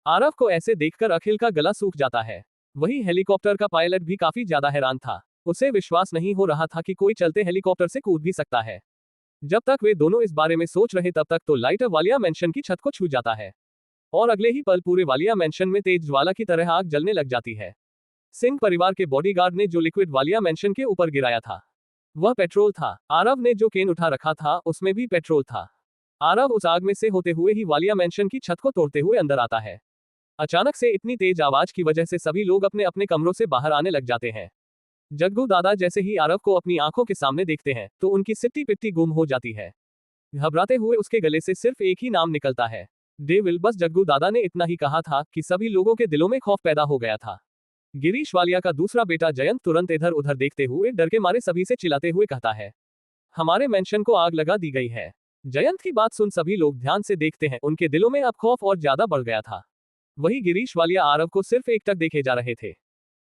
आरव को ऐसे देखकर अखिल का गला सूख जाता है। वही हेलीकॉप्टर का पायलट भी काफी ज्यादा हैरान था। उसे विश्वास नहीं हो रहा था कि कोई चलते हेलीकॉप्टर से कूद भी सकता है। जब तक वे दोनों इस बारे में सोच रहे तब तक तो लाइटर वालिया मेंशन की छत को छू जाता है, और अगले ही पल पूरे वालिया मेंशन में तेज ज्वाला की तरह आग जलने लग जाती है। सिंह परिवार के बॉडीगार्ड ने जो लिक्विड वालिया मेंशन के ऊपर गिराया था, वह पेट्रोल था। आरव ने जो केन उठा रखा था, उसमें भी पेट्रोल था। आरव उस आग में से होते हुए ही वालिया मेंशन की छत को तोड़ते हुए अंदर आता है। अचानक से इतनी तेज आवाज की वजह से सभी लोग अपने अपने कमरों से बाहर आने लग जाते हैं। जग्गू दादा जैसे ही आरव को अपनी आंखों के सामने देखते हैं, तो उनकी सिट्टी पिट्टी गुम हो जाती है। घबराते हुए उसके गले से सिर्फ एक ही नाम निकलता है, डेविल। बस जग्गू दादा ने इतना ही कहा था कि सभी लोगों के दिलों में खौफ पैदा हो गया था। गिरीश वालिया का दूसरा बेटा जयंत तुरंत इधर उधर देखते हुए डर के मारे सभी से चिल्लाते हुए कहता है, हमारे मेंशन को आग लगा दी गई है। जयंत की बात सुन सभी लोग ध्यान से देखते हैं। उनके दिलों में अब खौफ और ज्यादा बढ़ गया था। वही गिरीश वालिया आरव को सिर्फ एकटक देखे जा रहे थे।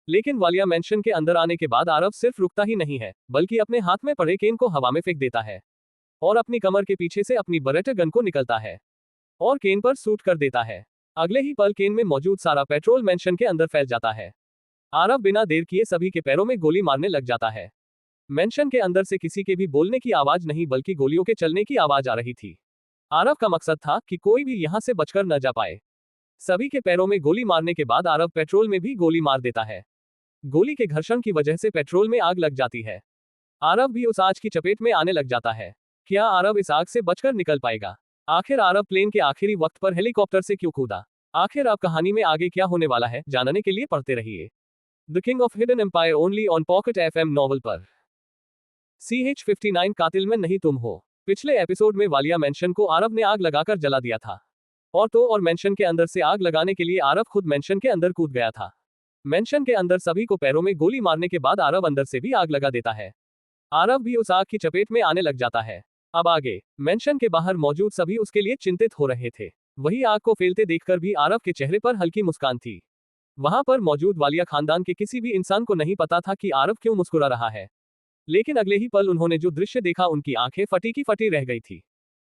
लेकिन वालिया मेंशन के अंदर आने के बाद आरव सिर्फ रुकता ही नहीं है, बल्कि अपने हाथ में पड़े केन को हवा में फेंक देता है और अपनी कमर के पीछे से अपनी बरेट गन को निकलता है और केन पर शूट कर देता है। अगले ही पल केन में मौजूद सारा पेट्रोल मेंशन के अंदर फैल जाता है। आरव बिना देर किए सभी के पैरों में गोली मारने लग जाता है। मेंशन के अंदर से किसी के भी बोलने की आवाज नहीं, बल्कि गोलियों के चलने की आवाज आ रही थी। आरव का मकसद था कि कोई भी यहां से बचकर न जा पाए। सभी के पैरों में गोली मारने के बाद आरव पेट्रोल में भी गोली मार देता है। गोली के घर्षण की वजह से पेट्रोल में आग लग जाती है। आरव भी उस आग की चपेट में आने लग जाता है। क्या आरव इस आग से बचकर निकल पाएगा? आखिर आरव प्लेन के आखिरी वक्त पर हेलीकॉप्टर से क्यों कूदा? आखिर अब कहानी में आगे क्या होने वाला है, जानने के लिए पढ़ते रहिए the king of hidden empire only on pocket FM novel पर। CH-59 कातिल में नहीं तुम हो। पिछले एपिसोड में वालिया मेंशन को आरव ने आग लगाकर जला दिया था, और मेंशन के अंदर से आग लगाने के लिए आरव खुद मेंशन के अंदर कूद गया था। मेंशन के अंदर सभी को पैरों में गोली मारने के बाद आरव अंदर से भी आग लगा देता है। आरव भी उस आग की चपेट में आने लग जाता है। अब आगे मेंशन के बाहर मौजूद सभी उसके लिए चिंतित हो रहे थे। वही आग को फैलते देखकर भी आरव के चेहरे पर हल्की मुस्कान थी। वहां पर मौजूद वालिया खानदान के किसी भी इंसान को नहीं पता था कि आरव क्यों मुस्कुरा रहा है, लेकिन अगले ही पल उन्होंने जो दृश्य देखा, उनकी आंखें फटी की फटी रह गई थी।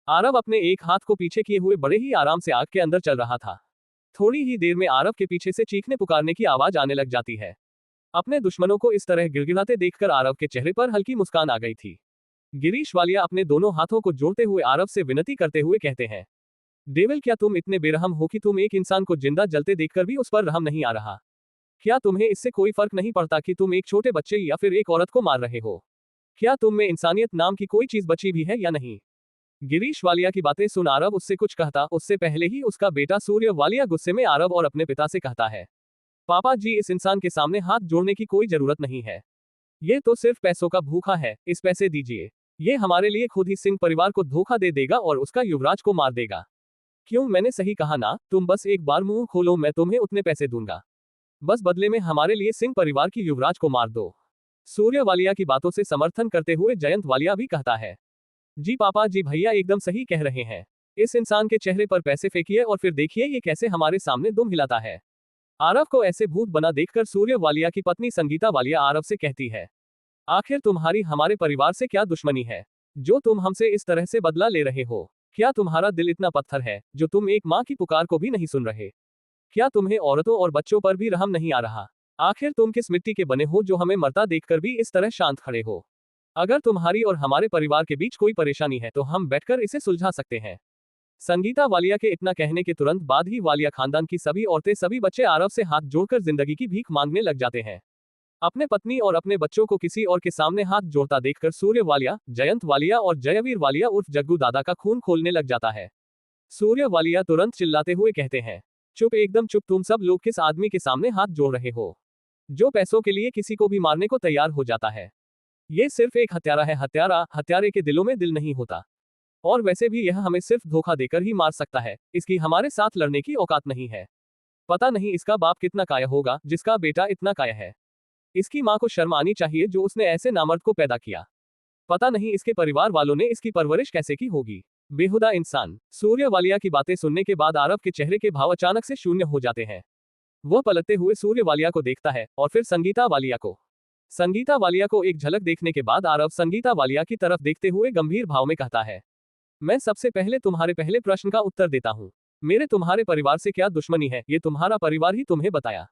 आरव अपने एक हाथ को पीछे किए हुए बड़े ही आराम से आग के अंदर चल रहा था। थोड़ी ही देर में आरव के पीछे से चीखने पुकारने की आवाज आने लग जाती है। अपने दुश्मनों को इस तरह गिड़गिड़ाते देखकर आरव के चेहरे पर हल्की मुस्कान आ गई थी। गिरीश वालिया अपने दोनों हाथों को जोड़ते हुए आरव से विनती करते हुए कहते हैं, डेविल, क्या तुम इतने बेरहम हो कि तुम एक इंसान को जिंदा जलते देखकर भी उस पर रहम नहीं आ रहा? क्या तुम्हें इससे कोई फर्क नहीं पड़ता कि तुम एक छोटे बच्चे या फिर एक औरत को मार रहे हो? क्या तुम में इंसानियत नाम की कोई चीज बची भी है या नहीं? गिरीश वालिया की बातें सुन आरव उससे कुछ कहता उससे पहले ही उसका बेटा सूर्य वालिया गुस्से में आरव और अपने पिता से कहता है, पापा जी, इस इंसान के सामने हाथ जोड़ने की कोई जरूरत नहीं है। ये तो सिर्फ पैसों का भूखा है, इस पैसे दीजिए। ये हमारे लिए खुद ही सिंह परिवार को धोखा दे देगा और उसका युवराज को मार देगा। क्यों, मैंने सही कहा ना? तुम बस एक बार मुंह खोलो, मैं तुम्हें उतने पैसे दूंगा। बस बदले में हमारे लिए सिंह परिवार की युवराज को मार दो। सूर्य वालिया की बातों से समर्थन करते हुए जयंत वालिया भी कहता है, जी पापा जी, भैया एकदम सही कह रहे हैं। इस इंसान के चेहरे पर पैसे फेंकिए और फिर देखिए ये कैसे हमारे सामने दुम हिलाता है। आरव को ऐसे भूत बना देखकर सूर्य वालिया की पत्नी संगीता वालिया आरव से कहती है, आखिर तुम्हारी हमारे परिवार से क्या दुश्मनी है, जो तुम हमसे इस तरह से बदला ले रहे हो? क्या तुम्हारा दिल इतना पत्थर है जो तुम एक माँ की पुकार को भी नहीं सुन रहे? क्या तुम्हें औरतों और बच्चों पर भी रहम नहीं आ रहा? आखिर तुम किस मिट्टी के बने हो जो हमें मरता देखकर भी इस तरह शांत खड़े हो? अगर तुम्हारी और हमारे परिवार के बीच कोई परेशानी है तो हम बैठकर इसे सुलझा सकते हैं। संगीता वालिया के इतना कहने के तुरंत बाद ही वालिया खानदान की सभी औरतें, सभी बच्चे आरव से हाथ जोड़कर जिंदगी की भीख मांगने लग जाते हैं। अपने पत्नी और अपने बच्चों को किसी और के सामने हाथ जोड़ता देखकर सूर्य वालिया, जयंत वालिया और जयवीर वालिया उर्फ जग्गू दादा का खून खोलने लग जाता है। सूर्य वालिया तुरंत चिल्लाते हुए कहते हैं, चुप, एकदम चुप। तुम सब लोग किस आदमी के सामने हाथ जोड़ रहे हो जो पैसों के लिए किसी को भी मारने को तैयार हो जाता है? ये सिर्फ एक हत्यारा है। हत्यारे के दिलों में दिल नहीं होता, और वैसे भी यह हमें सिर्फ धोखा देकर ही मार सकता है। इसकी हमारे साथ लड़ने की औकात नहीं है। पता नहीं इसका बाप कितना काया होगा जिसका बेटा इतना काया है। इसकी माँ को शर्म आनी चाहिए जो उसने ऐसे नामर्द को पैदा किया। पता नहीं इसके परिवार वालों ने इसकी परवरिश कैसे की होगी। बेहुदा इंसान। सूर्य वालिया की बातें सुनने के बाद आरव के चेहरे के भाव अचानक से शून्य हो जाते हैं। वह पलटते हुए सूर्य वालिया को देखता है और फिर संगीता वालिया को। संगीता वालिया को एक झलक देखने के बाद आरव संगीता वालिया की तरफ देखते हुए गंभीर भाव में कहता है, मैं सबसे पहले तुम्हारे पहले प्रश्न का उत्तर देता हूँ। मेरे तुम्हारे परिवार से क्या दुश्मनी है, ये तुम्हारा परिवार ही तुम्हें बताया।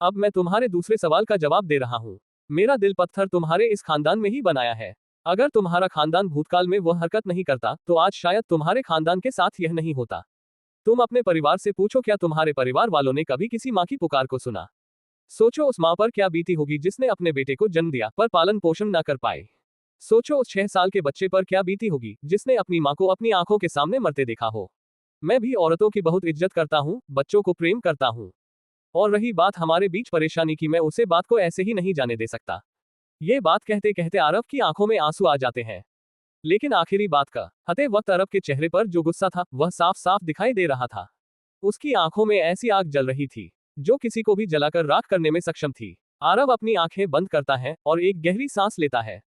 अब मैं तुम्हारे दूसरे सवाल का जवाब दे रहा हूँ। मेरा दिल पत्थर तुम्हारे इस खानदान में ही बनाया है। अगर तुम्हारा खानदान भूतकाल में वह हरकत नहीं करता तो आज शायद तुम्हारे खानदान के साथ यह नहीं होता। तुम अपने परिवार से पूछो, क्या तुम्हारे परिवार वालों ने कभी किसी माँ की पुकार को सुना? सोचो उस माँ पर क्या बीती होगी जिसने अपने बेटे को जन्म दिया पर पालन पोषण न कर पाए। सोचो उस 6 साल के बच्चे पर क्या बीती होगी जिसने अपनी माँ को अपनी आंखों के सामने मरते देखा हो। मैं भी औरतों की बहुत इज्जत करता हूँ, बच्चों को प्रेम करता हूँ। और रही बात हमारे बीच परेशानी की, मैं उसे बात को ऐसे ही नहीं जाने दे सकता। ये बात कहते कहते आरव की आंखों में आंसू आ जाते हैं। लेकिन आखिरी बात का हते वक्त आरव के चेहरे पर जो गुस्सा था वह साफ साफ दिखाई दे रहा था। उसकी आंखों में ऐसी आग जल रही थी जो किसी को भी जलाकर राख करने में सक्षम थी। आरव अपनी आंखें बंद करता है और एक गहरी सांस लेता है।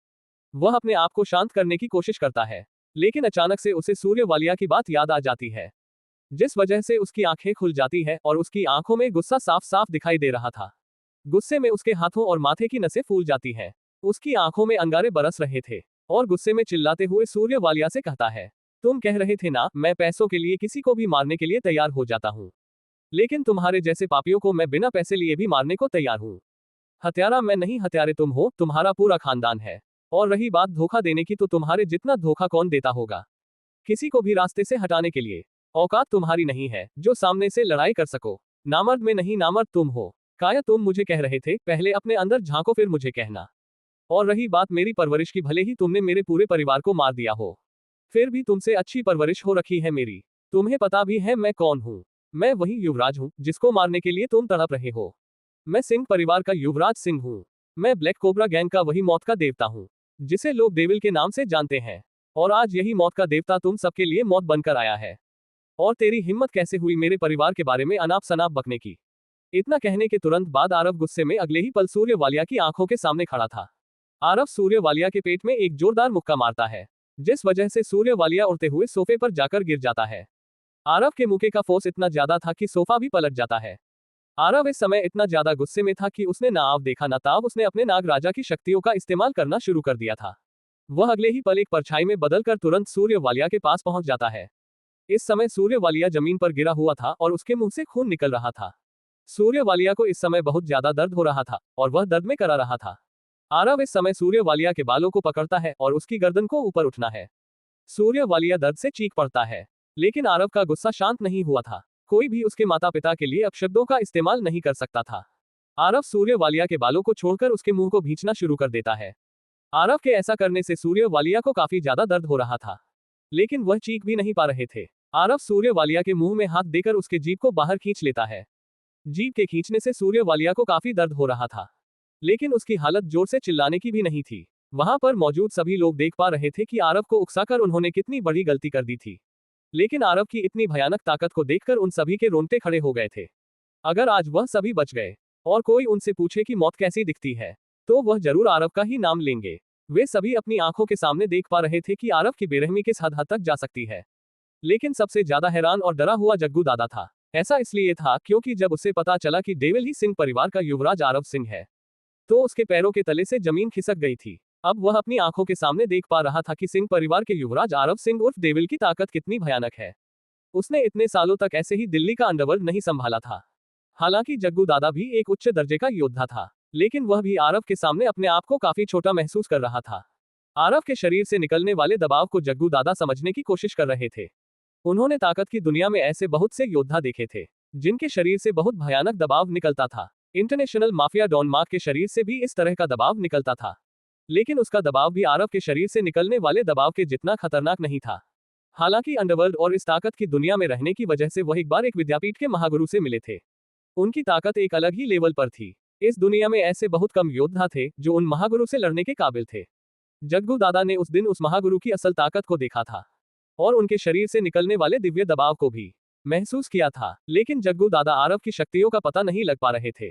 वह अपने आप को शांत करने की कोशिश करता है, लेकिन अचानक से उसे सूर्य वालिया की बात याद आ जाती है, जिस वजह से उसकी आंखें खुल जाती है और उसकी आंखों में गुस्सा साफ साफ दिखाई दे रहा था। गुस्से में उसके हाथों और माथे की नसें फूल जाती हैं। उसकी आंखों में अंगारे बरस रहे थे और गुस्से में चिल्लाते हुए सूर्य वालिया से कहता है, तुम कह रहे थे ना, मैं पैसों के लिए किसी को भी मारने के लिए तैयार हो जाता हूँ, लेकिन तुम्हारे जैसे पापियों को मैं बिना पैसे लिए भी मारने को तैयार हूँ। हत्यारा मैं नहीं, हत्यारे तुम हो, तुम्हारा पूरा खानदान है। और रही बात धोखा देने की, तो तुम्हारे जितना धोखा कौन देता होगा। किसी को भी रास्ते से हटाने के लिए औकात तुम्हारी नहीं है जो सामने से लड़ाई कर सको। नामर्द में नहीं, नामर्द तुम हो। काया तुम मुझे कह रहे थे, पहले अपने अंदर झांको फिर मुझे कहना। और रही बात मेरी परवरिश की, भले ही तुमने मेरे पूरे परिवार को मार दिया हो, फिर भी तुमसे अच्छी परवरिश हो रखी है मेरी। तुम्हें पता भी है मैं कौन हूँ। मैं वही युवराज हूँ जिसको मारने के लिए तुम तड़प रहे हो। मैं सिंह परिवार का युवराज सिंह हूँ। मैं ब्लैक कोबरा गैंग का वही मौत का देवता हूँ जिसे लोग डेविल के नाम से जानते हैं। और आज यही मौत का देवता तुम सबके लिए मौत बनकर आया है। और तेरी हिम्मत कैसे हुई मेरे परिवार के बारे में अनाप शनाप बकने की। इतना कहने के तुरंत बाद आरव गुस्से में अगले ही पल सूर्य वालिया की आंखों के सामने खड़ा था। आरव सूर्य वालिया के पेट में एक जोरदार मुक्का मारता है, जिस वजह से सूर्य वालिया उड़ते हुए सोफे पर जाकर गिर जाता है। आरव के मुक्के का फोर्स इतना ज्यादा था कि सोफा भी पलट जाता है। आरव इस समय इतना ज्यादा गुस्से में था कि उसने ना आव देखा ना ताव, उसने अपने नाग राजा की शक्तियों का इस्तेमाल करना शुरू कर दिया था। वह अगले ही पल एक परछाई में बदलकर तुरंत सूर्य वालिया के पास पहुंच जाता है। इस समय सूर्य वालिया जमीन पर गिरा हुआ था और उसके मुंह से खून निकल रहा था। सूर्य वालिया को इस समय बहुत ज्यादा दर्द हो रहा था और वह दर्द में करा रहा था। आरव इस समय सूर्य वालिया के बालों को पकड़ता है और उसकी गर्दन को ऊपर उठना है। सूर्य वालिया दर्द से चीख पड़ता है, लेकिन आरव का गुस्सा शांत नहीं हुआ था। कोई भी उसके माता पिता के लिए अपशब्दों का इस्तेमाल नहीं कर सकता था। आरव सूर्य वालिया के बालों को छोड़कर उसके मुंह को भींचना शुरू कर देता है। आरव के ऐसा करने से सूर्य वालिया को काफी ज्यादा दर्द हो रहा था, लेकिन वह चीख भी नहीं पा रहे थे। आरव सूर्य वालिया के मुंह में हाथ देकर उसके जीभ को बाहर खींच लेता है। जीभ के खींचने से सूर्य वालिया को काफी दर्द हो रहा था, लेकिन उसकी हालत जोर से चिल्लाने की भी नहीं थी। वहां पर मौजूद सभी लोग देख पा रहे थे कि आरव को उकसाकर उन्होंने कितनी बड़ी गलती कर दी थी। लेकिन आरव की इतनी भयानक ताकत को देखकर उन सभी के रोंगटे खड़े हो गए थे। अगर आज वह सभी बच गए और कोई उनसे पूछे कि मौत कैसी दिखती है, तो वह जरूर आरव का ही नाम लेंगे। वे सभी अपनी आंखों के सामने देख पा रहे थे कि आरव की बेरहमी किस हद तक जा सकती है। लेकिन सबसे ज्यादा हैरान और डरा हुआ जग्गू दादा था। ऐसा इसलिए था क्योंकि जब उसे पता चला कि डेविल ही सिंह परिवार का युवराज आरव सिंह है, तो उसके पैरों के तले से जमीन खिसक गई थी। अब वह अपनी आंखों के सामने देख पा रहा था कि सिंह परिवार के युवराज आरव सिंह उर्फ डेविल की ताकत कितनी भयानक है। उसने इतने सालों तक ऐसे ही दिल्ली का अंडरवर्ल्ड नहीं संभाला था। हालांकि जग्गू दादा भी एक उच्च दर्जे का योद्धा था, लेकिन वह भी आरव के सामने अपने आप को काफी छोटा महसूस कर रहा था। आरव के शरीर से निकलने वाले दबाव को जग्गू दादा समझने की कोशिश कर रहे थे। उन्होंने ताकत की दुनिया में ऐसे बहुत से योद्धा देखे थे जिनके शरीर से बहुत भयानक दबाव निकलता था। इंटरनेशनल माफिया डॉन मार्क के शरीर से भी इस तरह का दबाव निकलता था, लेकिन उसका दबाव भी आरव के शरीर से निकलने वाले दबाव के जितना खतरनाक नहीं था। हालांकि अंडरवर्ल्ड और इस ताकत की दुनिया में रहने की वजह से वह एक बार एक विद्यापीठ के महागुरु से मिले थे। उनकी ताकत एक अलग ही लेवल पर थी। इस दुनिया में ऐसे बहुत कम योद्धा थे जो उन महागुरु से लड़ने के काबिल थे। जग्गू दादा ने उस दिन उस महागुरु की असल ताकत को देखा था और उनके शरीर से निकलने वाले दिव्य दबाव को भी महसूस किया था। लेकिन जग्गू दादा आरव की शक्तियों का पता नहीं लग पा रहे थे।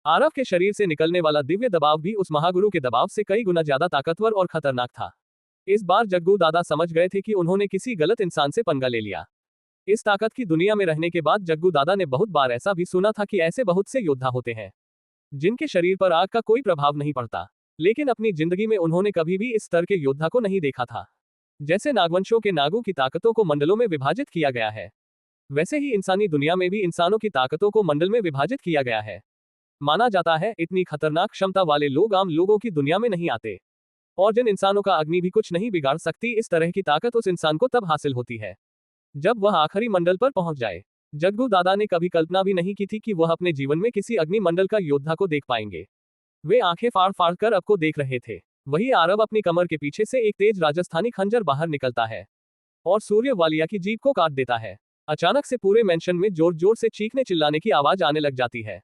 आरव के शरीर से निकलने वाला दिव्य दबाव भी उस महागुरु के दबाव से कई गुना ज्यादा ताकतवर और खतरनाक था। इस बार जग्गू दादा समझ गए थे कि उन्होंने किसी गलत इंसान से पंगा ले लिया। इस ताकत की दुनिया में रहने के बाद जग्गू दादा ने बहुत बार ऐसा भी सुना था कि ऐसे बहुत से योद्धा होते हैं जिनके शरीर पर आग का कोई प्रभाव नहीं पड़ता, लेकिन अपनी जिंदगी में उन्होंने कभी भी इस स्तर के योद्धा को नहीं देखा था। जैसे नागवंशों के नागों की ताकतों को मंडलों में विभाजित किया गया है, वैसे ही इंसानी दुनिया में भी इंसानों की ताकतों को मंडल में विभाजित किया गया है। माना जाता है इतनी खतरनाक क्षमता वाले लोग आम लोगों की दुनिया में नहीं आते, और जिन इंसानों का अग्नि भी कुछ नहीं बिगाड़ सकती, इस तरह की ताकत उस इंसान को तब हासिल होती है जब वह आखिरी मंडल पर पहुंच जाए। जग्गू दादा ने कभी कल्पना भी नहीं की थी कि वह अपने जीवन में किसी अग्नि मंडल का योद्धा को देख पाएंगे। वे आंखें फाड़ फाड़ कर अब को देख रहे थे। वही आरव अपनी कमर के पीछे से एक तेज राजस्थानी खंजर बाहर निकलता है और सूर्य वालिया की जीभ को काट देता है। अचानक से पूरे मेंशन में जोर जोर से चीखने चिल्लाने की आवाज आने लग जाती है।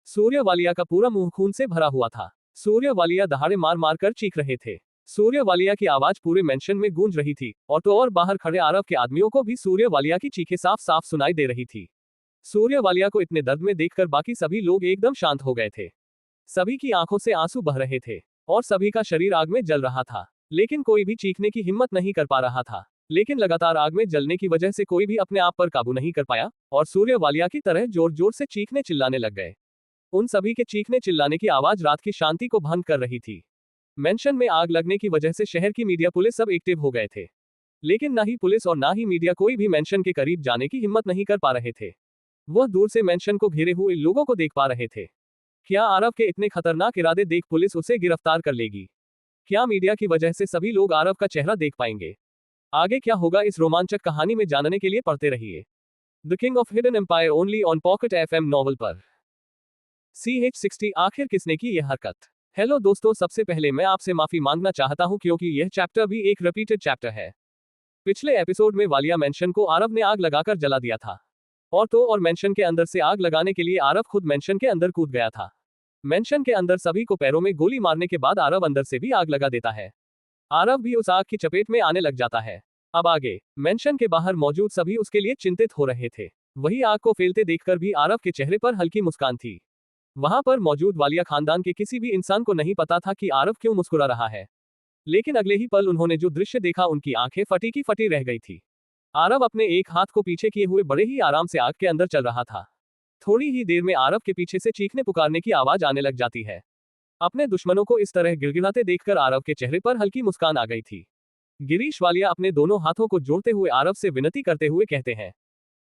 सूर्य वालिया का पूरा मुंह खून से भरा हुआ था। सूर्य वालिया दहाड़े मार मार कर चीख रहे थे। सूर्य वालिया की आवाज पूरे मेंशन में गूंज रही थी, और तो और बाहर खड़े आरव के आदमियों को भी सूर्य वालिया की चीखें साफ साफ सुनाई दे रही थी। सूर्य वालिया को इतने दर्द में देखकर बाकी सभी लोग एकदम शांत हो गए थे। सभी की आंखों से आंसू बह रहे थे और सभी का शरीर आग में जल रहा था, लेकिन कोई भी चीखने की हिम्मत नहीं कर पा रहा था। लेकिन लगातार आग में जलने की वजह से कोई भी अपने आप पर काबू नहीं कर पाया और सूर्य वालिया की तरह जोर जोर से चीखने चिल्लाने लग गए। उन सभी के चीखने चिल्लाने की आवाज रात की शांति को भंग कर रही थी। मेंशन में आग लगने की वजह से शहर की मीडिया पुलिस सब एक्टिव हो गए थे, लेकिन ना ही पुलिस और ना ही मीडिया कोई भी मेंशन के करीब जाने की हिम्मत नहीं कर पा रहे थे। वह दूर से मेंशन को घेरे हुए लोगों को देख पा रहे थे। क्या आरव के इतने खतरनाक इरादे देख पुलिस उसे गिरफ्तार कर लेगी? क्या मीडिया की वजह से सभी लोग आरव का चेहरा देख पाएंगे? आगे क्या होगा इस रोमांचक कहानी में जानने के लिए पढ़ते रहिए the king of hidden empire only on pocket FM novel पर। CH60 आखिर किसने की यह हरकत? हेलो दोस्तों, सबसे पहले मैं आपसे माफी मांगना चाहता हूं क्योंकि यह चैप्टर भी एक रिपीटेड चैप्टर है। पिछले एपिसोड में वालिया मेंशन को आरव ने आग लगाकर जला दिया था, और तो और मेंशन के अंदर से आग लगाने के लिए आरव खुद मेंशन के अंदर कूद गया था। मेंशन के अंदर सभी को पैरों में गोली मारने के बाद आरव अंदर से भी आग लगा देता है। आरव भी उस आग की चपेट में आने लग जाता है। अब आगे मेंशन के बाहर मौजूद सभी उसके लिए चिंतित हो रहे थे। वही आग को फैलते देखकर भी आरव के चेहरे पर हल्की मुस्कान थी। वहां पर मौजूद वालिया खानदान के किसी भी इंसान को नहीं पता था कि आरव क्यों मुस्कुरा रहा है, लेकिन अगले ही पल उन्होंने जो दृश्य देखा उनकी आंखें फटी की फटी रह गई थी। आरव अपने एक हाथ को पीछे किए हुए बड़े ही आराम से आग के अंदर चल रहा था। थोड़ी ही देर में आरव के पीछे से चीखने पुकारने की आवाज आने लग जाती है। अपने दुश्मनों को इस तरह गिड़गिड़ाते देखकर आरव के चेहरे पर हल्की मुस्कान आ गई थी। गिरीश वालिया अपने दोनों हाथों को जोड़ते हुए आरव से विनती करते हुए कहते हैं,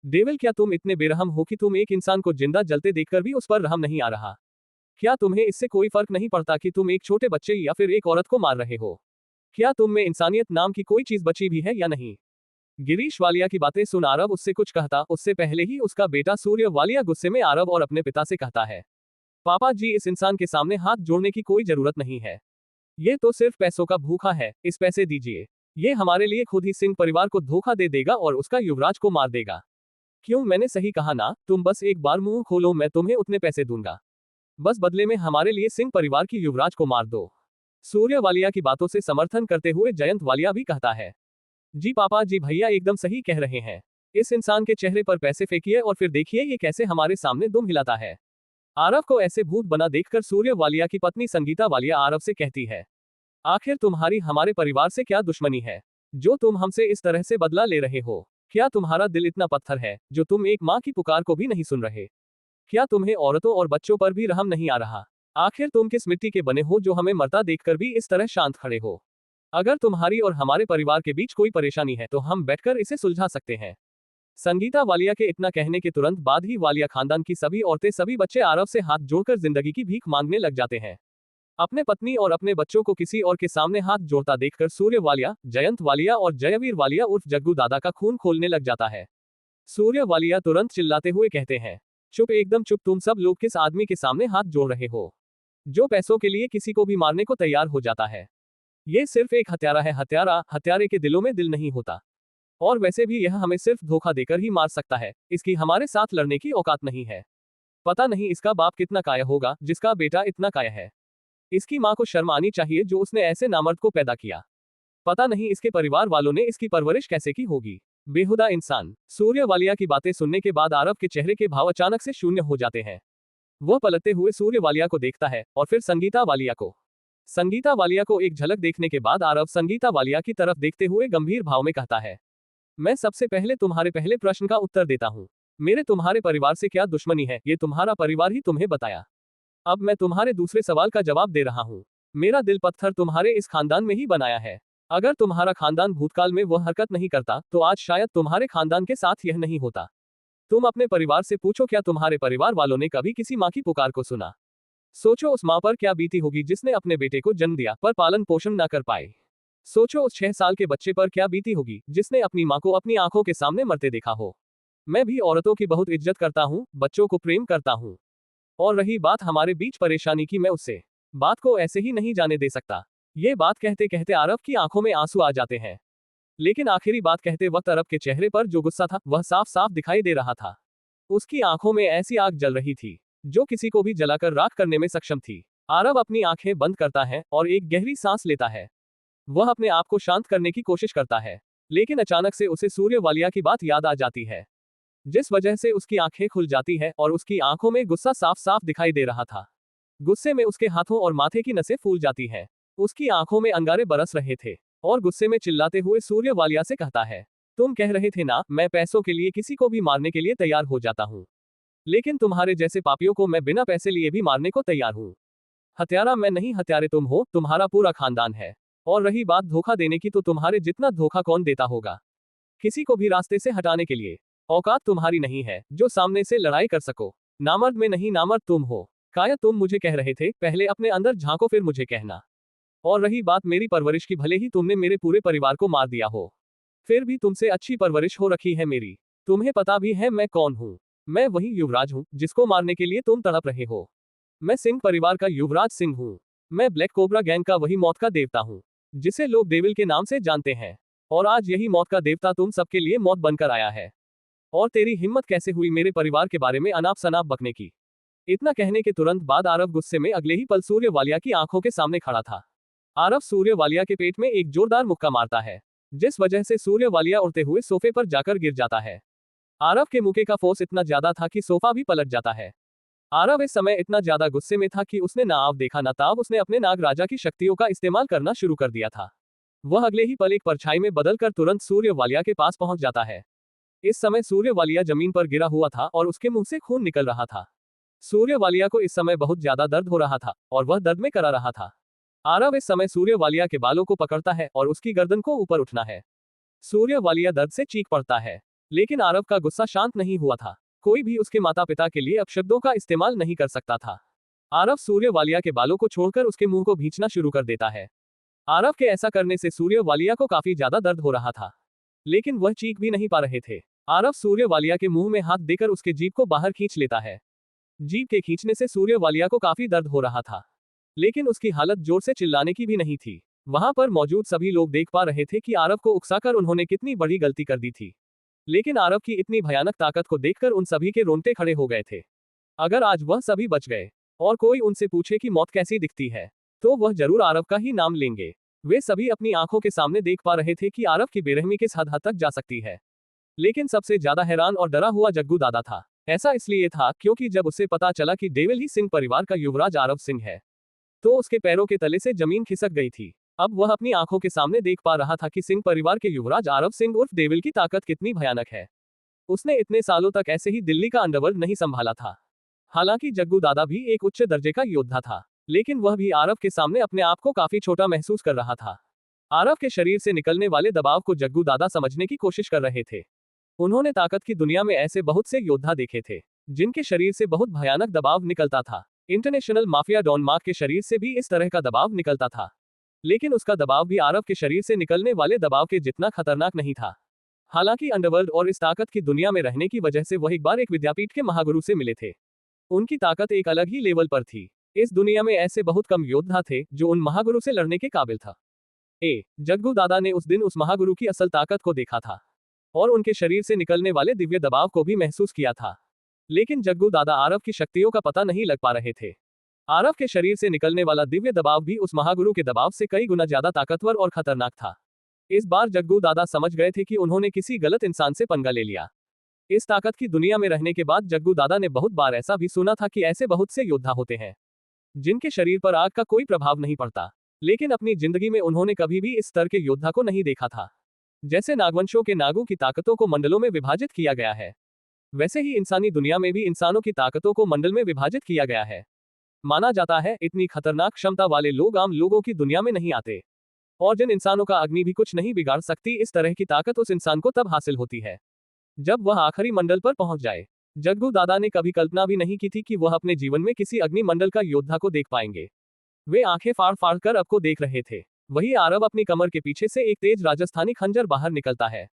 डेविल, क्या तुम इतने बेरहम हो कि तुम एक इंसान को जिंदा जलते देखकर भी उस पर रहम नहीं आ रहा? क्या तुम्हें इससे कोई फर्क नहीं पड़ता कि तुम एक छोटे बच्चे या फिर एक औरत को मार रहे हो? क्या तुम में इंसानियत नाम की कोई चीज बची भी है या नहीं? गिरीश वालिया की बातें सुन आरव उससे कुछ कहता उससे पहले ही उसका बेटा सूर्य वालिया गुस्से में आरव और अपने पिता से कहता है, पापा जी, इस इंसान के सामने हाथ जोड़ने की कोई जरूरत नहीं है। ये तो सिर्फ पैसों का भूखा है, इस पैसे दीजिए। ये हमारे लिए खुद ही सिंह परिवार को धोखा दे देगा और उसका युवराज को मार देगा। क्यों, मैंने सही कहा ना? तुम बस एक बार मुंह खोलो, मैं तुम्हें उतने पैसे दूंगा। बस बदले में हमारे लिए सिंह परिवार की युवराज को मार दो। सूर्य वालिया की बातों से समर्थन करते हुए जयंत वालिया भी कहता है, जी पापा जी, भैया एकदम सही कह रहे हैं। इस इंसान के चेहरे पर पैसे फेंकिए और फिर देखिए ये कैसे हमारे सामने दुम हिलाता है। आरव को ऐसे भूत बना देखकर सूर्य वालिया की पत्नी संगीता वालिया आरव से कहती है, आखिर तुम्हारी हमारे परिवार से क्या दुश्मनी है जो तुम हमसे इस तरह से बदला ले रहे हो? क्या तुम्हारा दिल इतना पत्थर है जो तुम एक माँ की पुकार को भी नहीं सुन रहे? क्या तुम्हें औरतों और बच्चों पर भी रहम नहीं आ रहा? आखिर तुम किस मिट्टी के बने हो जो हमें मरता देखकर भी इस तरह शांत खड़े हो? अगर तुम्हारी और हमारे परिवार के बीच कोई परेशानी है तो हम बैठकर इसे सुलझा सकते हैं। संगीता वालिया के इतना कहने के तुरंत बाद ही वालिया खानदान की सभी औरतें, सभी बच्चे आरव से हाथ जोड़कर जिंदगी की भीख मांगने लग जाते हैं। अपने पत्नी और अपने बच्चों को किसी और के सामने हाथ जोड़ता देखकर सूर्य वालिया, जयंत वालिया और जयवीर वालिया उर्फ जग्गू दादा का खून खोलने लग जाता है। सूर्य वालिया तुरंत चिल्लाते हुए कहते हैं, चुप, एकदम चुप। तुम सब लोग किस आदमी के सामने हाथ जोड़ रहे हो जो पैसों के लिए किसी को भी मारने को तैयार हो जाता है? ये सिर्फ एक हत्यारा है। हत्यारे के दिलों में दिल नहीं होता, और वैसे भी यह हमें सिर्फ धोखा देकर ही मार सकता है। इसकी हमारे साथ लड़ने की औकात नहीं है। पता नहीं इसका बाप कितना काया होगा जिसका बेटा इतना काया है। इसकी माँ को शर्म आनी चाहिए जो उसने ऐसे नामर्द को पैदा किया। पता नहीं इसके परिवार वालों ने इसकी परवरिश कैसे की होगी। बेहुदा इंसान। सूर्य वालिया की बातें सुनने के बाद आरव के चेहरे के भाव अचानक से शून्य हो जाते हैं। वह पलटते हुए सूर्य वालिया को देखता है और फिर संगीता वालिया को। संगीता वालिया को एक झलक देखने के बाद आरव संगीता वालिया की तरफ देखते हुए गंभीर भाव में कहता है, मैं सबसे पहले तुम्हारे पहले प्रश्न का उत्तर देता हूँ। मेरे तुम्हारे परिवार से क्या दुश्मनी है ये तुम्हारा परिवार ही तुम्हें बताया। अब मैं तुम्हारे दूसरे सवाल का जवाब दे रहा हूँ। मेरा दिल पत्थर तुम्हारे इस खानदान में ही बनाया है। अगर तुम्हारा खानदान भूतकाल में वह हरकत नहीं करता तो आज शायद तुम्हारे खानदान के साथ यह नहीं होता। तुम अपने परिवार से पूछो, क्या तुम्हारे परिवार वालों ने कभी किसी माँ की पुकार को सुना? सोचो उस माँ पर क्या बीती होगी जिसने अपने बेटे को जन्म दिया पर पालन पोषण न कर पाए। सोचो उस 6 साल के बच्चे पर क्या बीती होगी जिसने अपनी माँ को अपनी आंखों के सामने मरते देखा हो। मैं भी औरतों की बहुत इज्जत करता हूँ, बच्चों को प्रेम करता हूँ। और रही बात हमारे बीच परेशानी की, मैं उससे बात को ऐसे ही नहीं जाने दे सकता। ये बात कहते कहते आरव की आंखों में आंसू आ जाते हैं। लेकिन आखिरी बात कहते वक्त अरब के चेहरे पर जो गुस्सा था वह साफ साफ दिखाई दे रहा था। उसकी आंखों में ऐसी आग जल रही थी जो किसी को भी जलाकर राख करने में सक्षम थी। आरव अपनी आंखें बंद करता है और एक गहरी सांस लेता है। वह अपने आप को शांत करने की कोशिश करता है, लेकिन अचानक से उसे सूर्य वालिया की बात याद आ जाती है, जिस वजह से उसकी आंखें खुल जाती है और उसकी आंखों में गुस्सा साफ साफ दिखाई दे रहा था। गुस्से में उसके हाथों और माथे की नसें फूल जाती है। उसकी आंखों में अंगारे बरस रहे थे और गुस्से में चिल्लाते हुए सूर्य वालिया से कहता है, तुम कह रहे थे ना, मैं पैसों के लिए किसी को भी मारने के लिए तैयार हो जाता हूँ, लेकिन तुम्हारे जैसे पापियों को मैं बिना पैसे लिए भी मारने को तैयार हूँ। हत्यारा मैं नहीं, हत्यारे तुम हो, तुम्हारा पूरा खानदान है। और रही बात धोखा देने की, तो तुम्हारे जितना धोखा कौन देता होगा? किसी को भी रास्ते से हटाने के लिए औकात तुम्हारी नहीं है जो सामने से लड़ाई कर सको। नामर्द में नहीं, नामर्द तुम हो। काया तुम मुझे कह रहे थे, पहले अपने अंदर झांको फिर मुझे कहना। और रही बात मेरी परवरिश की, भले ही तुमने मेरे पूरे परिवार को मार दिया हो, फिर भी तुमसे अच्छी परवरिश हो रखी है मेरी। तुम्हें पता भी है मैं कौन हूँ। मैं वही युवराज हूँ जिसको मारने के लिए तुम तड़प रहे हो। मैं सिंह परिवार का युवराज सिंह हूँ। मैं ब्लैक कोबरा गैंग का वही मौत का देवता हूँ जिसे लोग डेविल के नाम से जानते हैं। और आज यही मौत का देवता तुम सबके लिए मौत बनकर आया है। और तेरी हिम्मत कैसे हुई मेरे परिवार के बारे में अनाप शनाप बकने की? इतना कहने के तुरंत बाद आरव गुस्से में अगले ही पल सूर्य वालिया की आंखों के सामने खड़ा था। आरव सूर्य वालिया के पेट में एक जोरदार मुक्का मारता है, जिस वजह से सूर्य वालिया उड़ते हुए सोफे पर जाकर गिर जाता है। आरव के मुक्के का फोर्स इतना ज्यादा था कि सोफा भी पलट जाता है। आरव इस समय इतना ज्यादा गुस्से में था कि उसने ना आव देखा ना ताव, उसने अपने नाग राजा की शक्तियों का इस्तेमाल करना शुरू कर दिया था। वह अगले ही पल एक परछाई में बदलकर तुरंत सूर्य वालिया के पास पहुंच जाता है। इस समय सूर्य वालिया जमीन पर गिरा हुआ था और उसके मुंह से खून निकल रहा था। सूर्य वालिया को इस समय बहुत ज्यादा दर्द हो रहा था और वह दर्द में करा रहा था। आरव इस समय सूर्य वालिया के बालों को पकड़ता है और उसकी गर्दन को ऊपर उठना है। सूर्य वालिया दर्द से चीख पड़ता है, लेकिन आरव का गुस्सा शांत नहीं हुआ था। कोई भी उसके माता पिता के लिए अपशब्दों का इस्तेमाल नहीं कर सकता था। आरव सूर्य वालिया के बालों को छोड़कर उसके मुंह को भींचना शुरू कर देता है। आरव के ऐसा करने से सूर्य वालिया को काफी ज्यादा दर्द हो रहा था, लेकिन वह चीख भी नहीं पा रहे थे। आरव सूर्य वालिया के मुंह में हाथ देकर उसके जीभ को बाहर खींच लेता है। जीभ के खींचने से सूर्य वालिया को काफी दर्द हो रहा था, लेकिन उसकी हालत जोर से चिल्लाने की भी नहीं थी। वहां पर मौजूद सभी लोग देख पा रहे थे कि आरव को उकसाकर उन्होंने कितनी बड़ी गलती कर दी थी। लेकिन आरव की इतनी भयानक ताकत को देखकर उन सभी के रोंगटे खड़े हो गए थे। अगर आज वह सभी बच गए और कोई उनसे पूछे कि मौत कैसी दिखती है, तो वह जरूर आरव का ही नाम लेंगे। वे सभी अपनी आंखों के सामने देख पा रहे थे कि आरव की बेरहमी किस हद तक जा सकती है। लेकिन सबसे ज्यादा हैरान और डरा हुआ जग्गू दादा था। ऐसा इसलिए था क्योंकि जब उसे पता चला कि डेविल ही सिंह परिवार का युवराज आरव सिंह है, तो उसके पैरों के तले से जमीन खिसक गई थी। अब वह अपनी आंखों के सामने देख पा रहा था कि सिंह परिवार के युवराज आरव सिंह उर्फ डेविल की ताकत कितनी भयानक है। उसने इतने सालों तक ऐसे ही दिल्ली का अंडरवर्ल्ड नहीं संभाला था। हालांकि जग्गू दादा भी एक उच्च दर्जे का योद्धा था, लेकिन वह भी आरव के सामने अपने आप को काफी छोटा महसूस कर रहा था। आरव के शरीर से निकलने वाले दबाव को जग्गू दादा समझने की कोशिश कर रहे थे। उन्होंने ताकत की दुनिया में ऐसे बहुत से योद्धा देखे थे जिनके शरीर से बहुत भयानक दबाव निकलता था। इंटरनेशनल माफिया डॉन मार्क के शरीर से भी इस तरह का दबाव निकलता था, लेकिन उसका दबाव भी आरव के शरीर से निकलने वाले दबाव के जितना खतरनाक नहीं था। हालांकि अंडरवर्ल्ड और इस ताकत की दुनिया में रहने की वजह से वह एक बार एक विद्यापीठ के महागुरु से मिले थे। उनकी ताकत एक अलग ही लेवल पर थी। इस दुनिया में ऐसे बहुत कम योद्धा थे जो उन महागुरु से लड़ने के काबिल था। जग्गू दादा ने उस दिन उस महागुरु की असल ताकत को देखा था और उनके शरीर से निकलने वाले दिव्य दबाव को भी महसूस किया था। लेकिन जग्गू दादा आरव की शक्तियों का पता नहीं लग पा रहे थे। आरव के शरीर से निकलने वाला दिव्य दबाव भी उस महागुरु के दबाव से कई गुना ज्यादा ताकतवर और खतरनाक था। इस बार जग्गू दादा समझ गए थे कि उन्होंने किसी गलत इंसान से पंगा ले लिया। इस ताकत की दुनिया में रहने के बाद जग्गू दादा ने बहुत बार ऐसा भी सुना था कि ऐसे बहुत से योद्धा होते हैं जिनके शरीर पर आग का कोई प्रभाव नहीं पड़ता, लेकिन अपनी जिंदगी में उन्होंने कभी भी इस स्तर के योद्धा को नहीं देखा था। जैसे नागवंशों के नागों की ताकतों को मंडलों में विभाजित किया गया है, वैसे ही इंसानी दुनिया में भी इंसानों की ताकतों को मंडल में विभाजित किया गया है। माना जाता है इतनी खतरनाक क्षमता वाले लोग आम लोगों की दुनिया में नहीं आते, और जिन इंसानों का अग्नि भी कुछ नहीं बिगाड़ सकती, इस तरह की ताकत उस इंसान को तब हासिल होती है जब वह आखिरी मंडल पर पहुंच जाए। जग्गू दादा ने कभी कल्पना भी नहीं की थी कि वह अपने जीवन में किसी अग्नि मंडल का योद्धा को देख पाएंगे। वे आंखें फाड़ फाड़ कर अब को देख रहे थे। वही आरव अपनी कमर के पीछे से एक तेज राजस्थानी खंजर बाहर निकलता है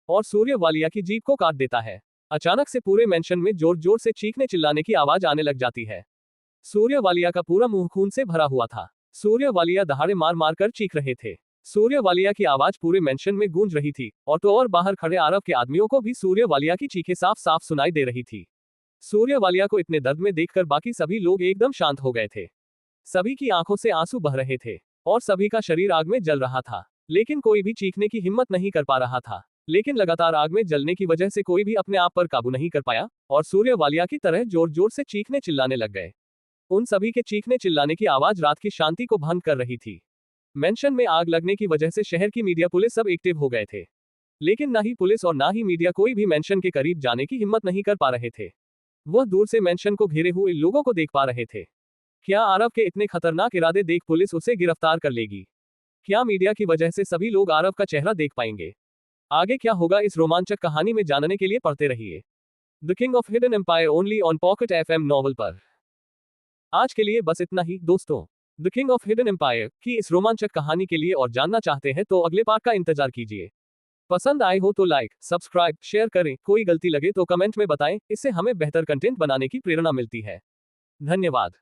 और सूर्य वालिया की जीभ को काट देता है। अचानक से पूरे मेंशन में जोर जोर से चीखने चिल्लाने की आवाज आने लग जाती है। सूर्य वालिया का पूरा मुंह खून से भरा हुआ था। सूर्य वालिया दहाड़े मार मार कर चीख रहे थे। सूर्य वालिया की आवाज पूरे मेंशन में गूंज रही थी, और तो और बाहर खड़े आरव के आदमियों को भी सूर्य वालिया की चीखें साफ साफ सुनाई दे रही थी। सूर्य वालिया को इतने दर्द में देखकर बाकी सभी लोग एकदम शांत हो गए थे। सभी की आंखों से आंसू बह रहे थे और सभी का शरीर आग में जल रहा था, लेकिन कोई भी चीखने की हिम्मत नहीं कर पा रहा था। लेकिन लगातार आग में जलने की वजह से कोई भी अपने आप पर काबू नहीं कर पाया और सूर्य वालिया की तरह जोर जोर से चीखने चिल्लाने लग गए। उन सभी के चीखने चिल्लाने की आवाज रात की शांति को भंग कर रही थी। मेंशन में आग लगने की वजह से शहर की मीडिया पुलिस सब एक्टिव हो गए थे, लेकिन ना ही पुलिस और ना ही मीडिया कोई भी मेंशन के करीब जाने की हिम्मत नहीं कर पा रहे थे। वह दूर से मेंशन को घेरे हुए लोगों को देख पा रहे थे। क्या आरव के इतने खतरनाक इरादे देख पुलिस उसे गिरफ्तार कर लेगी? क्या मीडिया की वजह से सभी लोग आरव का चेहरा देख पाएंगे? आगे क्या होगा इस रोमांचक कहानी में जानने के लिए पढ़ते रहिए the king of hidden empire only on pocket FM novel पर। आज के लिए बस इतना ही दोस्तों। The king of hidden empire की इस रोमांचक कहानी के लिए और जानना चाहते हैं तो अगले पार्ट का इंतजार कीजिए। पसंद आए हो तो लाइक, सब्सक्राइब, शेयर करें। कोई गलती लगे तो कमेंट में बताएं, इससे हमें बेहतर कंटेंट बनाने की प्रेरणा मिलती है। धन्यवाद।